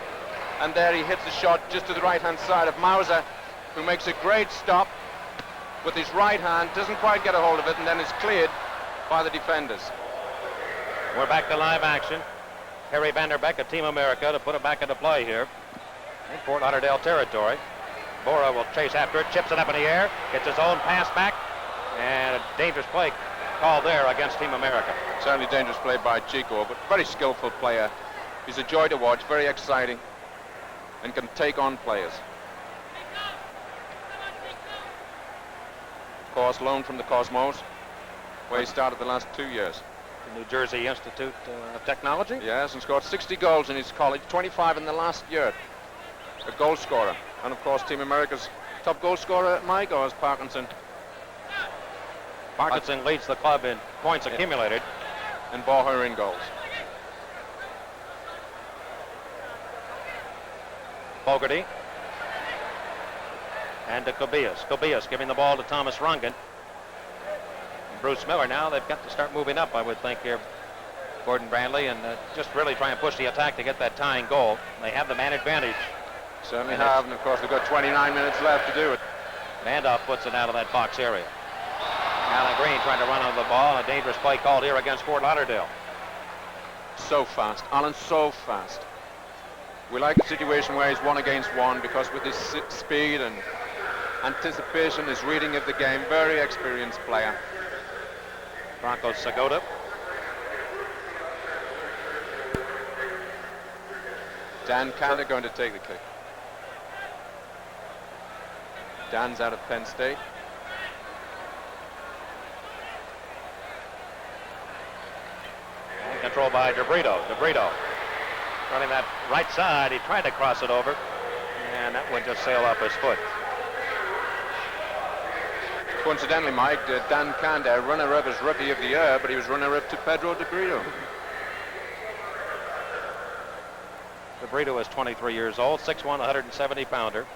and there he hits the shot just to the right-hand side of Mauser, who makes a great stop with his right hand, doesn't quite get a hold of it, and then is cleared by the defenders. We're back to live action. Perry Van Der Beck of Team America to put it back into play here in Fort Lauderdale territory. Bora will chase after it, chips it up in the air, gets his own pass back, and a dangerous play called there against Team America. Certainly dangerous play by Chico, but very skillful player. He's a joy to watch, very exciting, and can take on players. Of course, loaned from the Cosmos, where he started the last 2 years. The New Jersey Institute of Technology? Yes, and scored 60 goals in his college, 25 in the last year. A goal scorer. And of course, Team America's top goal scorer at my goal is Parkinson. Parkinson leads the club in points accumulated. And Borja in goals. Fogarty. And to Kobias. Kobias giving the ball to Thomas Rungan. And Bruce Miller now, they've got to start moving up, I would think, here. Gordon Brandley, and just really try and push the attack to get that tying goal. They have the man advantage. Certainly have, and of course, they've got 29 minutes left to do it. Vandoff puts it out of that box area. Alan Green trying to run on the ball, and a dangerous play called here against Fort Lauderdale. So fast. Alan's so fast. We like a situation where he's 1 against 1 because with his speed and anticipation, his reading of the game, very experienced player. Broncos Segota. Dan Canada going to take the kick. Dan's out of Penn State. And controlled by DeBrito. DeBrito running that right side. He tried to cross it over, and that one just sailed off his foot. Coincidentally, Mike, Dan Canada, runner-up as Rookie of the Year, but he was runner-up to Pedro DeBrito. DeBrito is 23 years old, 6'1", 170-pounder.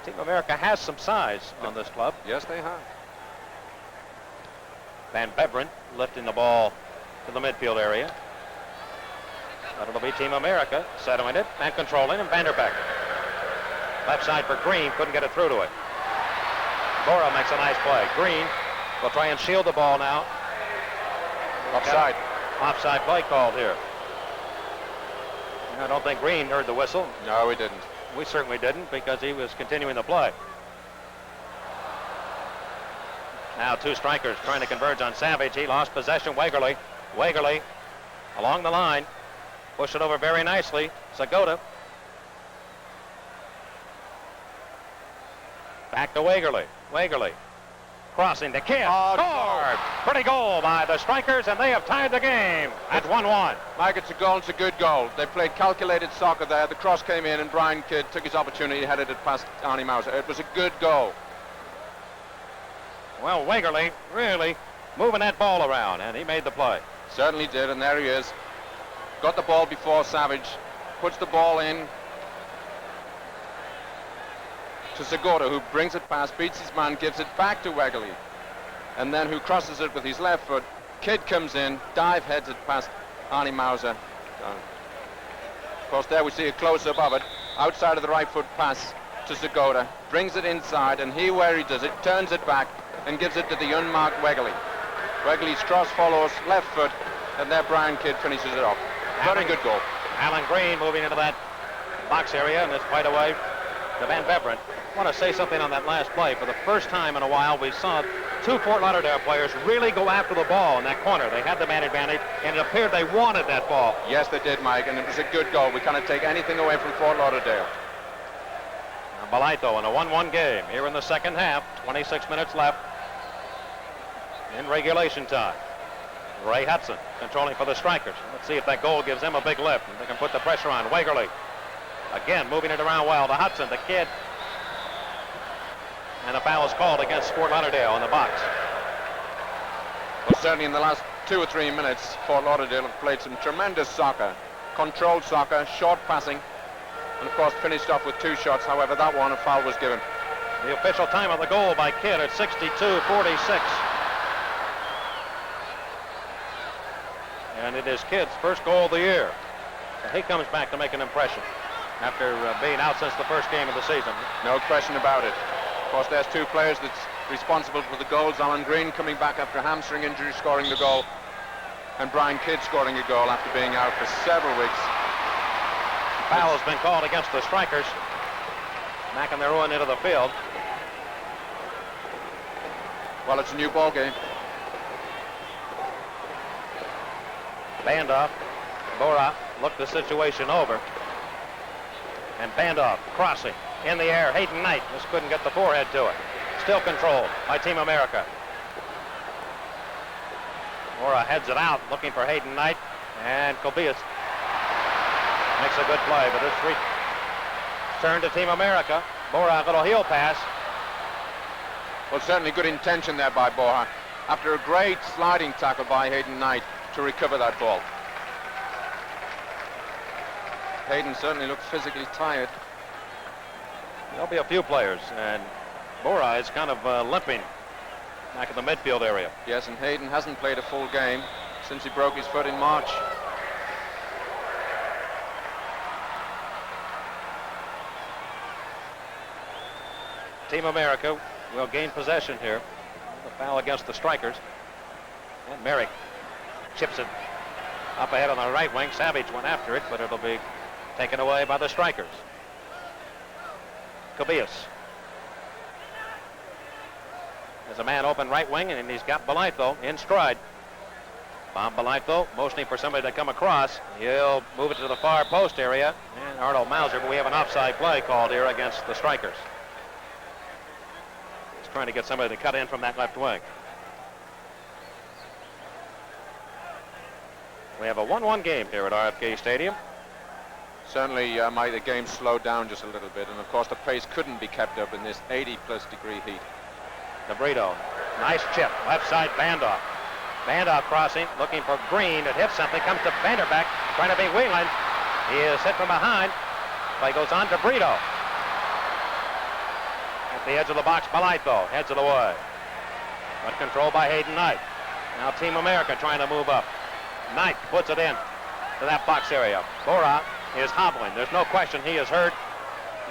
Team America has some size on this club. Yes, they have. Van Beveren lifting the ball to the midfield area. But it'll be Team America settling it and controlling, and Van Der Beck. Left side for Green, couldn't get it through to it. Bora makes a nice play. Green will try and shield the ball now. Offside. Offside play called here. I don't think Green heard the whistle. No, he didn't. We certainly didn't, because he was continuing the play. Now 2 strikers trying to converge on Savage. He lost possession. Wegerle along the line. Push it over very nicely. Zagota. Back to Wegerle. Crossing the kid. Scored! Pretty goal by the strikers, and they have tied the game at 1-1. Mike, it's a goal. It's a good goal. They played calculated soccer there. The cross came in, and Brian Kidd took his opportunity, headed it past Arnie Mauser. It was a good goal. Well, Wegerle really moving that ball around, and he made the play. Certainly did, and there he is. Got the ball before Savage. Puts the ball in to Zagota, who brings it past, beats his man, gives it back to Wegerle, and then who crosses it with his left foot. Kidd comes in, dive heads it past Arnie Mauser. Of course, there we see a close-up of it. Outside of the right foot pass to Zagota, brings it inside, and where he does it, turns it back and gives it to the unmarked Wegerle. Wegerle's cross follows, left foot, and there Brian Kidd finishes it off. Very good goal. Alan Green moving into that box area, and it's right away to Van Beveren. I want to say something on that last play. For the first time in a while, we saw 2 Fort Lauderdale players really go after the ball in that corner. They had the man advantage, and it appeared they wanted that ball. Yes, they did, Mike, and it was a good goal. We cannot take anything away from Fort Lauderdale. Balaito in a 1-1 game here in the second half. 26 minutes left in regulation time. Ray Hudson controlling for the strikers. Let's see if that goal gives them a big lift, and they can put the pressure on. Wegerle again moving it around well to Hudson, the kid. And a foul is called against Fort Lauderdale in the box. Well, certainly in the last 2 or 3 minutes, Fort Lauderdale have played some tremendous soccer. Controlled soccer, short passing, and of course finished off with 2 shots. However, that one, a foul was given. The official time of the goal by Kidd at 62:46. And it is Kidd's first goal of the year. So he comes back to make an impression after being out since the first game of the season. No question about it. Of course, there's 2 players that's responsible for the goals. Alan Green coming back after a hamstring injury, scoring the goal, and Brian Kidd scoring a goal after being out for several weeks. Foul has been called against the strikers, knocking their own into the field. Well, it's a new ball game. Bandoff, Bora looked the situation over. And Bandoff crossing in the air. Hayden Knight just couldn't get the forehead to it. Still controlled by Team America. Bora heads it out looking for Hayden Knight. And Kobias makes a good play, but it's returned to Team America. Bora, a little heel pass. Well, certainly good intention there by Bora. After a great sliding tackle by Hayden Knight to recover that ball. Hayden certainly looks physically tired. There'll be a few players, and Bora is kind of limping back in the midfield area. Yes, and Hayden hasn't played a full game since he broke his foot in March. Team America will gain possession here. The foul against the strikers. And Merrick chips it up ahead on the right wing. Savage went after it, but it'll be taken away by the strikers. Kobias. There's a man open right wing, and he's got Balaito in stride. Bob Balaito motioning for somebody to come across. He'll move it to the far post area. And Arnold Mauser, but we have an offside play called here against the strikers. He's trying to get somebody to cut in from that left wing. We have a 1-1 game here at RFK Stadium. Certainly, the game slowed down just a little bit, and of course the pace couldn't be kept up in this 80+ degree heat. DeBrito, nice chip, left side Bandoff. Bandoff crossing, looking for Green. It hits something, comes to Van Der Beck, trying to beat Whelan. He is hit from behind. Play goes on to DeBrito. At the edge of the box, Balaito heads it away. But controlled by Hayden Knight. Now Team America trying to move up. Knight puts it in to that box area. Bora is hobbling. There's no question he is hurt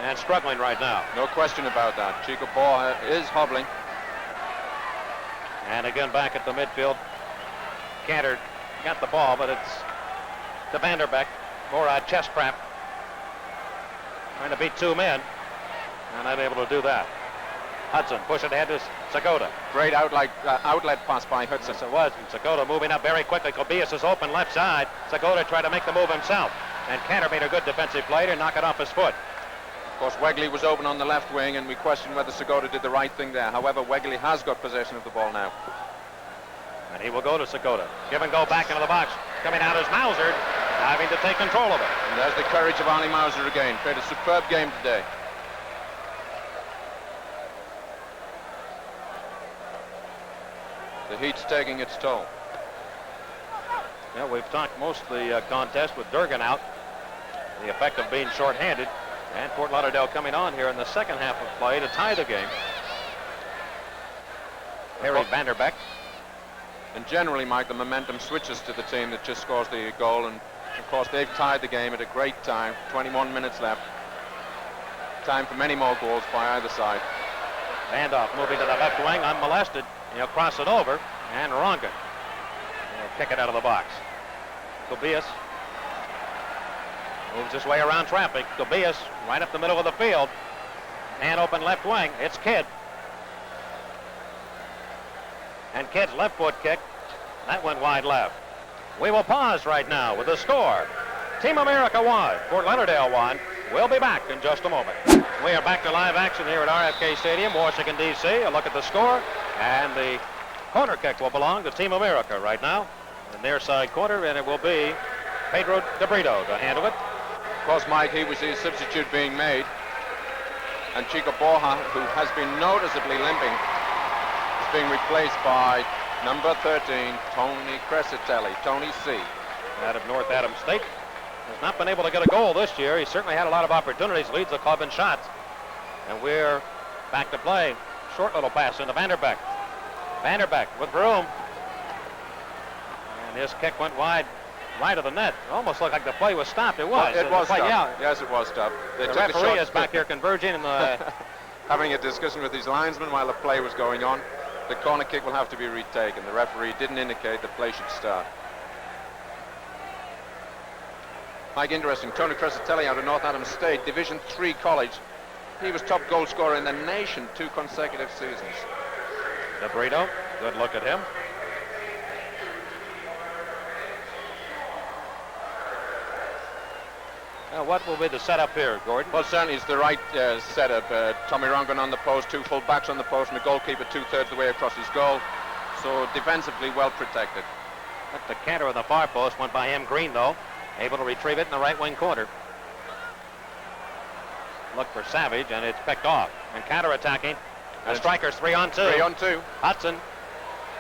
and struggling right now. No question about that. Chico Bora is hobbling. And again back at the midfield. Cantor got the ball, but it's to Van Der Beck. More chest cramp. Trying to beat 2 men. And unable to do that. Hudson push it ahead to Segota. Great outlet pass by Hudson. Yes, it was. And Segota moving up very quickly. Kobias is open left side. Segota tried to make the move himself. And Cantor made a good defensive play to knock it off his foot. Of course, Wegley was open on the left wing, and we question whether Segota did the right thing there. However, Wegley has got possession of the ball now. And he will go to Segota. Give and go back into the box. Coming out is Mauser, having to take control of it. And there's the courage of Ali Mauser again. Played a superb game today. The heat's taking its toll. Yeah, we've talked most of the contest with Durgan out. The effect of being short-handed. And Fort Lauderdale coming on here in the second half of play to tie the game. Perry Van Der Beck. And generally, Mike, the momentum switches to the team that just scores the goal. And, of course, they've tied the game at a great time. 21 minutes left. Time for many more goals by either side. Handoff moving to the left wing, unmolested. He'll cross it over, and Rongan will kick it out of the box. Kobias moves his way around traffic. Kobias right up the middle of the field. And open left wing. It's Kidd. And Kidd's left foot kick. That went wide left. We will pause right now with the score. Team America 1, Fort Lauderdale 1. We'll be back in just a moment. We are back to live action here at RFK Stadium, Washington, D.C. A look at the score. And the corner kick will belong to Team America right now. The near side corner, and it will be Pedro De Brito to handle it. Of course, Mike, he was the substitute being made. And Chico Borja, who has been noticeably limping, is being replaced by number 13, Tony Crescitelli, Tony C. Out of North Adams State. Has not been able to get a goal this year. He certainly had a lot of opportunities, leads the club in shots. And we're back to play. Short little pass into Van Der Beck. Van Der Beck with room. And his kick went wide of the net. It almost looked like the play was stopped. It was. It was stopped. Yeah. Yes, it was stopped. The referee is back here converging and having a discussion with his linesman while the play was going on. The corner kick will have to be retaken. The referee didn't indicate the play should start. Mike, interesting. Tony Crescitelli out of North Adams State, Division III college. He was top goal scorer in the nation 2 consecutive seasons. De Brito, good look at him. Now, what will be the setup here, Gordon? Well, certainly it's the right setup. Tommy Rongan on the post, 2 full backs on the post, and the goalkeeper 2/3 the way across his goal. So defensively well protected. At the canter of the far post went by M. Green, though. Able to retrieve it in the right wing corner. Look for Savage, and it's picked off. And counter-attacking. The strikers 3-on-2. 3-on-2. Hudson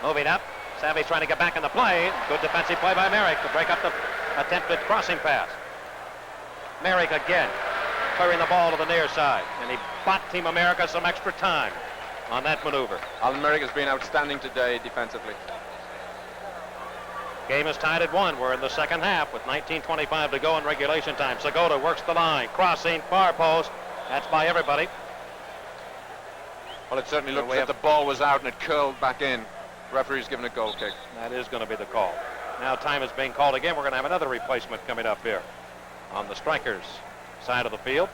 moving up. Savage trying to get back in the play. Good defensive play by Merrick to break up the attempted crossing pass. Merrick again, clearing the ball to the near side. And he bought Team America some extra time on that maneuver. Alan Merrick has been outstanding today defensively. Game is tied at 1. We're in the second half with 19:25 to go in regulation time. Segota works the line, crossing, far post. That's by everybody. Well, it certainly looked like the ball was out and it curled back in. Referee's given a goal kick. That is going to be the call. Now time is being called again. We're going to have another replacement coming up here on the strikers' side of the field.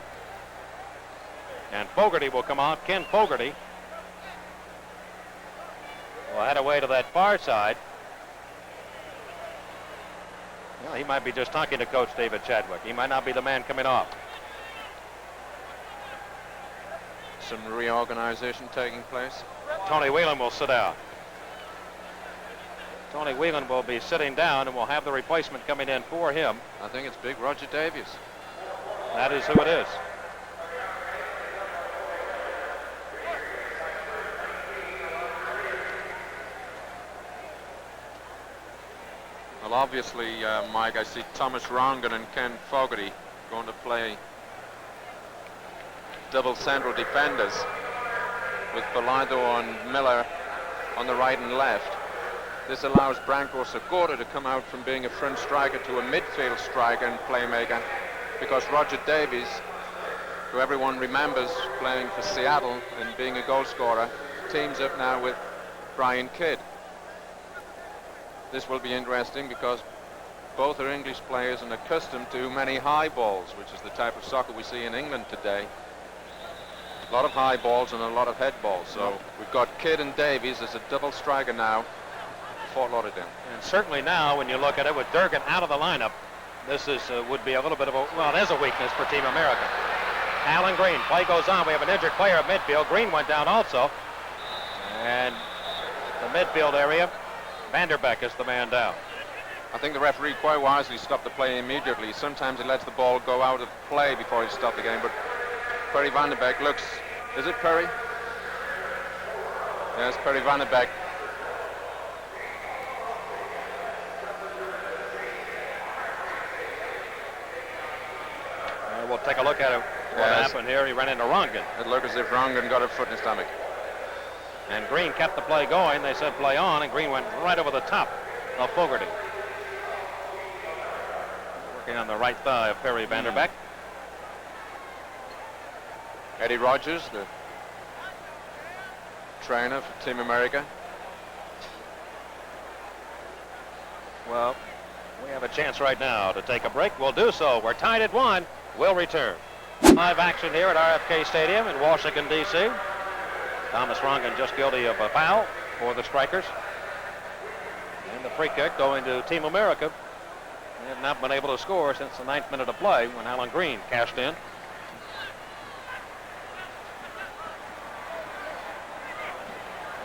And Fogarty will come off. Ken Fogarty will head away to that far side. Well, he might be just talking to Coach David Chadwick. He might not be the man coming off. Some reorganization taking place. Tony Whelan will sit down. Tony Whelan will be sitting down, and we'll have the replacement coming in for him. I think it's big Roger Davies. That is who it is. Well, obviously, Mike, I see Thomas Rongan and Ken Fogarty going to play double central defenders with Belado and Miller on the right and left. This allows Branko Segota to come out from being a front striker to a midfield striker and playmaker, because Roger Davies, who everyone remembers playing for Seattle and being a goal scorer, teams up now with Brian Kidd. this will be interesting because both are English players and accustomed to many high balls, which is the type of soccer we see in England today. A lot of high balls and a lot of head balls. So we've got Kidd and Davies as a double striker now for Fort Lauderdale. And certainly now, when you look at it with Durgan out of the lineup, this is would be a little bit of a, well, there's a weakness for Team America. Alan Green, play goes on. We have an injured player at midfield. Green went down also. And the midfield area, Van Der Beck is the man down. I think the referee quite wisely stopped the play immediately. Sometimes he lets the ball go out of play before he stopped the game, but Perry Van Der Beck looks, is it Perry? Yes, Perry Van Der Beck. We'll take a look at it. What happened here? He ran into Rongan. It looked as if Rongan got a foot in his stomach. And Green kept the play going. They said play on, and Green went right over the top of Fogarty. Working on the right thigh of Perry Van Der Beck. Eddie Rogers, the trainer for Team America. Well, we have a chance right now to take a break. We'll do so. We're tied at 1. We'll return. Live action here at RFK Stadium in Washington, D.C. Thomas Rongan just guilty of a foul for the Strikers. And the free kick going to Team America. They have not been able to score since the 9th minute of play when Alan Green cashed in.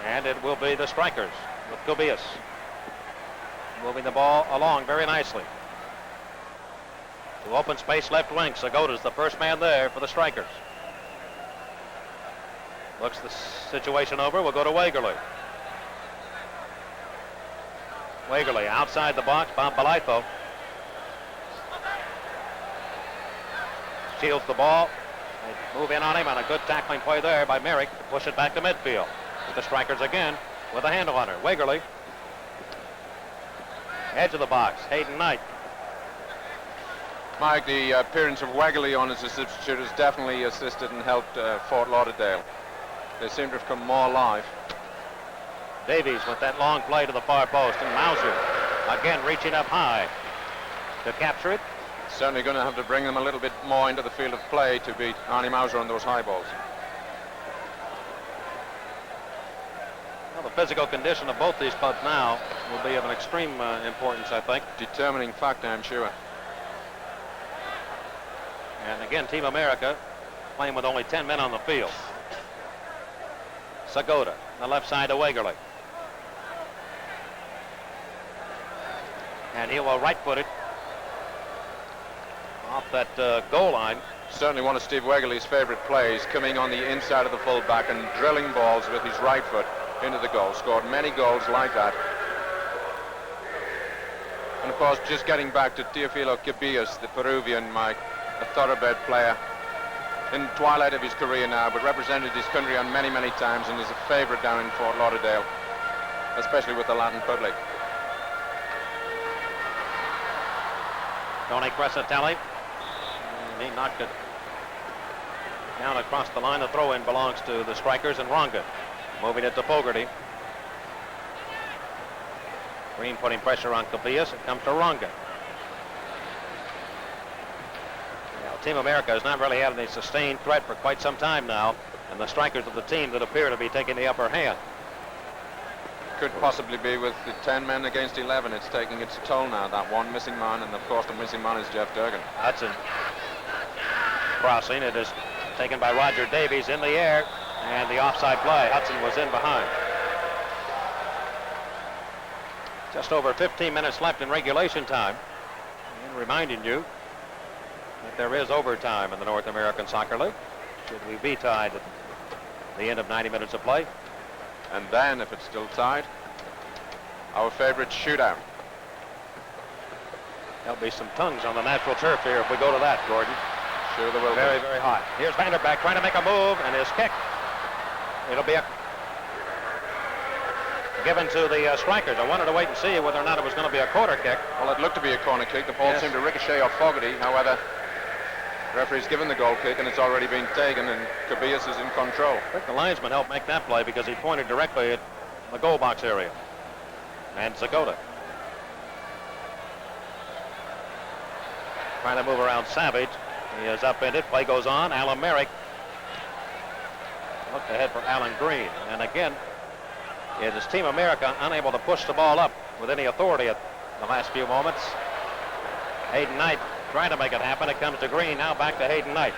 And it will be the Strikers with Kubias moving the ball along very nicely. To open space left wing, Sagota's the first man there for the Strikers. Looks the situation over. We'll go to Wagerly. Wagerly outside the box. Bob Balaitho shields the ball. They move in on him, on a good tackling play there by Merrick to push it back to midfield. With the Strikers again with a handle on her. Wagerly. Edge of the box. Hayden Knight. Mike, the appearance of Wagerly on as a substitute has definitely assisted and helped Fort Lauderdale. They seem to have come more alive. Davies with that long play to the far post, and Mauser again reaching up high to capture it. Certainly going to have to bring them a little bit more into the field of play to beat Arnie Mauser on those high balls. Well, the physical condition of both these clubs now will be of an extreme importance, I think. Determining factor, I'm sure. And again, Team America playing with only 10 men on the field. Sagota, the left side to Wagerly. And he will right-foot it off that goal line. Certainly one of Steve Wagerly's favorite plays, coming on the inside of the fullback and drilling balls with his right foot into the goal. Scored many goals like that. And of course, just getting back to Teofilo Cubillas, the Peruvian, Mike, a thoroughbred player in the twilight of his career now, but represented his country on many, many times and is a favorite down in Fort Lauderdale, especially with the Latin public. Tony Crescitelli, and he knocked it down across the line. The throw-in belongs to the Strikers and Rongan. Moving it to Fogarty. Green putting pressure on Cubillas. It comes to Rongan. Team America has not really had any sustained threat for quite some time now, and the Strikers are the team that appear to be taking the upper hand. Could possibly be with the 10 men against 11. It's taking its toll now, that one missing man, and of course the missing man is Jeff Durgan. Hudson crossing. It is taken by Roger Davies in the air, and the offside play. Hudson was in behind. Just over 15 minutes left in regulation time. And reminding you that there is overtime in the North American Soccer League. Should we be tied at the end of 90 minutes of play? And then, if it's still tied, our favorite shootout. There'll be some tongues on the natural turf here if we go to that, Gordon. Sure there will. Very, very hot. Here's Van Der Beck trying to make a move, and his kick. It'll be a given to the Strikers. I wanted to wait and see whether or not it was going to be a corner kick. Well, it looked to be a corner kick. The ball seemed to ricochet off Fogarty. However, the referee's given the goal kick, and it's already been taken, and Cubillas is in control. I think the linesman helped make that play because he pointed directly at the goal box area. And Zagota trying to move around Savage. He is upended. Play goes on. Alan Merrick looked ahead for Alan Green. And again, it is Team America unable to push the ball up with any authority at the last few moments. Hayden Knight trying to make it happen. It comes to Green. Now back to Hayden Knight.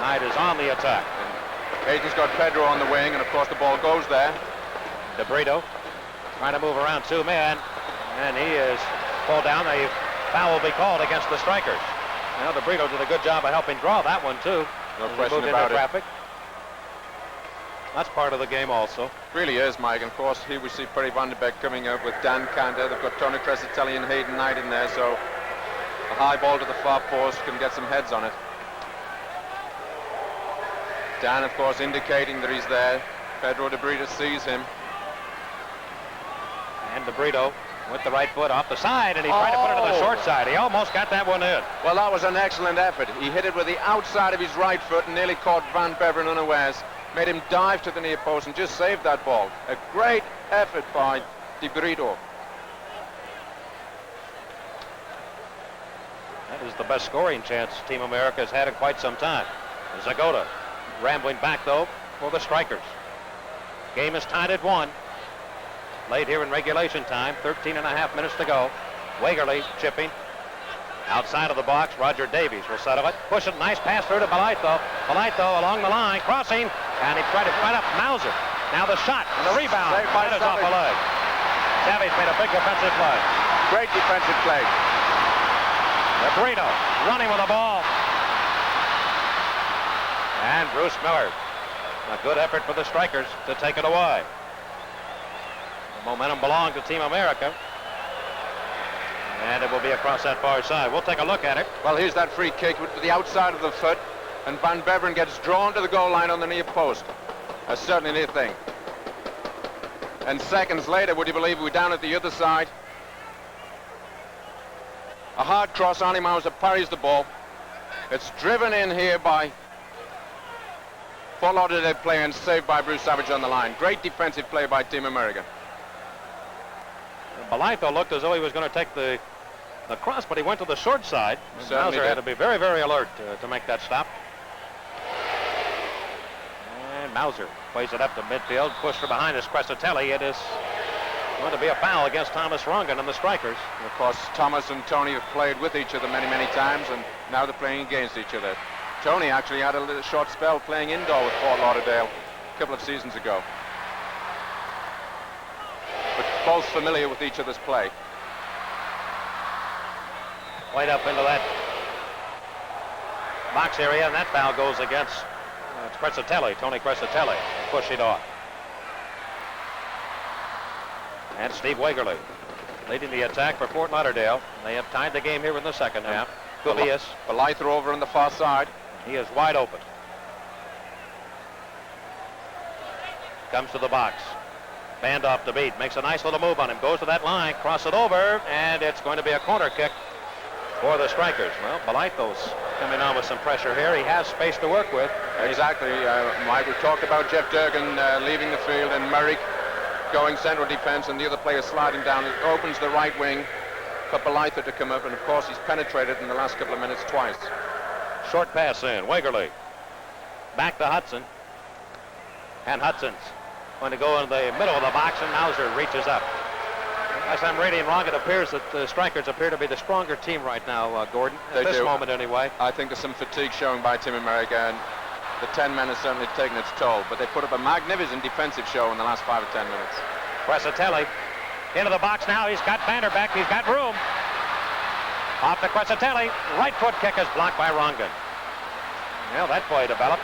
Knight is on the attack. Hayden's got Pedro on the wing, and of course the ball goes there. DeBrito trying to move around two men, and he is pulled down. A foul will be called against the strikers. Now DeBrito did a good job of helping draw that one too. No question about it. Traffic. That's part of the game also. Really is, Mike. And of course, here we see Perry Van Der Beck coming up with Dan Cantor. They've got Tony Crescitelli and Hayden Knight in there, so a high ball to the far post can get some heads on it. Dan, of course, indicating that he's there. Pedro DeBrito sees him. And DeBrito with the right foot off the side, and he tried to put it to the short side. He almost got that one in. Well, that was an excellent effort. He hit it with the outside of his right foot and nearly caught Van Beveren unawares. Made him dive to the near post and just saved that ball. A great effort by DeBrito. That is the best scoring chance Team America has had in quite some time. Zagota rambling back, though, for the strikers. Game is tied at 1. Late here in regulation time, 13 and a half minutes to go. Wagerly chipping. Outside of the box, Roger Davies will settle it. Push it, nice pass through to Balaito. Balaito along the line, crossing, and he tried to fight up Mauser. Now the shot and the rebound. That is off the leg. Savage made a big defensive play. Great defensive play. DeBrito running with the ball. And Bruce Miller, a good effort for the strikers to take it away. The momentum belonged to Team America. And it will be across that far side. We'll take a look at it. Well, here's that free kick with the outside of the foot, and Van Beveren gets drawn to the goal line on the near post. A certainly near thing. And seconds later, would you believe, we're down at the other side. A hard cross, Arnie Mauser parries the ball. It's driven in here by Fort Lauderdale player and saved by Bruce Savage on the line. Great defensive play by Team America. Balaito looked as though he was going to take the cross, but he went to the short side. Mauser had to be very, very alert to make that stop. And Mauser plays it up to midfield, pushed from behind is Crescitelli. It is going to be a foul against Thomas Rungan and the strikers. And of course, Thomas and Tony have played with each other many, many times, and now they're playing against each other. Tony actually had a little short spell playing indoor with Fort Lauderdale a couple of seasons ago. But both familiar with each other's play. Played up into that box area, and that foul goes against Crescitelli, Tony Crescitelli, push it off. And Steve Wagerly leading the attack for Fort Lauderdale. They have tied the game here in the second half. Kubias. Balaito over on the far side. He is wide open. Comes to the box. Band off the beat. Makes a nice little move on him. Goes to that line. Cross it over. And it's going to be a corner kick for the strikers. Well, Balaito's coming on with some pressure here. He has space to work with. Exactly. Mike, we talked about Jeff Durgan leaving the field and Merrick going central defense and the other player sliding down. It opens the right wing for Balaito to come up. And, of course, he's penetrated in the last couple of minutes twice. Short pass in. Wagerly. Back to Hudson. And Hudson's going to go in the middle of the box, and Mauser reaches up. As I'm reading wrong, it appears that the strikers appear to be the stronger team right now, Gordon. At this moment, anyway. I think there's some fatigue showing by Team America, and the 10 men has certainly taken its toll. But they put up a magnificent defensive show in the last 5 or 10 minutes. Crescitelli into the box now. He's got Van Der Beck. He's got room. Off to Crescitelli. Right foot kick is blocked by Rungan. Well, that play developed.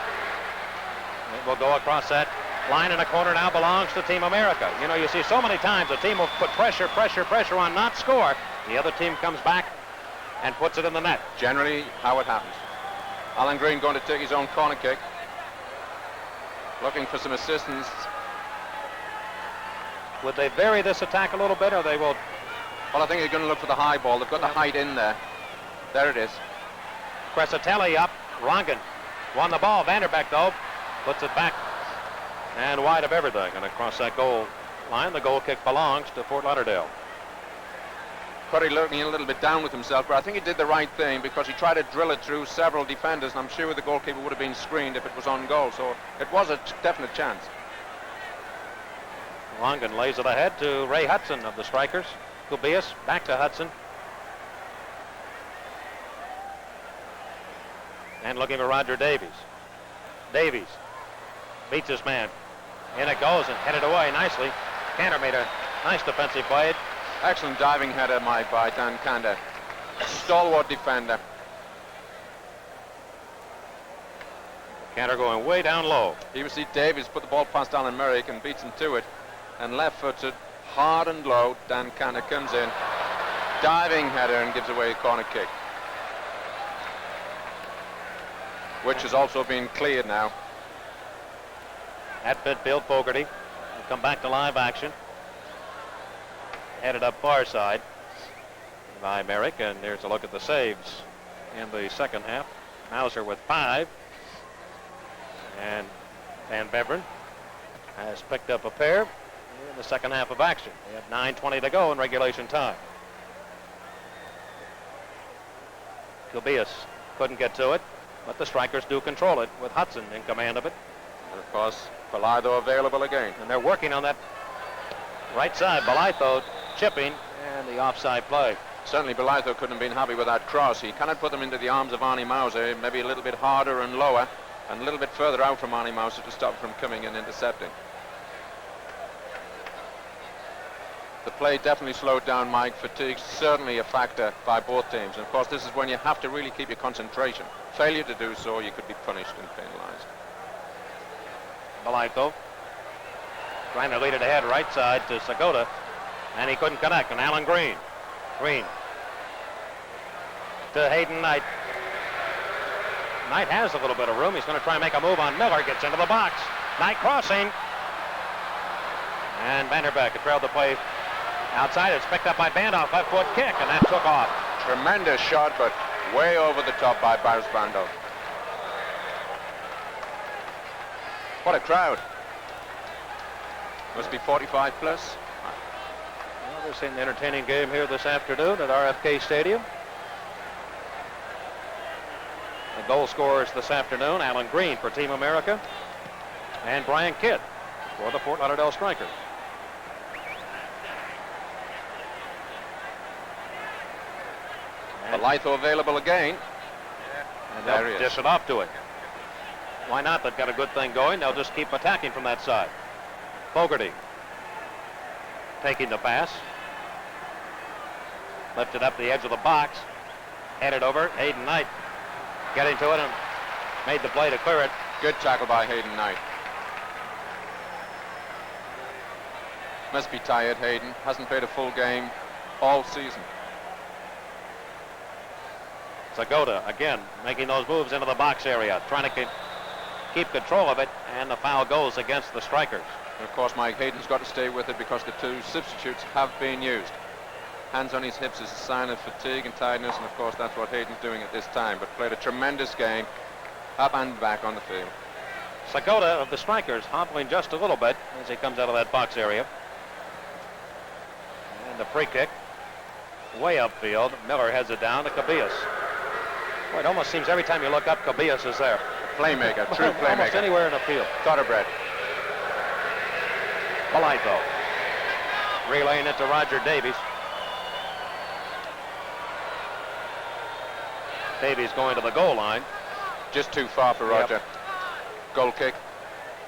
It will go across that line in a corner now belongs to Team America. You know, you see so many times a team will put pressure on, not score. The other team comes back and puts it in the net. Generally, how it happens. Alan Green going to take his own corner kick. Looking for some assistance. Would they vary this attack a little bit, or they will? Well, I think they're going to look for the high ball. They've got the height in there. There it is. Crescitelli up. Rungan won the ball. Van Der Beck, though, puts it back and wide of everything. And across that goal line, the goal kick belongs to Fort Lauderdale. Perry looking a little bit down with himself, but I think he did the right thing because he tried to drill it through several defenders, and I'm sure the goalkeeper would have been screened if it was on goal, so it was a definite chance. Longan lays it ahead to Ray Hudson of the Strikers. Kubias back to Hudson. And looking for Roger Davies. Davies beats his man. In it goes and headed away nicely. Cantor made a nice defensive play. Excellent diving header, Mike, by Dan Cantor. Stalwart defender. Cantor going way down low. Here we see Davies put the ball past Alan Merrick and beats him to it. And left-footed, hard and low, Dan Cantor comes in. Diving header and gives away a corner kick, which has also been cleared now. At midfield, Fogarty will come back to live action. Headed up far side by Merrick, and there's a look at the saves in the second half. Mauser with 5, and Van Beveren has picked up a pair in the second half of action. We have 9:20 to go in regulation time. Kubias couldn't get to it, but the Strikers do control it with Hudson in command of it. And of course, Belardo available again. And they're working on that right side. Belardo chipping and the offside play. Certainly Belardo couldn't have been happy with that cross. He cannot put them into the arms of Arnie Mauser, maybe a little bit harder and lower, and a little bit further out from Arnie Mauser to stop him from coming and intercepting. The play definitely slowed down, Mike. Fatigue certainly a factor by both teams. And of course, this is when you have to really keep your concentration. Failure to do so, you could be punished and penalized. Belardo trying to lead it ahead right side to Segota, and he couldn't connect. And Alan Green to Hayden Knight. Knight has a little bit of room. He's going to try and make a move on Miller. Gets into the box. Knight crossing. And Van Der Beck trailed the play outside. It's picked up by Bandoff. Left foot kick, and that took off. Tremendous shot, but way over the top by Boris Bandoff. What a crowd. Must be 45 plus. Well, they're seeing an entertaining game here this afternoon at RFK Stadium. The goal scorers this afternoon, Alan Green for Team America and Brian Kidd for the Fort Lauderdale Strikers. Litho available again. And There they'll he is. dish it off to it. Why not? They've got a good thing going. They'll just keep attacking from that side. Fogarty taking the pass. Lifted up the edge of the box. Headed over. Hayden Knight getting to it and made the play to clear it. Good tackle by Hayden Knight. Must be tired, Hayden. Hasn't played a full game all season. Segota again making those moves into the box area, trying to keep control of it, and the foul goes against the Strikers. And of course, Mike, Hayden's got to stay with it because the two substitutes have been used. Hands on his hips is a sign of fatigue and tiredness, and of course that's what Hayden's doing at this time, but played a tremendous game, up and back on the field. Segota of the Strikers hobbling just a little bit as he comes out of that box area. And the free kick way upfield. Miller heads it down to Kubias. Boy, it almost seems every time you look up, Kubias is there. Playmaker, true playmaker. Almost anywhere in the field. Thoroughbred. Belardo relaying it to Roger Davies. Davies going to the goal line. Just too far for Roger. Yep. Goal kick.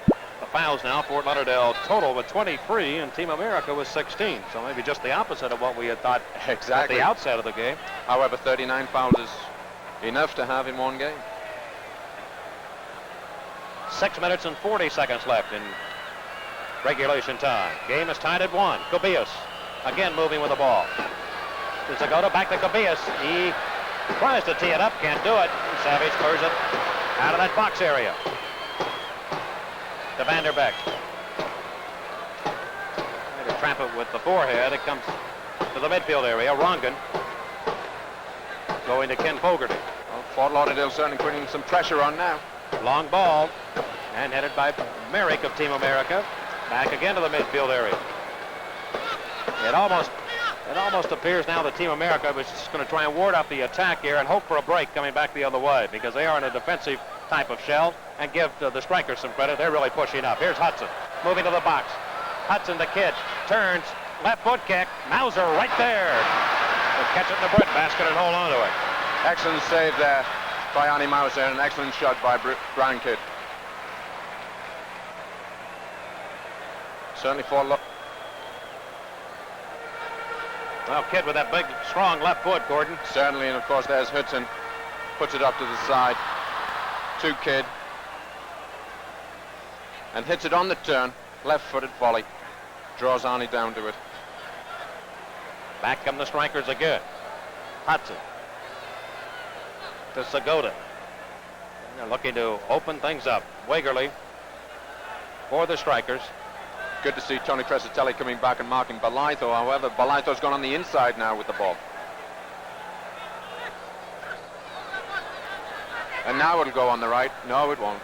The fouls now, Fort Lauderdale total with 23 and Team America with 16. So maybe just the opposite of what we had thought Exactly. at the outset of the game. However, 39 fouls is enough to have in one game. 6 minutes and 40 seconds left in regulation time. Game is tied at 1. Kubias again moving with the ball. To Segota, back to Kubias. He tries to tee it up, can't do it. Savage clears it out of that box area. To Van Der Beck. Trying to trap it with the forehead. It comes to the midfield area. Rongan going to Ken Fogarty. Well, Fort Lauderdale certainly putting some pressure on now. Long ball and headed by Merrick of Team America. Back again to the midfield area. It almost appears now that Team America was just going to try and ward off the attack here and hope for a break coming back the other way, because they are in a defensive type of shell. And give the strikers some credit. They're really pushing up. Here's Hudson moving to the box. Hudson, the kid, turns, left foot kick. Mauser right there. They'll catch it in the bread basket and hold on to it. Excellent save there by Annie Mauser, and an excellent shot by Brian Kidd. Certainly for Well, Kidd with that big, strong left foot, Gordon. Certainly, and of course there's Hudson. Puts it up to the side to Kidd. And hits it on the turn. Left-footed volley. Draws Arnie down to it. Back come the strikers again. Hudson to Segota. They're looking to open things up. Wagerly for the strikers. Good to see Tony Crescitelli coming back and marking Balaito. However, Balaito's gone on the inside now with the ball. And now it'll go on the right. No, it won't.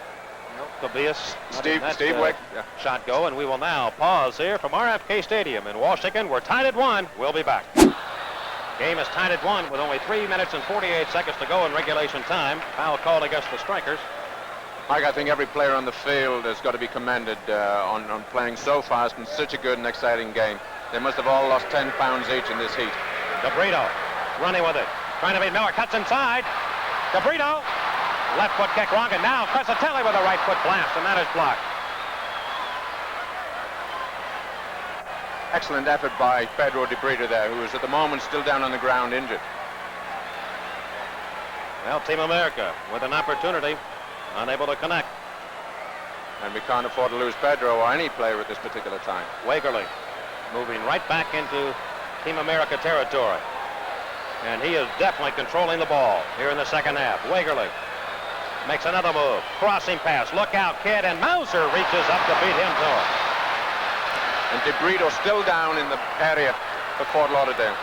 Tobias, Steve Wick. Shot go, and we will now pause here from RFK Stadium in Washington. We're tied at 1. We'll be back. Game is tied at 1 with only 3 minutes and 48 seconds to go in regulation time. Foul called against the strikers. Mike, I think every player on the field has got to be commended on playing so fast and such a good and exciting game. They must have all lost 10 pounds each in this heat. DeBrito running with it, trying to beat Miller, cuts inside. DeBrito, left foot kick wrong, and now Crescitelli with a right foot blast, and that is blocked. Excellent effort by Pedro DeBrito there, who is at the moment still down on the ground injured. Well, Team America with an opportunity, unable to connect. And we can't afford to lose Pedro or any player at this particular time. Wagerly moving right back into Team America territory. And he is definitely controlling the ball here in the second half. Wagerly makes another move. Crossing pass. Look out, Kidd. And Mauser reaches up to beat him to it. And DeBrito still down in the area for Fort Lauderdale.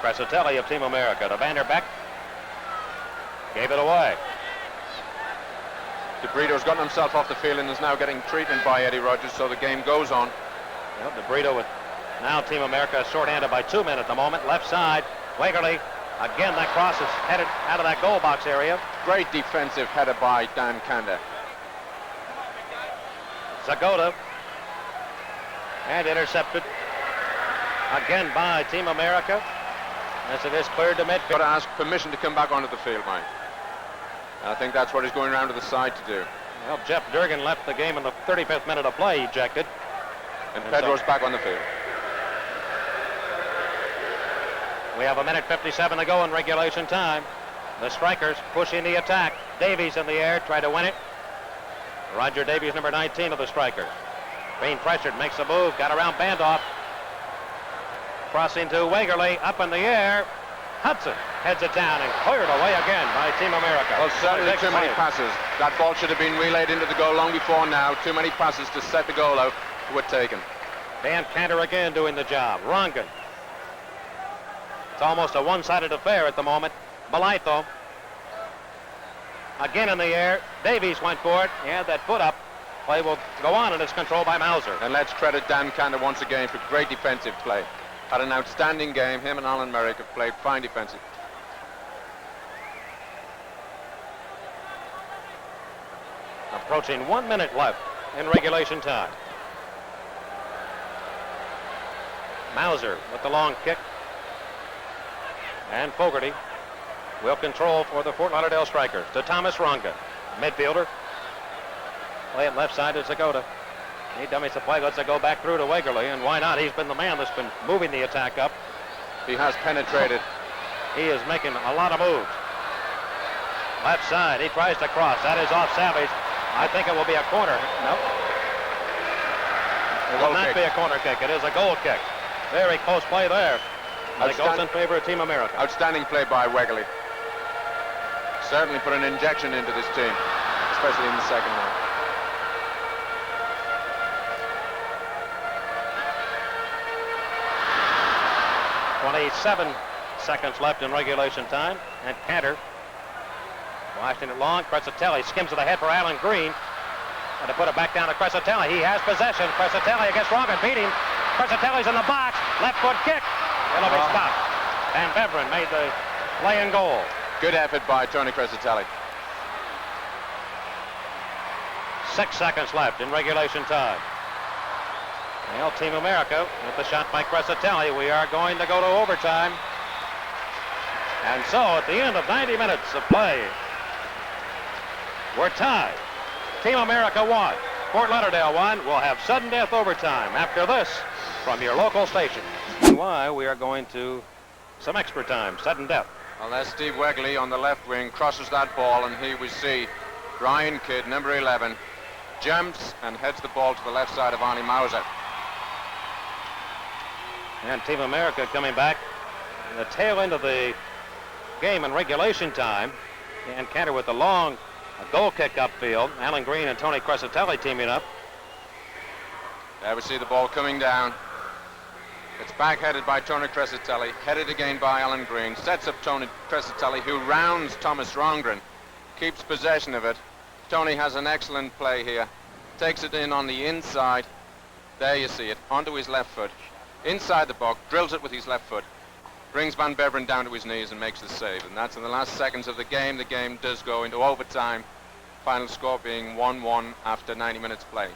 Crescitelli of Team America to Van Der Beck. Gave it away. DeBrito's gotten himself off the field and is now getting treatment by Eddie Rogers, so the game goes on. Well, DeBrito with now Team America shorthanded by 2 men at the moment. Left side. Wagerly. Again, that cross is headed out of that goal box area. Great defensive header by Dan Kanda. Segota. And intercepted. Again by Team America. As it is cleared to midfield. Got to ask permission to come back onto the field, Mike. I think that's what he's going around to the side to do. Well, Jeff Durgan left the game in the 35th minute of play, ejected. And Pedro's back on the field. We have 1:57 to go in regulation time. The strikers pushing the attack. Davies in the air, try to win it. Roger Davies, number 19 of the strikers. Being pressured, makes a move, got around Bandoff. Crossing to Wagerly, up in the air. Hudson heads it down and cleared away again by Team America. Well, certainly too many passes. That ball should have been relayed into the goal long before now. Too many passes to set the goal out were taken. Dan Cantor again doing the job. Rongan. It's almost a one-sided affair at the moment. Balaito. Again in the air. Davies went for it. He had that foot up. Play will go on, and it's controlled by Mauser. And let's credit Dan Cantor once again for great defensive play. Had an outstanding game. Him and Alan Merrick have played fine defensive. Approaching 1 minute left in regulation time. Mauser with the long kick. And Fogarty will control for the Fort Lauderdale Strikers to Thomas Ronga, midfielder. Play it left side to Segota. He dummies the play, lets it go back through to Wagerly, and why not? He's been the man that's been moving the attack up. He has penetrated. He is making a lot of moves. Left side, he tries to cross. That is off Savage. I think it will be a corner. Nope. It will not be a corner kick. It is a goal kick. Very close play there. And it goes in favor of Team America. Outstanding play by Wagerly. Certainly put an injection into this team, especially in the second half. .27 seconds left in regulation time, and Cantor blasting it long. Crescitelli skims to the head for Alan Green. And to put it back down to Crescitelli. He has possession. Crescitelli against Rogan. Beat him. Crescitelli's in the box. Left foot kick. It'll be stopped. And Beveren made the play and goal. Good effort by Tony Crescitelli. 6 seconds left in regulation time. Well, Team America with the shot by Crescitelli. We are going to go to overtime. And so at the end of 90 minutes of play, we're tied. Team America won. Fort Lauderdale won. We'll have sudden death overtime after this from your local station. Why we are going to some extra time, sudden death. Well, there's Steve Wegley on the left wing, crosses that ball, and here we see Brian Kidd, number 11, jumps and heads the ball to the left side of Arnie Mauser. And Team America coming back in the tail end of the game in regulation time. And Cantor with the long goal kick upfield. Alan Green and Tony Crescitelli teaming up. There we see the ball coming down. It's back-headed by Tony Crescitelli, headed again by Alan Green, sets up Tony Crescitelli, who rounds Thomas Rongren, keeps possession of it. Tony has an excellent play here, takes it in on the inside. There you see it, onto his left foot, inside the box, drills it with his left foot, brings Van Beveren down to his knees and makes the save. And that's in the last seconds of the game. The game does go into overtime, final score being 1-1 after 90 minutes play.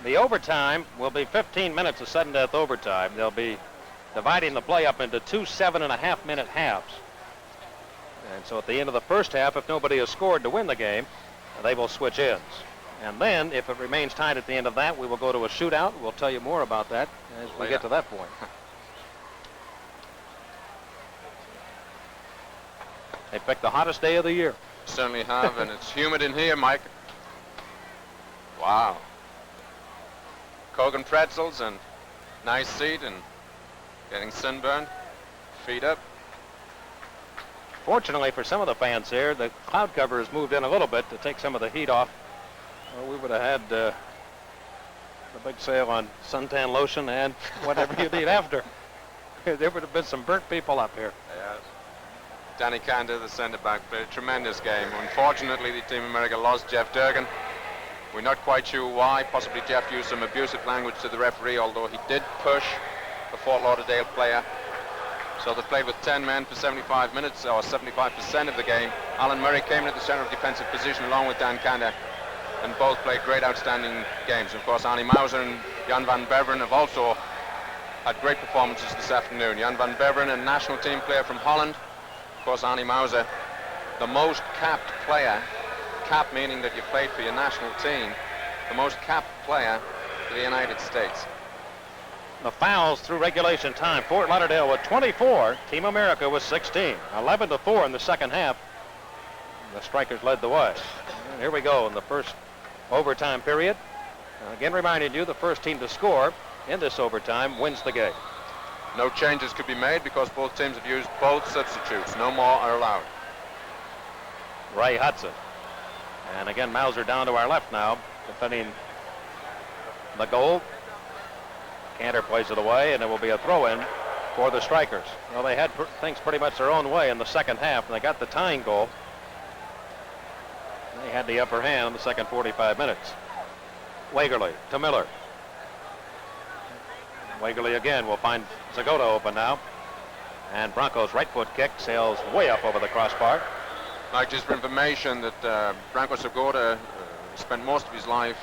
The overtime will be 15 minutes of sudden death overtime. They'll be dividing the play up into 2 7.5-minute halves. And so at the end of the first half, if nobody has scored to win the game, they will switch ends. And then, if it remains tied at the end of that, we will go to a shootout. We'll tell you more about that as we get to that point. They picked the hottest day of the year. Certainly have, and it's humid in here, Mike. Wow. Coke and pretzels and nice seat and getting sunburned, feet up. Fortunately for some of the fans here, the cloud cover has moved in a little bit to take some of the heat off. Or we would have had the big sale on suntan lotion and whatever you need after. There would have been some burnt people up here. Yes. Danny Cantor, the centre back, played a tremendous game. Unfortunately, the Team America lost Jeff Durgan. We're not quite sure why. Possibly Jeff used some abusive language to the referee, although he did push the Fort Lauderdale player. So they played with 10 men for 75 minutes, or 75% of the game. Alan Murray came into the center of defensive position along with Dan Cantor, and both played great, outstanding games. Of course, Arnie Mauser and Jan van Beveren have also had great performances this afternoon. Jan van Beveren, a national team player from Holland. Of course, Arnie Mauser, the most capped player, cap meaning that you played for your national team, the most capped player for the United States. The fouls through regulation time. Fort Lauderdale with 24. Team America with 16. 11-4 in the second half. The Strikers led the way. And here we go in the first overtime period. Again, reminding you, the first team to score in this overtime wins the game. No changes could be made because both teams have used both substitutes. No more are allowed. Ray Hudson. And again, Mauser down to our left now, defending the goal. Cantor plays it away, and it will be a throw-in for the Strikers. Well, they had things pretty much their own way in the second half, and they got the tying goal. They had the upper hand in the second 45 minutes. Wagerly to Miller. Wagerly again will find Zagota open now. And Bronco's right foot kick sails way up over the crossbar. Like, just for information, that Branko Zagota spent most of his life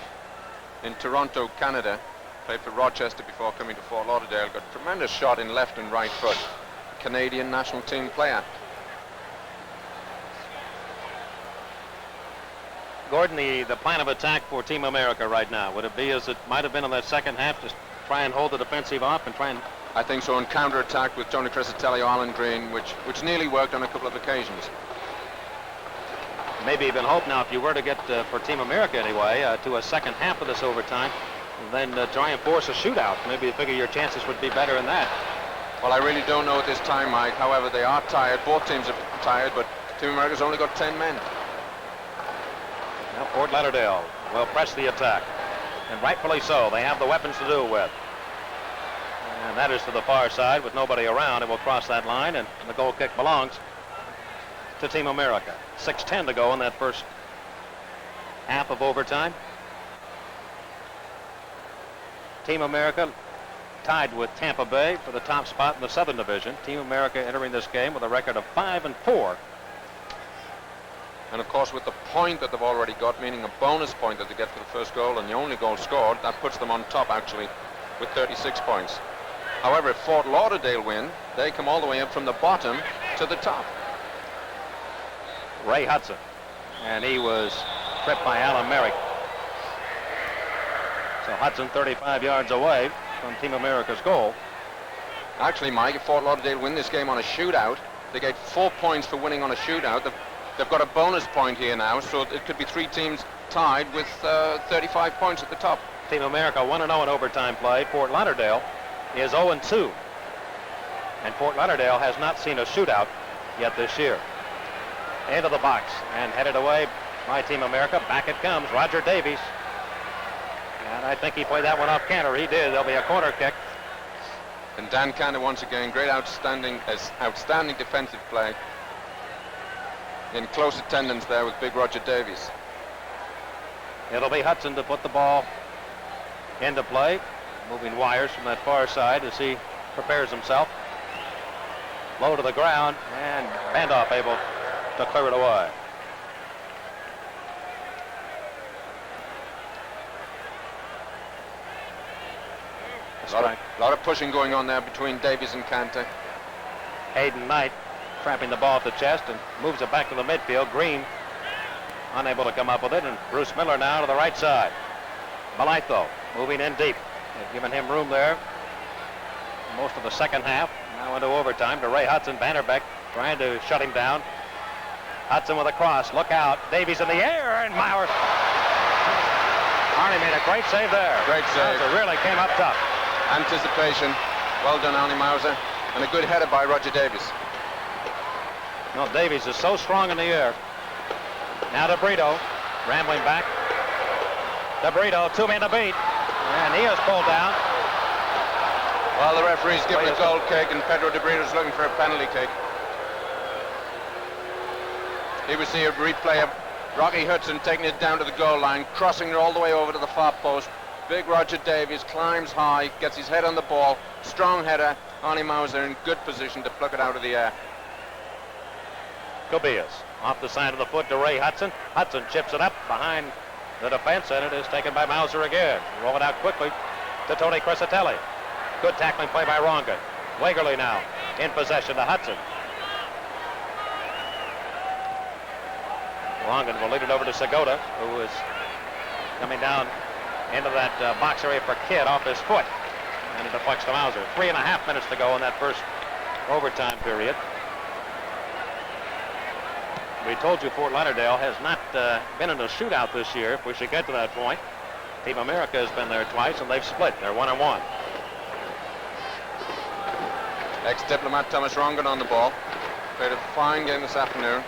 in Toronto, Canada. Played for Rochester before coming to Fort Lauderdale. Got a tremendous shot in left and right foot. Canadian national team player. Gordon, the plan of attack for Team America right now, would it be as it might have been in that second half, just try and hold the defensive off and try and... I think so, on counter-attack with Tony Crescitelli or Alan Green, which nearly worked on a couple of occasions. Maybe even hope now, if you were to get, for Team America anyway, to a second half of this overtime, then try and force a shootout. Maybe you figure your chances would be better in that. Well, I really don't know at this time, Mike. However, they are tired. Both teams are tired, but Team America's only got 10 men. Now Fort Lauderdale will press the attack, and rightfully so. They have the weapons to do it with. And that is to the far side with nobody around. It will cross that line, and the goal kick belongs to Team America. 6:10 to go in that first half of overtime. Team America tied with Tampa Bay for the top spot in the Southern Division. Team America entering this game with a record of 5-4. And of course, with the point that they've already got, meaning a bonus point that they get for the first goal and the only goal scored, that puts them on top actually with 36 points. However, if Fort Lauderdale win, they come all the way up from the bottom to the top. Ray Hudson, and he was tripped by Alan Merrick. So Hudson 35 yards away from Team America's goal. Actually, Mike, if Fort Lauderdale win this game on a shootout, they get 4 points for winning on a shootout. They've got a bonus point here now, so it could be 3 teams tied with 35 points at the top. Team America 1-0 in overtime play. Fort Lauderdale is 0-2. And Fort Lauderdale has not seen a shootout yet this year. Into the box and headed away by Team America. Back it comes, Roger Davies. And I think he played that one off canter. He did. There'll be a corner kick. And Dan Cantor once again, great outstanding defensive play. In close attendance there with big Roger Davies. It'll be Hudson to put the ball into play. Moving wires from that far side as he prepares himself. Low to the ground, and Bandoff able to clear it away. A lot of pushing going on there between Davies and Cantor. Hayden Knight trapping the ball at the chest and moves it back to the midfield. Green unable to come up with it, and Bruce Miller now to the right side. Malatho moving in deep. They've given him room there most of the second half. Now into overtime to Ray Hudson. Van Der Beck trying to shut him down. Hudson with a cross. Look out. Davies in the air, and Maurer. Arnie made a great save there. Great save. Mauser really came up tough. Anticipation. Well done, Arnie Mauser. And a good header by Roger Davies. No, Davies is so strong in the air. Now to Brito, rambling back. De Brito, 2 men to beat. And he is pulled down. Well, the referee's giving a goal kick, and Pedro De Brito's looking for a penalty kick. Here we see a replay of Rocky Hudson taking it down to the goal line, crossing it all the way over to the far post. Big Roger Davies climbs high, gets his head on the ball. Strong header. Arnie Mauser in good position to pluck it out of the air. Cobillas off the side of the foot to Ray Hudson. Hudson chips it up behind the defense, and it is taken by Mauser again. Roll it out quickly to Tony Crisatelli. Good tackling play by Rongan. Wagerly now in possession to Hudson. Rongan will lead it over to Segota, who is coming down into that box area for Kidd off his foot. And it deflects to Mauser. 3.5 minutes to go in that first overtime period. We told you Fort Lauderdale has not been in a shootout this year, if we should get to that point. Team America has been there twice, and they've split. They're 1-1. Ex-diplomat Thomas Rongan on the ball. Played a fine game this afternoon.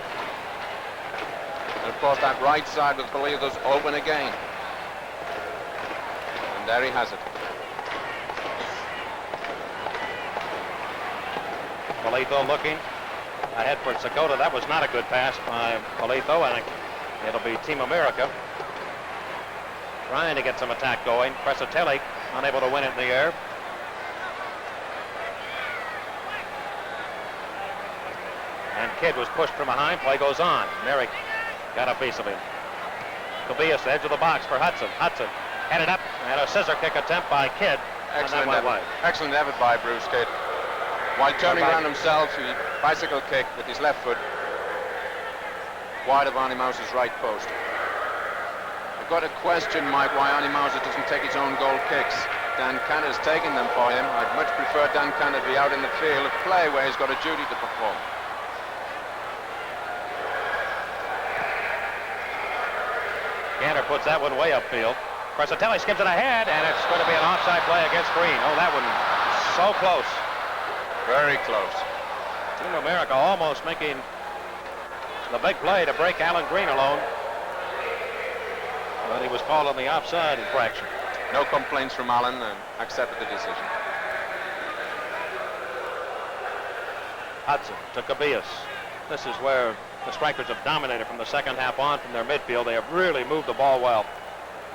And of course that right side with Believers open again. And there he has it. Polito looking ahead for Segota. That was not a good pass by Polito. I think it'll be Team America trying to get some attack going. Crisatelli unable to win it in the air. And Kidd was pushed from behind. Play goes on. Merrick got a piece of him. Cobillas, the edge of the box for Hudson. Hudson headed up, and a scissor kick attempt by Kidd. Excellent effort. Excellent effort by Bruce Kidd. While turning around himself, he bicycle kick with his left foot wide of Arnie Mauser's right post. I've got a question, Mike, why Arnie Mauser doesn't take his own goal kicks. Dan Cantor's taking them for him. I'd much prefer Dan Cantor to be out in the field of play where he's got a duty to perform. Cantor puts that one way upfield. Crisatelli skips it ahead, and it's going to be an offside play against Green. Oh, that one so close. Very close. Team America almost making the big play to break Alan Green alone. But he was called on the offside infraction. No complaints from Alan, and accepted the decision. Hudson to Cobillas. This is where the Strikers have dominated from the second half on from their midfield. They have really moved the ball well.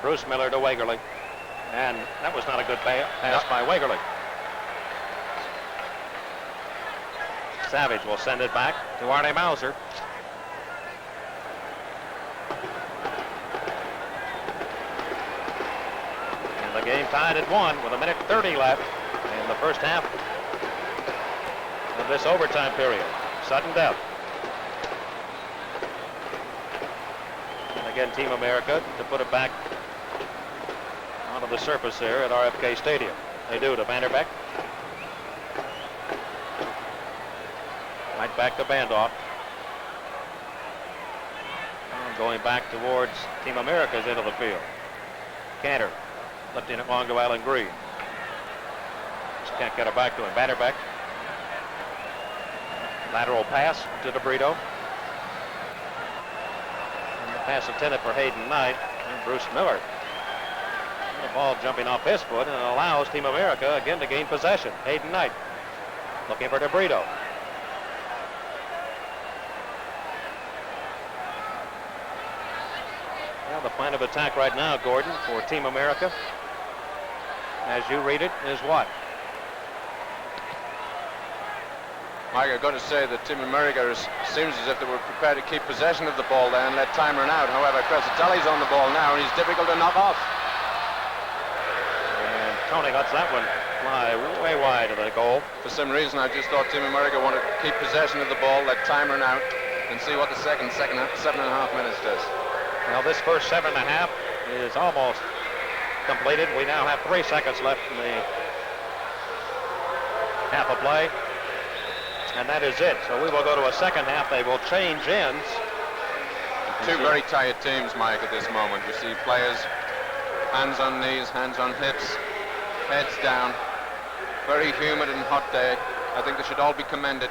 Bruce Miller to Wegerle. And that was not a good pass by Wegerle. Savage will send it back to Arnie Mauser. And the game tied at 1 with 1:30 left in the first half of this overtime period. Sudden death. And again, Team America to put it back onto the surface there at RFK Stadium. They do to Van Der Beck. Right back to Bandoff. And going back towards Team America's end of the field. Cantor lifting it long to Alan Green. Just can't get it back to him. Van Der Beck. Lateral pass to DeBrito. And the pass intended for Hayden Knight and Bruce Miller. And the ball jumping off his foot, and it allows Team America again to gain possession. Hayden Knight looking for DeBrito. The plan of attack right now, Gordon, for Team America, as you read it, is what? Mike, I've got to say that Team America seems as if they were prepared to keep possession of the ball there and let time run out. However, Crescitelli's on the ball now, and he's difficult to knock off. And Tony lets that one fly way wide of the goal. For some reason, I just thought Team America wanted to keep possession of the ball, let time run out, and see what the second 7.5 minutes does. Now this first 7.5 is almost completed. We now have 3 seconds left in the half of play. And that is it. So we will go to a second half. They will change ends. Two very tired teams, Mike, at this moment. We see players, hands on knees, hands on hips, heads down. Very humid and hot day. I think they should all be commended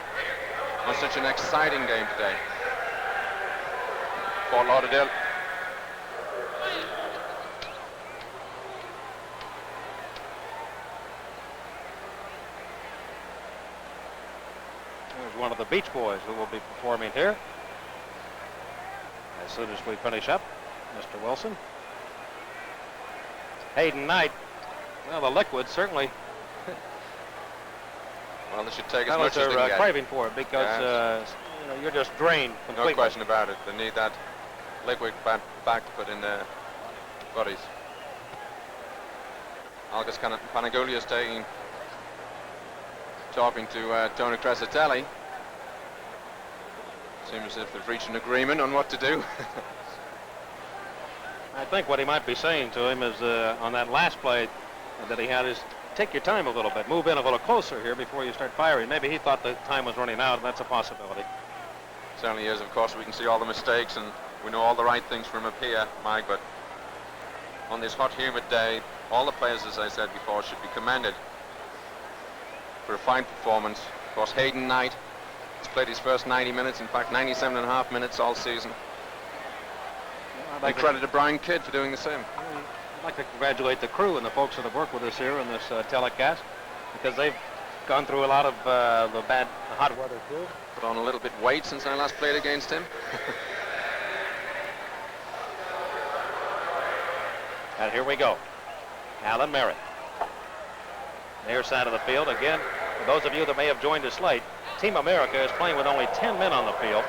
on such an exciting game today. Fort Lauderdale. One of the Beach Boys who will be performing here as soon as we finish up. Mr. Wilson. Hayden Knight. Well, the liquid certainly. Well, they should take as much as they can get. Craving for it because you know, you're just drained completely. No question about it. They need that liquid back to put in their bodies. Algis Panagoulias talking to Tony Crescitelli. Seems as if they've reached an agreement on what to do. I think what he might be saying to him is on that last play that he had is take your time a little bit, move in a little closer here before you start firing. Maybe he thought the time was running out, and that's a possibility. Certainly is. Of course, we can see all the mistakes and we know all the right things from up here, Mike, but on this hot, humid day, all the players, as I said before, should be commended for a fine performance. Of course, Hayden Knight has played his first 90 minutes, in fact 97.5 minutes all season. And credit to Brian Kidd for doing the same. I'd like to congratulate the crew and the folks that have worked with us here in this telecast, because they've gone through a lot of the bad hot weather too. Put on a little bit weight since I last played against him. And here we go. Alan Merritt. Near side of the field again. For those of you that may have joined us late, Team America is playing with only 10 men on the field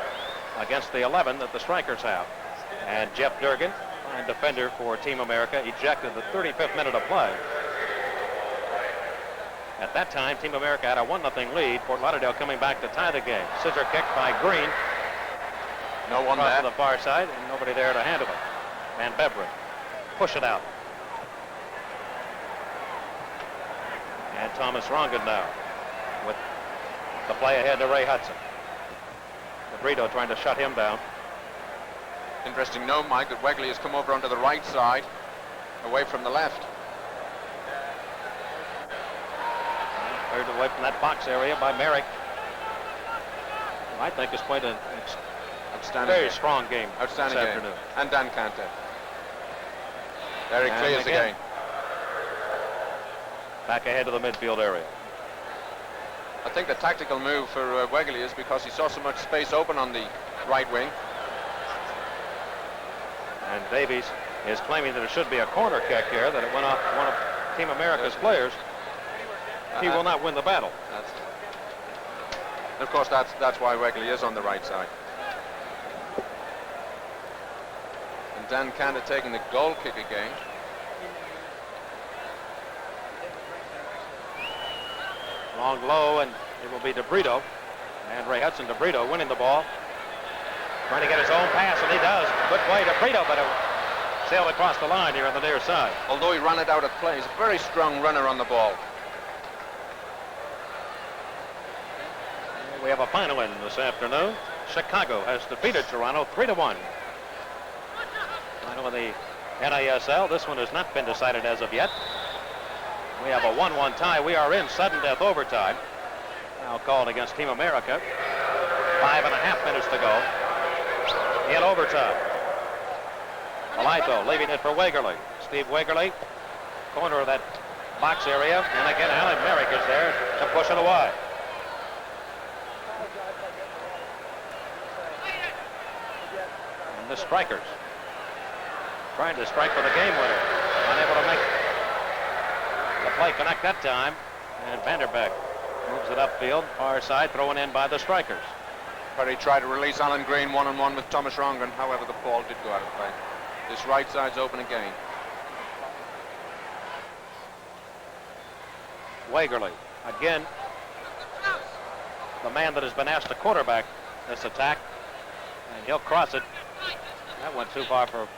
against the 11 that the Strikers have. And Jeff Durgan, fine defender for Team America, ejected the 35th minute of play. At that time, Team America had a 1-0 lead. Fort Lauderdale coming back to tie the game. Scissor kick by Green. No one across there. to the far side, and nobody there to handle it. Van Beveren push it out. And Thomas Rongan now with the play ahead to Ray Hudson. DeBrito trying to shut him down. Interesting note, Mike, that Wegerle has come over onto the right side, away from the left. Cleared away from that box area by Merrick. I think has played an outstanding very game. strong game Outstanding this game. afternoon. And Dan Cantor. There he clears again. Back ahead to the midfield area. I think the tactical move for Wegley is because he saw so much space open on the right wing. And Davies is claiming that it should be a corner kick here, that it went off one of Team America's players. He will not win the battle. Of course, that's why Wegley is on the right side. And Dan Cantor taking the goal kick again. Long low, and it will be DeBrito. And Ray Hudson, DeBrito winning the ball. Trying to get his own pass, and he does. Good play, DeBrito, but it sailed across the line here on the near side. Although he ran it out of play, he's a very strong runner on the ball. We have a final in this afternoon. Chicago has defeated Toronto 3-1. Final in the NASL. This one has not been decided as of yet. We have a 1-1 tie. We are in sudden death overtime. Now called against Team America. 5.5 minutes to go in overtime. Malito leaving it for Wegerle. Steve Wegerle, corner of that box area. And again, Alan Merrick is there to push it away. And the strikers trying to strike for the game winner. Unable to make the play connect that time. And Van Der Beck moves it upfield, far side, thrown in by the strikers. Perry tried to release Alan Green one-on-one with Thomas Rongan. However, the ball did go out of play. This right side's open again. Wegerle, again, the man that has been asked to quarterback this attack. And he'll cross it. That went too far for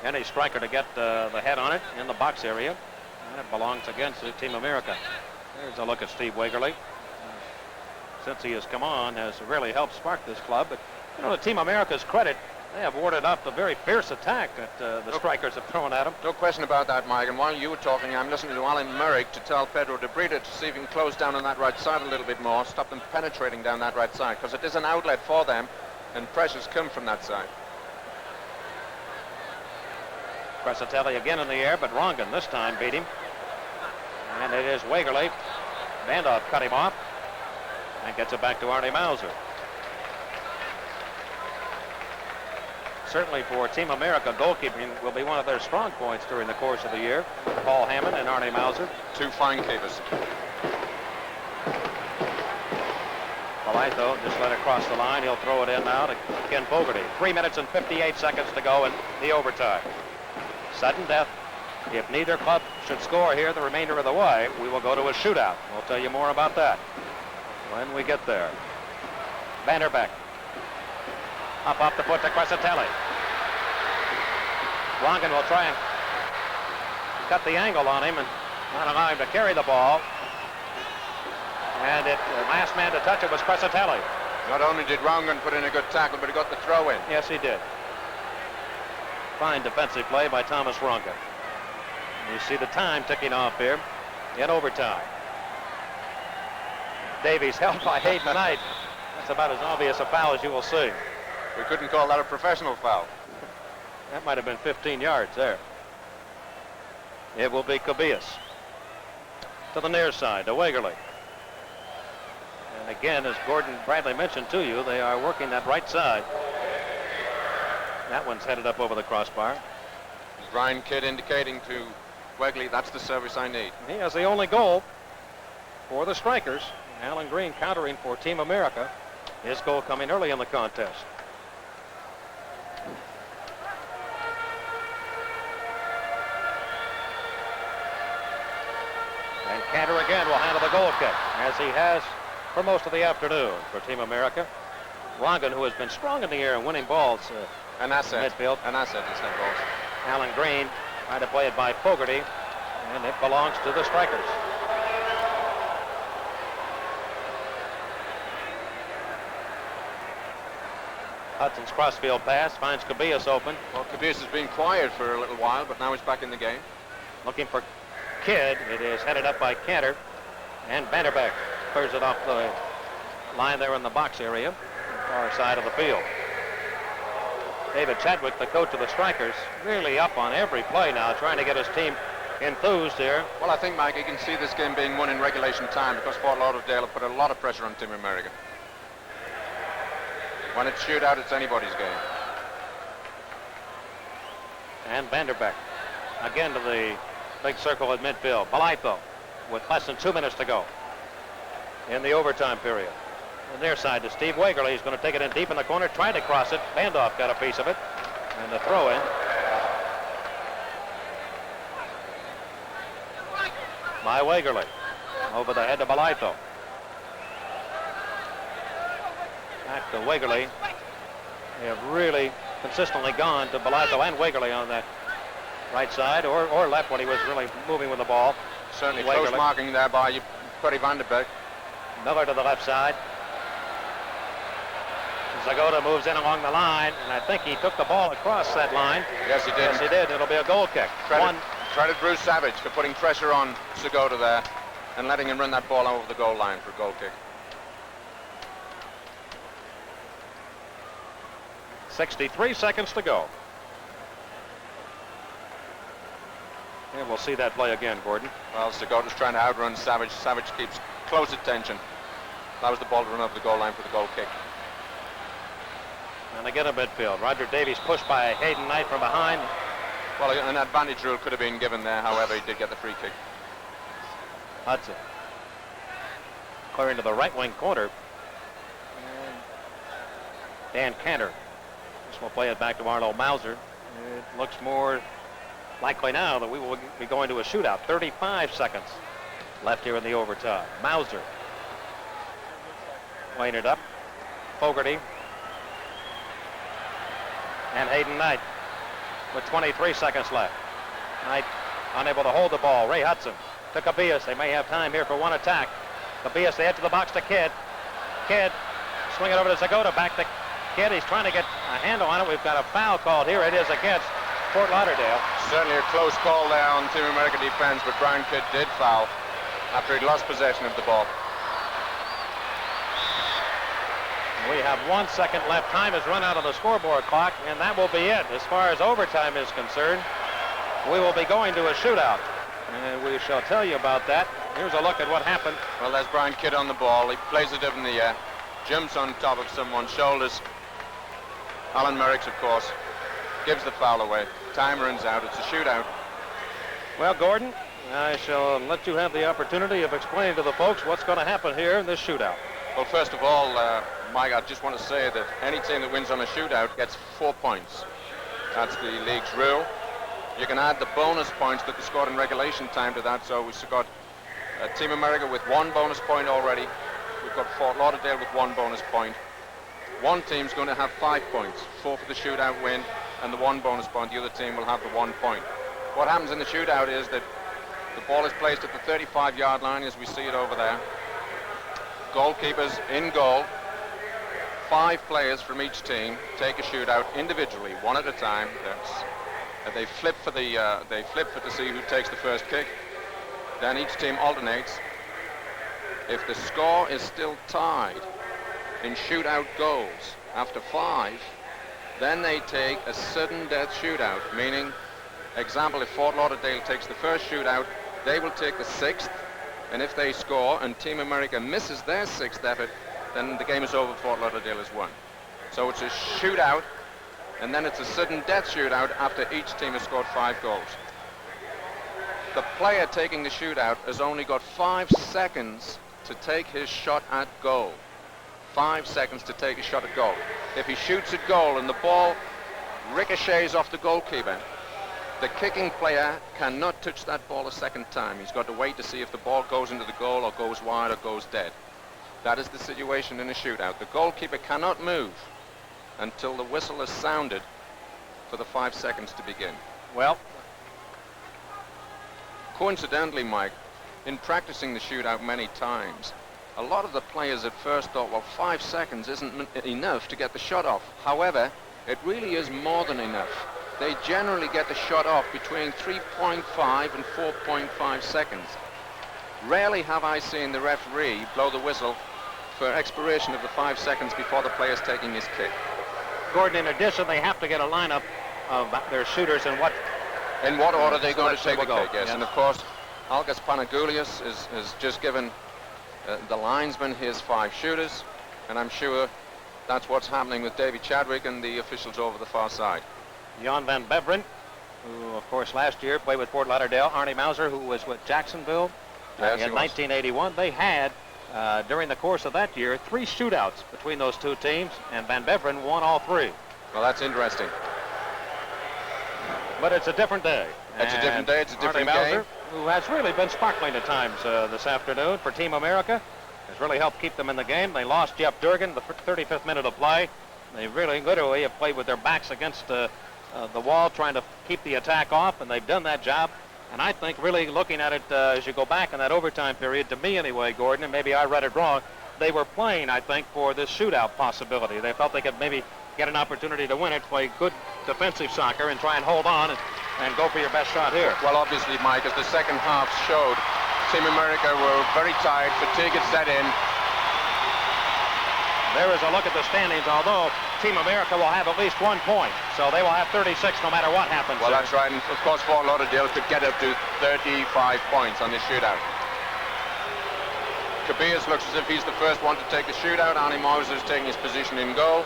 any striker to get the head on it in the box area. And it belongs again to Team America. There's a look at Steve Wegerle. Since he has come on, has really helped spark this club. But, you know, to Team America's credit, they have warded off the very fierce attack that the strikers have thrown at them. No question about that, Mike. And while you were talking, I'm listening to Alan Merrick to tell Pedro DeBrito to see if he can close down on that right side a little bit more, stop them penetrating down that right side, because it is an outlet for them, and pressures come from that side. Crescitelli again in the air, but Rongan this time beat him. And it is Wegerle. Vandoff cut him off and gets it back to Arnie Mauser. Certainly for Team America, goalkeeping will be one of their strong points during the course of the year. Paul Hammond and Arnie Mauser. Two fine keepers. Malito just let it cross the line. He'll throw it in now to Ken Fogarty. 3 minutes and 58 seconds to go in the overtime. Sudden death. If neither club should score here the remainder of the way, we will go to a shootout. We'll tell you more about that when we get there. Van Der Beck. Up off the foot to Crescitelli. Rongan will try and cut the angle on him and not allow him to carry the ball. And the last man to touch it was Crescitelli. Not only did Rongan put in a good tackle, but he got the throw in. Yes, he did. Fine defensive play by Thomas Rongan. You see the time ticking off here in overtime. Davies held by Hayden Knight. That's about as obvious a foul as you will see. We couldn't call that a professional foul. That might have been 15 yards there. It will be Cabillas. To the near side, to Wegerle. And again, as Gordon Bradley mentioned to you, they are working that right side. That one's headed up over the crossbar. Brian Kidd indicating to Wegley, that's the service I need. He has the only goal for the strikers. Alan Green countering for Team America. His goal coming early in the contest. And Cantor again will handle the goal kick, as he has for most of the afternoon for Team America. Rongan, who has been strong in the air and winning balls. An asset. Midfield. An asset instead of balls. Alan Green trying to play it by Fogarty, and it belongs to the strikers. Hudson's crossfield pass finds Cabillas open. Well, Cabillas has been quiet for a little while, but now he's back in the game. Looking for Kidd. It is headed up by Cantor, and Van Der Beck clears it off the line there in the box area, far side of the field. David Chadwick, the coach of the strikers, really up on every play now, trying to get his team enthused here. Well, I think, Mike, you can see this game being won in regulation time because Fort Lauderdale have put a lot of pressure on Team America. When it's shootout, it's anybody's game. And Van Der Beck again to the big circle at midfield. Blytho with less than 2 minutes to go in the overtime period. On their side to Steve Wagerly. He's going to take it in deep in the corner, tried to cross it. Bandoff got a piece of it. And the throw in. By Wagerly. Over the head to Blytho. Back to Wagerly. They have really consistently gone to Blytho and Wagerly on that right side or left when he was really moving with the ball. Certainly Wagerly. close marking there by Perry Van Der Beck. Miller to the left side. Zagota moves in along the line, and I think he took the ball across that line. Yes, he did. Yes, he did. It'll be a goal kick. Credit Bruce Savage for putting pressure on Zagota there and letting him run that ball over the goal line for a goal kick. 63 seconds to go. And we'll see that play again, Gordon. Well, Zagota's trying to outrun Savage. Savage keeps close attention. That was the ball to run over the goal line for the goal kick. And again a midfield. Roger Davies pushed by Hayden Knight from behind. Well, an advantage rule could have been given there. However, he did get the free kick. Hudson clearing to the right wing corner. And Dan Cantor. This will play it back to Arnold Mauser. It looks more likely now that we will be going to a shootout. 35 seconds left here in the overtime. Mauser laying it up. Fogarty and Hayden Knight with 23 seconds left. Knight unable to hold the ball. Ray Hudson to Cabillas. They may have time here for one attack. Cabillas, the edge of the box to Kidd. Kidd swing it over to Zagota. Back to Kidd. He's trying to get a handle on it. We've got a foul called here. It is against Fort Lauderdale. Certainly a close call there on Team America defense, but Brian Kidd did foul after he lost possession of the ball. We have 1 second left. Time has run out of the scoreboard clock, and that will be it. As far as overtime is concerned, we will be going to a shootout, and we shall tell you about that. Here's a look at what happened. Well, there's Brian Kidd on the ball. He plays it up in the air, jumps on top of someone's shoulders. Alan Merricks, of course, gives the foul away. Time runs out. It's a shootout. Well, Gordon, I shall let you have the opportunity of explaining to the folks what's going to happen here in this shootout. Well, first of all, Mike, I just want to say that any team that wins on a shootout gets 4 points. That's the league's rule. You can add the bonus points that they scored in regulation time to that. So we've got Team America with 1 bonus point already. We've got Fort Lauderdale with 1 bonus point. One team's going to have 5 points, 4 for the shootout win, and the 1 bonus point. The other team will have the 1 point. What happens in the shootout is that the ball is placed at the 35-yard line, as we see it over there. Goalkeepers in goal. 5 players from each team take a shootout individually, one at a time. They flip for to see who takes the first kick. Then each team alternates. If the score is still tied in shootout goals after 5, then they take a sudden death shootout, meaning, example, if Fort Lauderdale takes the first shootout, they will take the 6th, and if they score and Team America misses their 6th effort, then the game is over. Fort Lauderdale has won. So it's a shootout, and then it's a sudden death shootout after each team has scored 5 goals. The player taking the shootout has only got 5 seconds to take his shot at goal. 5 seconds to take a shot at goal. If he shoots at goal and the ball ricochets off the goalkeeper, the kicking player cannot touch that ball a second time. He's got to wait to see if the ball goes into the goal or goes wide or goes dead. That is the situation in a shootout. The goalkeeper cannot move until the whistle is sounded for the 5 seconds to begin. Well, coincidentally, Mike, in practicing the shootout many times, a lot of the players at first thought, well, 5 seconds isn't enough to get the shot off. However, it really is more than enough. They generally get the shot off between 3.5 and 4.5 seconds. Rarely have I seen the referee blow the whistle for expiration of the 5 seconds before the player's taking his kick. Gordon, in addition, they have to get a lineup of their shooters in what In what order they're going to take the go. kick, yes. And of course, Algis Panagoulias has just given the linesman his 5 shooters, and I'm sure that's what's happening with Davy Chadwick and the officials over the far side. Jan Van Beveren, who of course last year played with Fort Lauderdale. Arnie Mauser, who was with Jacksonville in 1981. They had, during the course of that year, 3 shootouts between those two teams, and Van Beveren won all 3. Well, that's interesting. But it's a different day. It's a different day. It's a different Arnie game. Mauser, who has really been sparkling at times this afternoon for Team America, has really helped keep them in the game. They lost Jeff Durgan the 35th minute of play. They really literally have played with their backs against the wall, trying to keep the attack off, and they've done that job. And I think really looking at it as you go back in that overtime period, to me anyway, Gordon, and maybe I read it wrong, they were playing, I think, for this shootout possibility. They felt they could maybe get an opportunity to win it, play good defensive soccer, and try and hold on and go for your best shot here. Well, obviously, Mike, as the second half showed, Team America were very tired, fatigue had set in. There is a look at the standings, although Team America will have at least 1 point, so they will have 36 no matter what happens. Well, that's right, and of course Fort Lauderdale could get up to 35 points on this shootout. Cabillas looks as if he's the first one to take the shootout. Arnie Mauser is taking his position in goal.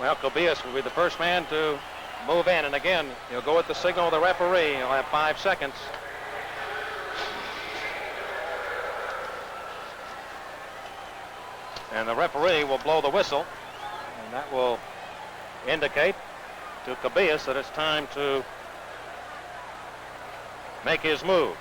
Well, Cabillas will be the first man to move in, and again, he'll go with the signal of the referee. He'll have 5 seconds. And the referee will blow the whistle, and that will indicate to Cabillas that it's time to make his move.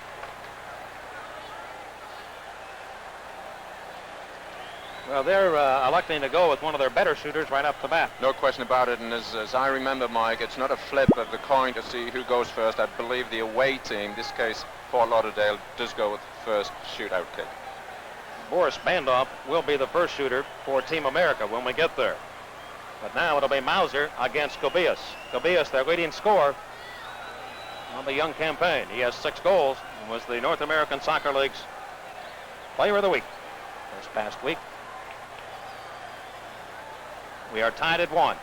Well, they're electing to go with one of their better shooters right off the bat. No question about it, and as I remember, Mike, it's not a flip of the coin to see who goes first. I believe the away team, in this case Fort Lauderdale, does go with the first shootout kick. Boris Bandoff will be the first shooter for Team America when we get there. But now it'll be Mauser against Cabillas. Cabillas, their leading scorer on the young campaign. He has 6 goals and was the North American Soccer League's Player of the Week this past week. We are tied at 1.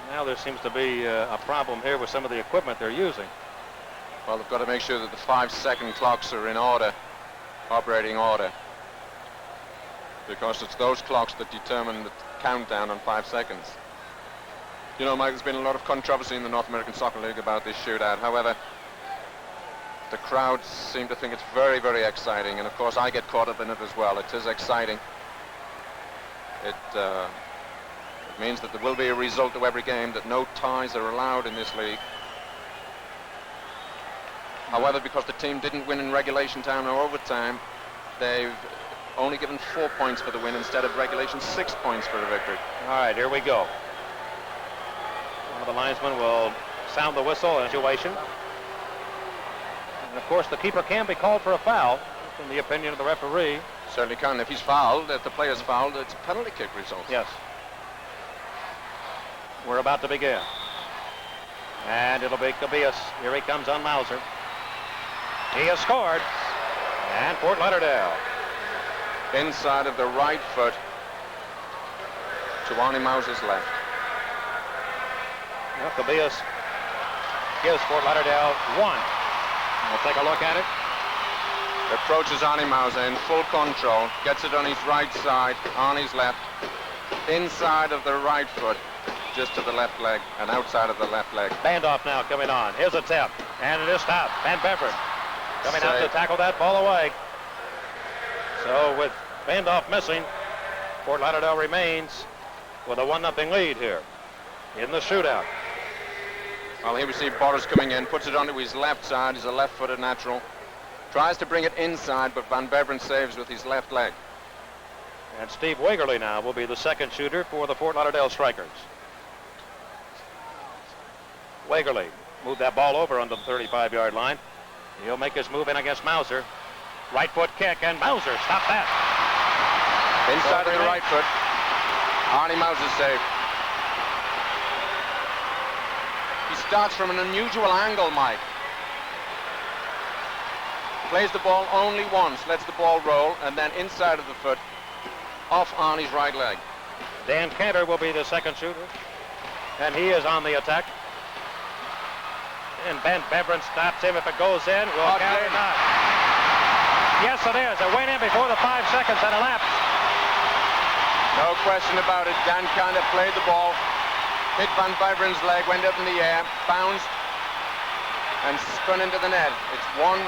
Now there seems to be a problem here with some of the equipment they're using. Well, they've got to make sure that the 5-second clocks are in order, operating order, because it's those clocks that determine the countdown on 5 seconds. You know, Mike, there's been a lot of controversy in the North American Soccer League about this shootout. However, the crowds seem to think it's very, very exciting, and of course I get caught up in it as well. It is exciting. It means that there will be a result to every game, that no ties are allowed in this league. However, because the team didn't win in regulation time or overtime, they've only given 4 points for the win instead of regulation 6 points for the victory. All right, here we go. One of the linesmen will sound the whistle in a situation. And of course, the keeper can be called for a foul, in the opinion of the referee. Certainly can. If he's fouled, if the player's fouled, it's a penalty kick result. Yes. We're about to begin. And it'll be Cabillas. Here he comes on Mauser. He has scored. And Fort Lauderdale. Inside of the right foot to Arnie Mauser's left. Well, Cabillas gives Fort Lauderdale 1. We'll take a look at it. Approaches Arnie Mauser in full control. Gets it on his right side, Arnie's left. Inside of the right foot, just to the left leg, and outside of the left leg. Bandoff now coming on. His attempt. And it is stopped. Van Beveren coming out to tackle that ball away. So with Bandoff missing, Fort Lauderdale remains with a 1-0 lead here in the shootout. Well, here we see Boris coming in, puts it onto his left side. He's a left-footed natural. Tries to bring it inside, but Van Beveren saves with his left leg. And Steve Wagerly now will be the second shooter for the Fort Lauderdale Strikers. Wagerly moved that ball over under the 35-yard line. He'll make his move in against Mauser. Right foot kick, and Mauser stopped that. Inside of the right foot. Arnie Mauser's save. He starts from an unusual angle, Mike. Plays the ball only once, lets the ball roll, and then inside of the foot off Arnie's right leg. Dan Cantor will be the second shooter, and he is on the attack. And Ben Beveren stops him. If it goes in, will count or not? Yes, it is. It went in before the 5 seconds had elapsed. No question about it. Dan Cantor played the ball, hit Van Beveren's leg, went up in the air, bounced, and spun into the net. It's 1-1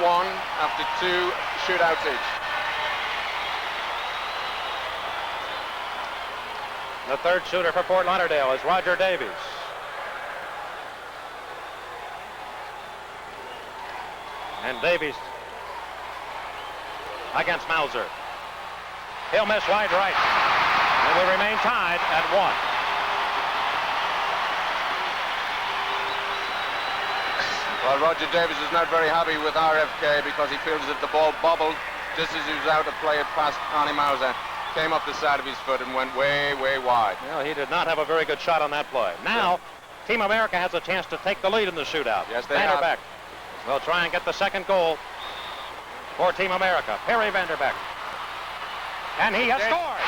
after 2 shootouts each. The third shooter for Fort Lauderdale is Roger Davies. And Davies against Mauser. He'll miss wide right. And will remain tied at 1. Well, Roger Davies is not very happy with RFK because he feels that the ball bobbled just as he was out to play it past Arnie Mauser. Came up the side of his foot and went way, way wide. Well, he did not have a very good shot on that play. Now, Team America has a chance to take the lead in the shootout. Yes, they Van Der have. Beck will try and get the second goal for Team America. Perry Van Der Beck. And he has scored.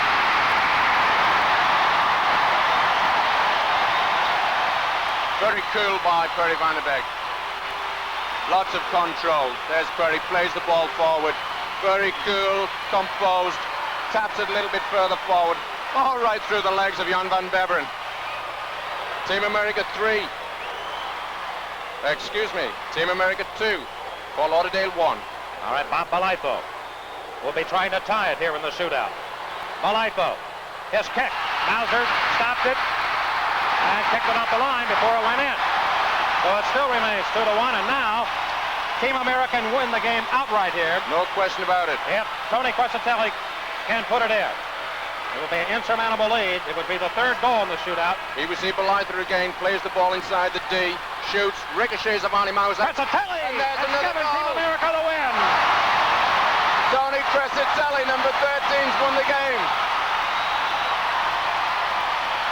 Very cool by Perry Van Der Beck. Lots of control. There's Perry, plays the ball forward. Very cool, composed, taps it a little bit further forward. All right through the legs of Jan Van Beveren. Team America 3. Excuse me, Team America 2. Fort Lauderdale 1. All right, Bob Balaitho will be trying to tie it here in the shootout. Balaitho, his kick. Mauser stopped it and kicked it off the line before it went in. So it still remains 2-1, and now Team America can win the game outright here. No question about it. If Tony Crescitelli can put it in, it will be an insurmountable lead. It would be the third goal in the shootout. Here we see Balaitho again, plays the ball inside the D, shoots, ricochets of Arnie Mauser. Crescitelli And there's has another given Team goal. America the win. Tony Crescitelli, number 13's won the game.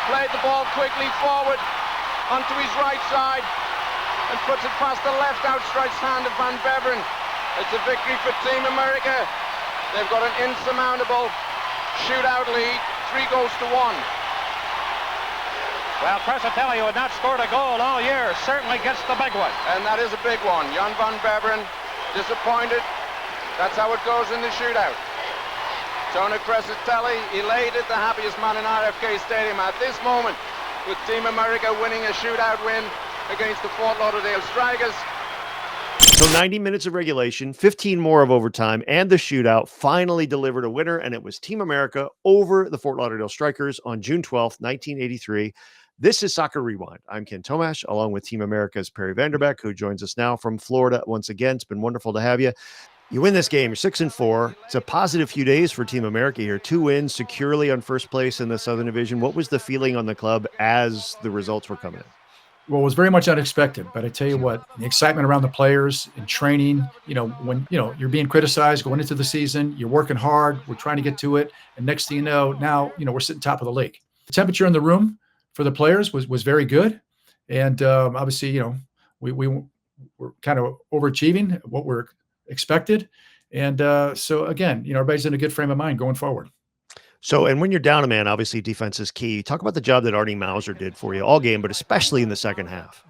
Played the ball quickly forward onto his right side and puts it past the left outstretched hand of Van Beveren. It's a victory for Team America. They've got an insurmountable shootout lead, 3-1. Well, Crescitelli, who had not scored a goal all year, certainly gets the big one. And that is a big one. Jan Van Beveren, disappointed. That's how it goes in the shootout. Tony Crescitelli, elated, the happiest man in RFK Stadium at this moment, with Team America winning a shootout win against the Fort Lauderdale Strikers. So 90 minutes of regulation, 15 more of overtime, and the shootout finally delivered a winner, and it was Team America over the Fort Lauderdale Strikers on June 12th, 1983. This is Soccer Rewind. I'm Ken Tomash, along with Team America's Perry Van Der Beck, who joins us now from Florida once again. It's been wonderful to have you. You win this game, you're 6-4. It's a positive few days for Team America here. 2 wins securely on first place in the Southern Division. What was the feeling on the club as the results were coming in? Well, it was very much unexpected, but I tell you what, the excitement around the players and training, when, you're being criticized going into the season, you're working hard, we're trying to get to it. And next thing you know, now, we're sitting top of the league. The temperature in the room for the players was very good. And obviously, we were kind of overachieving what we're expected. And so again, everybody's in a good frame of mind going forward. So, and when you're down a man, obviously defense is key. Talk about the job that Arnie Mauser did for you all game, but especially in the second half.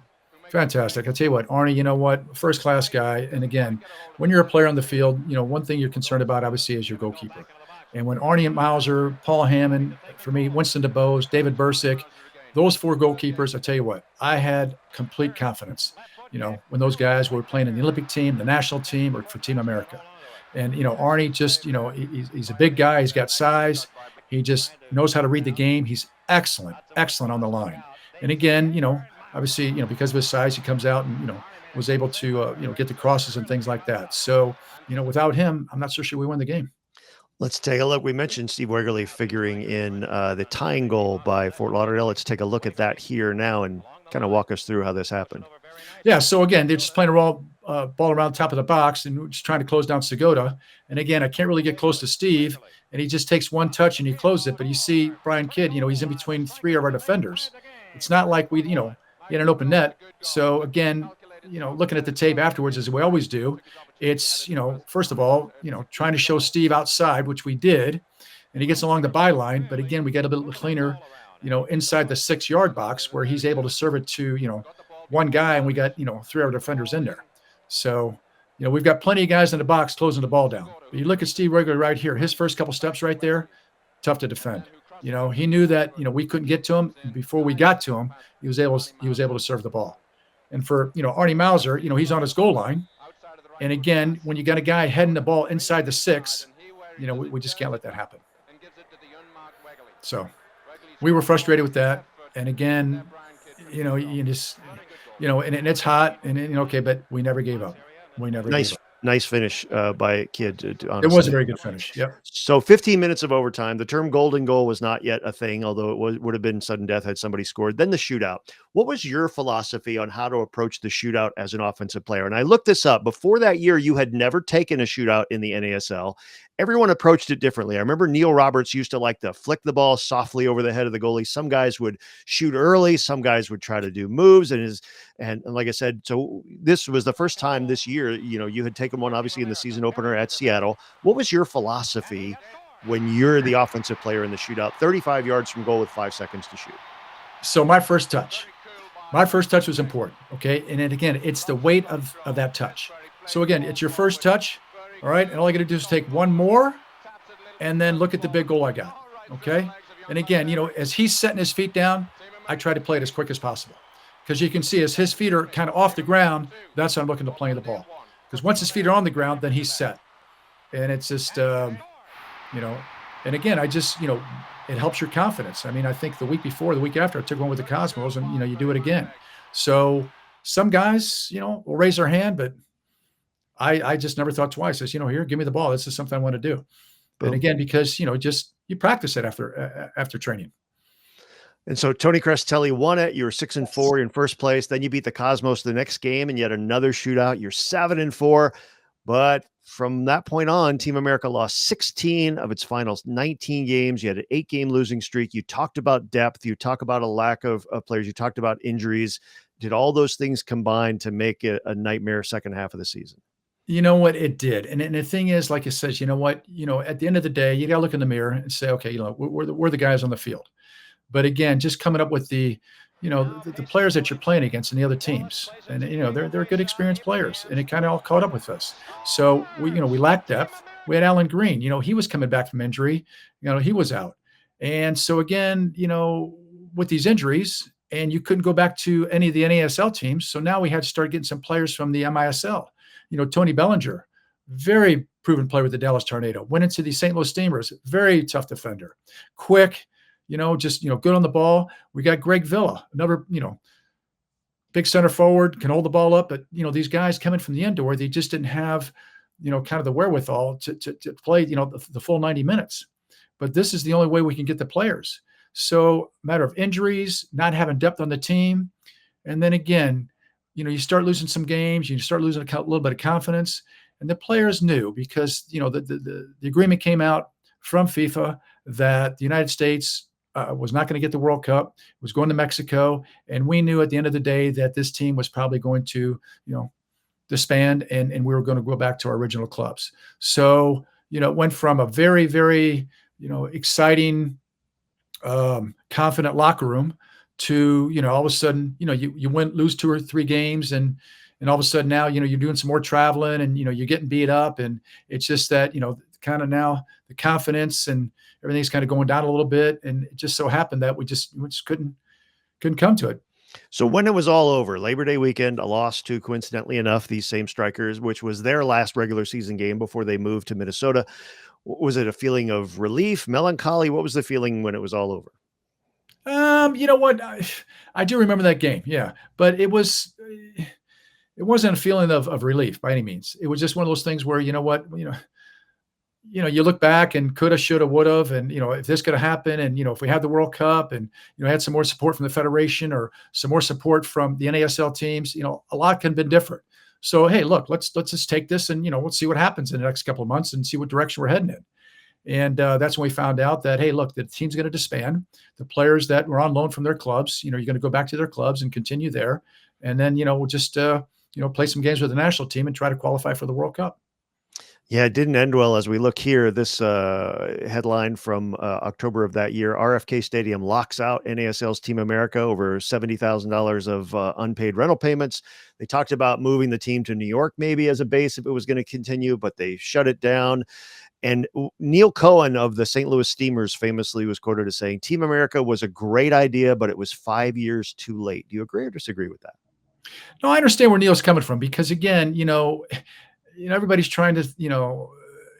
Fantastic. I'll tell you what, Arnie, first-class guy. And again, when you're a player on the field, one thing you're concerned about, obviously, is your goalkeeper. And when Arnie and Mauser, Paul Hammond, for me, Winston DeBose, David Bursick, those 4 goalkeepers, I tell you what, I had complete confidence, when those guys were playing in the Olympic team, the national team, or for Team America. And, Arnie just, he's a big guy. He's got size. He just knows how to read the game. He's excellent on the line. And again, obviously, because of his size, he comes out and, was able to, get the crosses and things like that. So, without him, I'm not so sure we win the game. Let's take a look. We mentioned Steve Wegerle figuring in the tying goal by Fort Lauderdale. Let's take a look at that here now and kind of walk us through how this happened. Yeah, so again, they're just playing a ball around the top of the box and just trying to close down Segota. And again, I can't really get close to Steve, and he just takes one touch and he closes it. But you see Brian Kidd, he's in between 3 of our defenders. It's not like we, he had an open net. So again, looking at the tape afterwards, as we always do, it's, first of all, trying to show Steve outside, which we did. and he gets along the byline. But again, we get a bit cleaner, inside the 6-yard box where he's able to serve it to, one guy, and we got, 3 other defenders in there. So, we've got plenty of guys in the box closing the ball down. But you look at Steve Regular right here, his first couple steps right there, tough to defend. He knew that, we couldn't get to him. And before we got to him, he was able to serve the ball. And for, Arnie Mauser, he's on his goal line. And again, when you got a guy heading the ball inside the 6, we just can't let that happen. So we were frustrated with that. And again, you just, and it's hot and okay, but we never gave up. We never gave up. Nice finish by Kidd. It was a very good finish. Yep. So 15 minutes of overtime. The term golden goal was not yet a thing, although it would have been sudden death had somebody scored. Then the shootout. What was your philosophy on how to approach the shootout as an offensive player? And I looked this up. Before that year, you had never taken a shootout in the NASL. Everyone approached it differently. I remember Neil Roberts used to like to flick the ball softly over the head of the goalie. Some guys would shoot early. Some guys would try to do moves. And like I said, so this was the first time this year, you had taken one obviously in the season opener at Seattle. What was your philosophy when you're the offensive player in the shootout, 35 yards from goal with 5 seconds to shoot? So my first touch was important. Okay. And then again, it's the weight of that touch. So again, it's your first touch. All right. And all I got to do is take one more and then look at the big goal I got. Okay. And again, as he's setting his feet down, I try to play it as quick as possible, because you can see as his feet are kind of off the ground, that's how I'm looking to play the ball. Because once his feet are on the ground, then he's set. And it's just, and again, I just, it helps your confidence. I mean, I think the week after I took one with the Cosmos and, you do it again. So some guys, will raise their hand, but I just never thought twice. I said, here, give me the ball. This is something I want to do. But again, because, you practice it after training. And so Tony Crestelli won it. You were 6-4. You're in first place. Then you beat the Cosmos the next game and you had another shootout. You're 7-4. But from that point on, Team America lost 16 of its final 19 games. You had an 8-game losing streak. You talked about depth. You talk about a lack of players. You talked about injuries. Did all those things combine to make it a nightmare second half of the season? You know what? It did. And the thing is, like it says, at the end of the day, you got to look in the mirror and say, okay, we're the guys on the field. But again, just coming up with the players that you're playing against and the other teams, and they're good, experienced players, and it kind of all caught up with us. So we lacked depth. We had Alan Green. He was coming back from injury. He was out, and so again, with these injuries, and you couldn't go back to any of the NASL teams. So now we had to start getting some players from the MISL. Tony Bellinger, very proven player with the Dallas Tornado, went into the St. Louis Steamers, very tough defender, quick. Good on the ball. We got Greg Villa, another, big center forward, can hold the ball up. But, these guys coming from the indoor, they just didn't have, kind of the wherewithal to play, the full 90 minutes. But this is the only way we can get the players. So matter of injuries, not having depth on the team. And then again, you start losing some games, you start losing a little bit of confidence. And the players knew, because, the agreement came out from FIFA that the United States was not going to get the World Cup, was going to Mexico. And we knew at the end of the day that this team was probably going to, disband and we were going to go back to our original clubs. So, it went from a very, very, exciting, confident locker room to, all of a sudden, you lose 2 or 3 games and all of a sudden now, you're doing some more traveling and, you're getting beat up. And it's just that, kind of now the confidence and everything's kind of going down a little bit. And it just so happened that we just couldn't come to it. So when it was all over, Labor Day weekend, a loss to, coincidentally enough, these same Strikers, which was their last regular season game before they moved to Minnesota. Was it a feeling of relief, melancholy? What was the feeling when it was all over? You know what? I do remember that game. Yeah. But it wasn't a feeling of relief by any means. It was just one of those things where, you look back and coulda, shoulda, woulda, and, if this could have happened and, if we had the World Cup and, had some more support from the Federation or some more support from the NASL teams, a lot could have been different. So, hey, look, let's just take this and, let's see what happens in the next couple of months and see what direction we're heading in. And that's when we found out that, hey, look, the team's going to disband. The players that were on loan from their clubs, you're going to go back to their clubs and continue there. And then, we'll just, play some games with the national team and try to qualify for the World Cup. Yeah, it didn't end well as we look here. This headline from October of that year, RFK Stadium locks out NASL's Team America over $70,000 of unpaid rental payments. They talked about moving the team to New York maybe as a base if it was going to continue, but they shut it down. And Neil Cohen of the St. Louis Steamers famously was quoted as saying, Team America was a great idea, but it was 5 years too late. Do you agree or disagree with that? No, I understand where Neil's coming from because, again, everybody's trying to,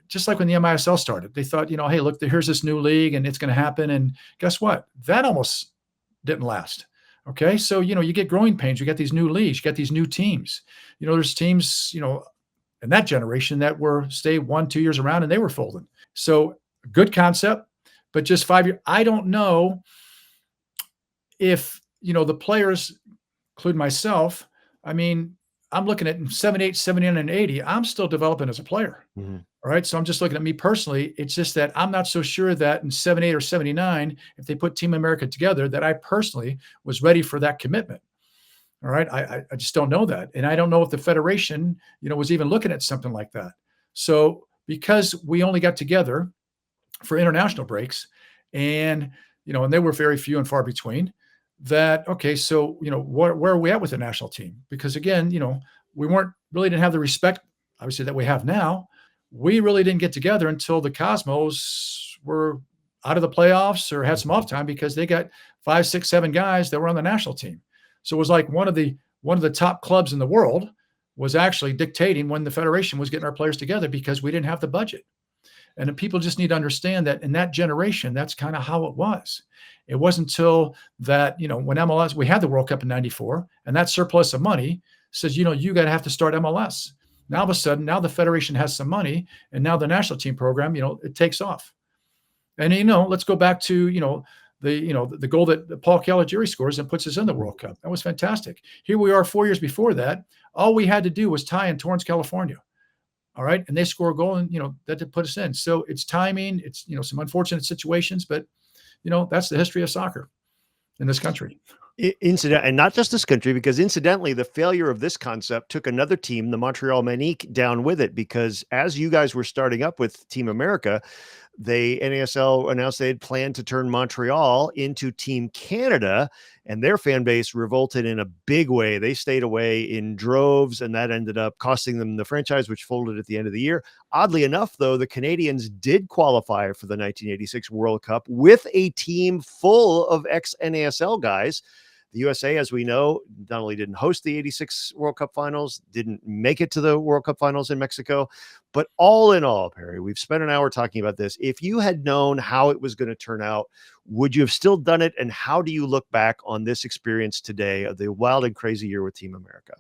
just like when the MISL started, they thought, hey, look, here's this new league and it's going to happen. And guess what? That almost didn't last. Okay. So, you get growing pains. You get these new leagues, you get these new teams. There's teams, in that generation that were stay 1-2 years around and they were folding. So good concept, but just 5 years. I don't know if, the players, including myself, I mean, I'm looking at 78, 79, and 80. I'm still developing as a player. Mm-hmm. All right. So I'm just looking at me personally. It's just that I'm not so sure that in 78 or 79, if they put Team America together, that I personally was ready for that commitment. All right. I just don't know that. And I don't know if the Federation, was even looking at something like that. So because we only got together for international breaks and, and they were very few and far between, that, okay, so, where are we at with the national team? Because again, we really didn't have the respect, obviously, that we have now. We really didn't get together until the Cosmos were out of the playoffs or had some off time because they got 5, 6, 7 guys that were on the national team. So it was like one of the top clubs in the world was actually dictating when the Federation was getting our players together because we didn't have the budget. And people just need to understand that in that generation, that's kind of how it was. It wasn't until that, when MLS, we had the World Cup in 94, and that surplus of money says, you got to have to start MLS. Now, all of a sudden, now the Federation has some money, and now the national team program, it takes off. And, let's go back to, the goal that Paul Caligiuri scores and puts us in the World Cup. That was fantastic. Here we are 4 years before that. All we had to do was tie in Torrance, California. All right. And they score a goal and, that did put us in. So it's timing. It's, some unfortunate situations, but, that's the history of soccer in this country. Incident, and not just this country, because incidentally, the failure of this concept took another team, the Montreal Manique, down with it, because as you guys were starting up with Team America, NASL announced they had planned to turn Montreal into Team Canada, and their fan base revolted in a big way. They stayed away in droves, and that ended up costing them the franchise, which folded at the end of the year. Oddly enough, though, the Canadians did qualify for the 1986 World Cup with a team full of ex-NASL guys. The USA, as we know, not only didn't host the 86 World Cup finals, didn't make it to the World Cup finals in Mexico, but all in all, Perry, we've spent an hour talking about this. If you had known how it was going to turn out, would you have still done it? And how do you look back on this experience today of the wild and crazy year with Team America?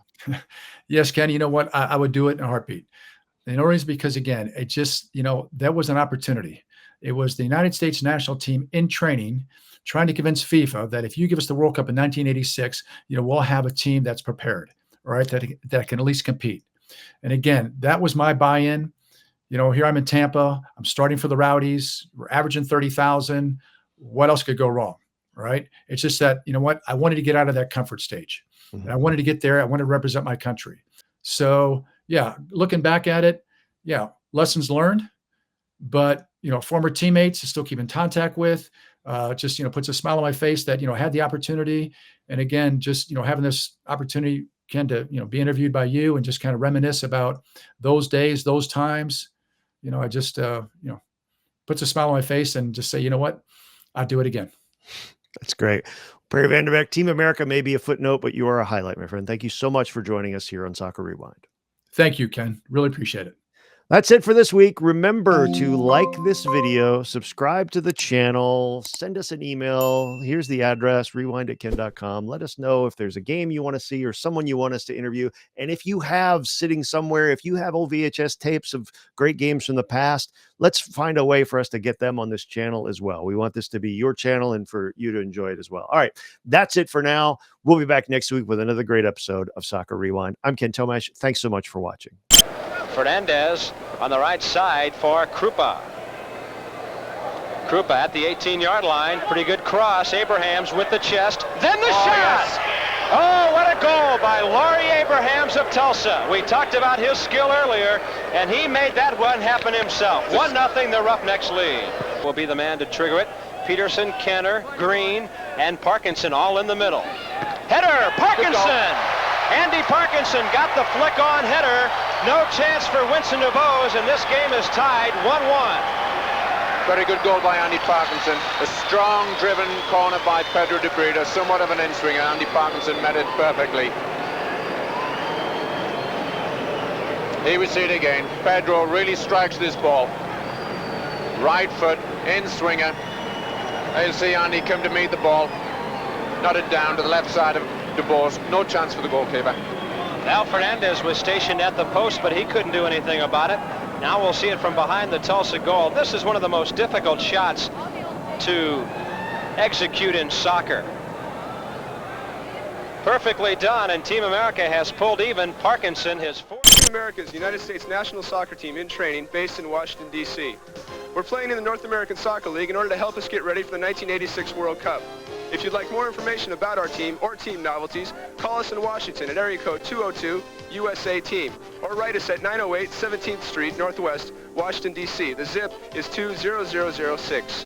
Yes, Ken, you know what? I would do it in a heartbeat. And the reason is because, again, it just, that was an opportunity. It was the United States national team in training, trying to convince FIFA that if you give us the World Cup in 1986, we'll have a team that's prepared, all right, that can at least compete. And again, that was my buy-in. Here I'm in Tampa. I'm starting for the Rowdies. We're averaging 30,000. What else could go wrong, right? It's just that, I wanted to get out of that comfort stage. Mm-hmm. And I wanted to get there. I wanted to represent my country. So, yeah, looking back at it, yeah, lessons learned. But, former teammates I still keep in contact with. Just, puts a smile on my face that, I had the opportunity. And again, just, having this opportunity, Ken, to, be interviewed by you and just kind of reminisce about those days, those times, I just, puts a smile on my face and just say, you know what, I'd do it again. That's great. Perry Van Der Beck, Team America may be a footnote, but you are a highlight, my friend. Thank you so much for joining us here on Soccer Rewind. Thank you, Ken. Really appreciate it. That's it for this week. Remember to like this video, subscribe to the channel, send us an email. Here's the address, rewind@ken.com. Let us know if there's a game you want to see or someone you want us to interview. And if you have sitting somewhere, if you have old VHS tapes of great games from the past, let's find a way for us to get them on this channel as well. We want this to be your channel and for you to enjoy it as well. All right, that's it for now. We'll be back next week with another great episode of Soccer Rewind. I'm Ken Tomash. Thanks so much for watching. Fernandez on the right side for Krupa. Krupa at the 18-yard line. Pretty good cross. Abrahams with the chest. Then the shot! Yes. Oh, what a goal by Laurie Abrahams of Tulsa. We talked about his skill earlier, and he made that one happen himself. 1-0, the Roughnecks lead. Will be the man to trigger it. Peterson, Kenner, Green, and Parkinson all in the middle. Header, Parkinson! Andy Parkinson got the flick-on header. No chance for Winston DeVos, and this game is tied 1-1. Very good goal by Andy Parkinson. A strong driven corner by Pedro de Brito, somewhat of an in-swinger. Andy Parkinson met it perfectly. Here we see it again. Pedro really strikes this ball. Right foot, in-swinger. You'll see Andy come to meet the ball. Nodded down to the left side of DeBose. No chance for the goalkeeper. Al Fernandez was stationed at the post, but he couldn't do anything about it. Now we'll see it from behind the Tulsa goal. This is one of the most difficult shots to execute in soccer. Perfectly done, and Team America has pulled even. Parkinson, his fourth. Team America is the United States national soccer team in training based in Washington, D.C. We're playing in the North American Soccer League in order to help us get ready for the 1986 World Cup. If you'd like more information about our team or team novelties, call us in Washington at area code 202 USA Team, or write us at 908 17th Street Northwest, Washington, D.C. The zip is 20006.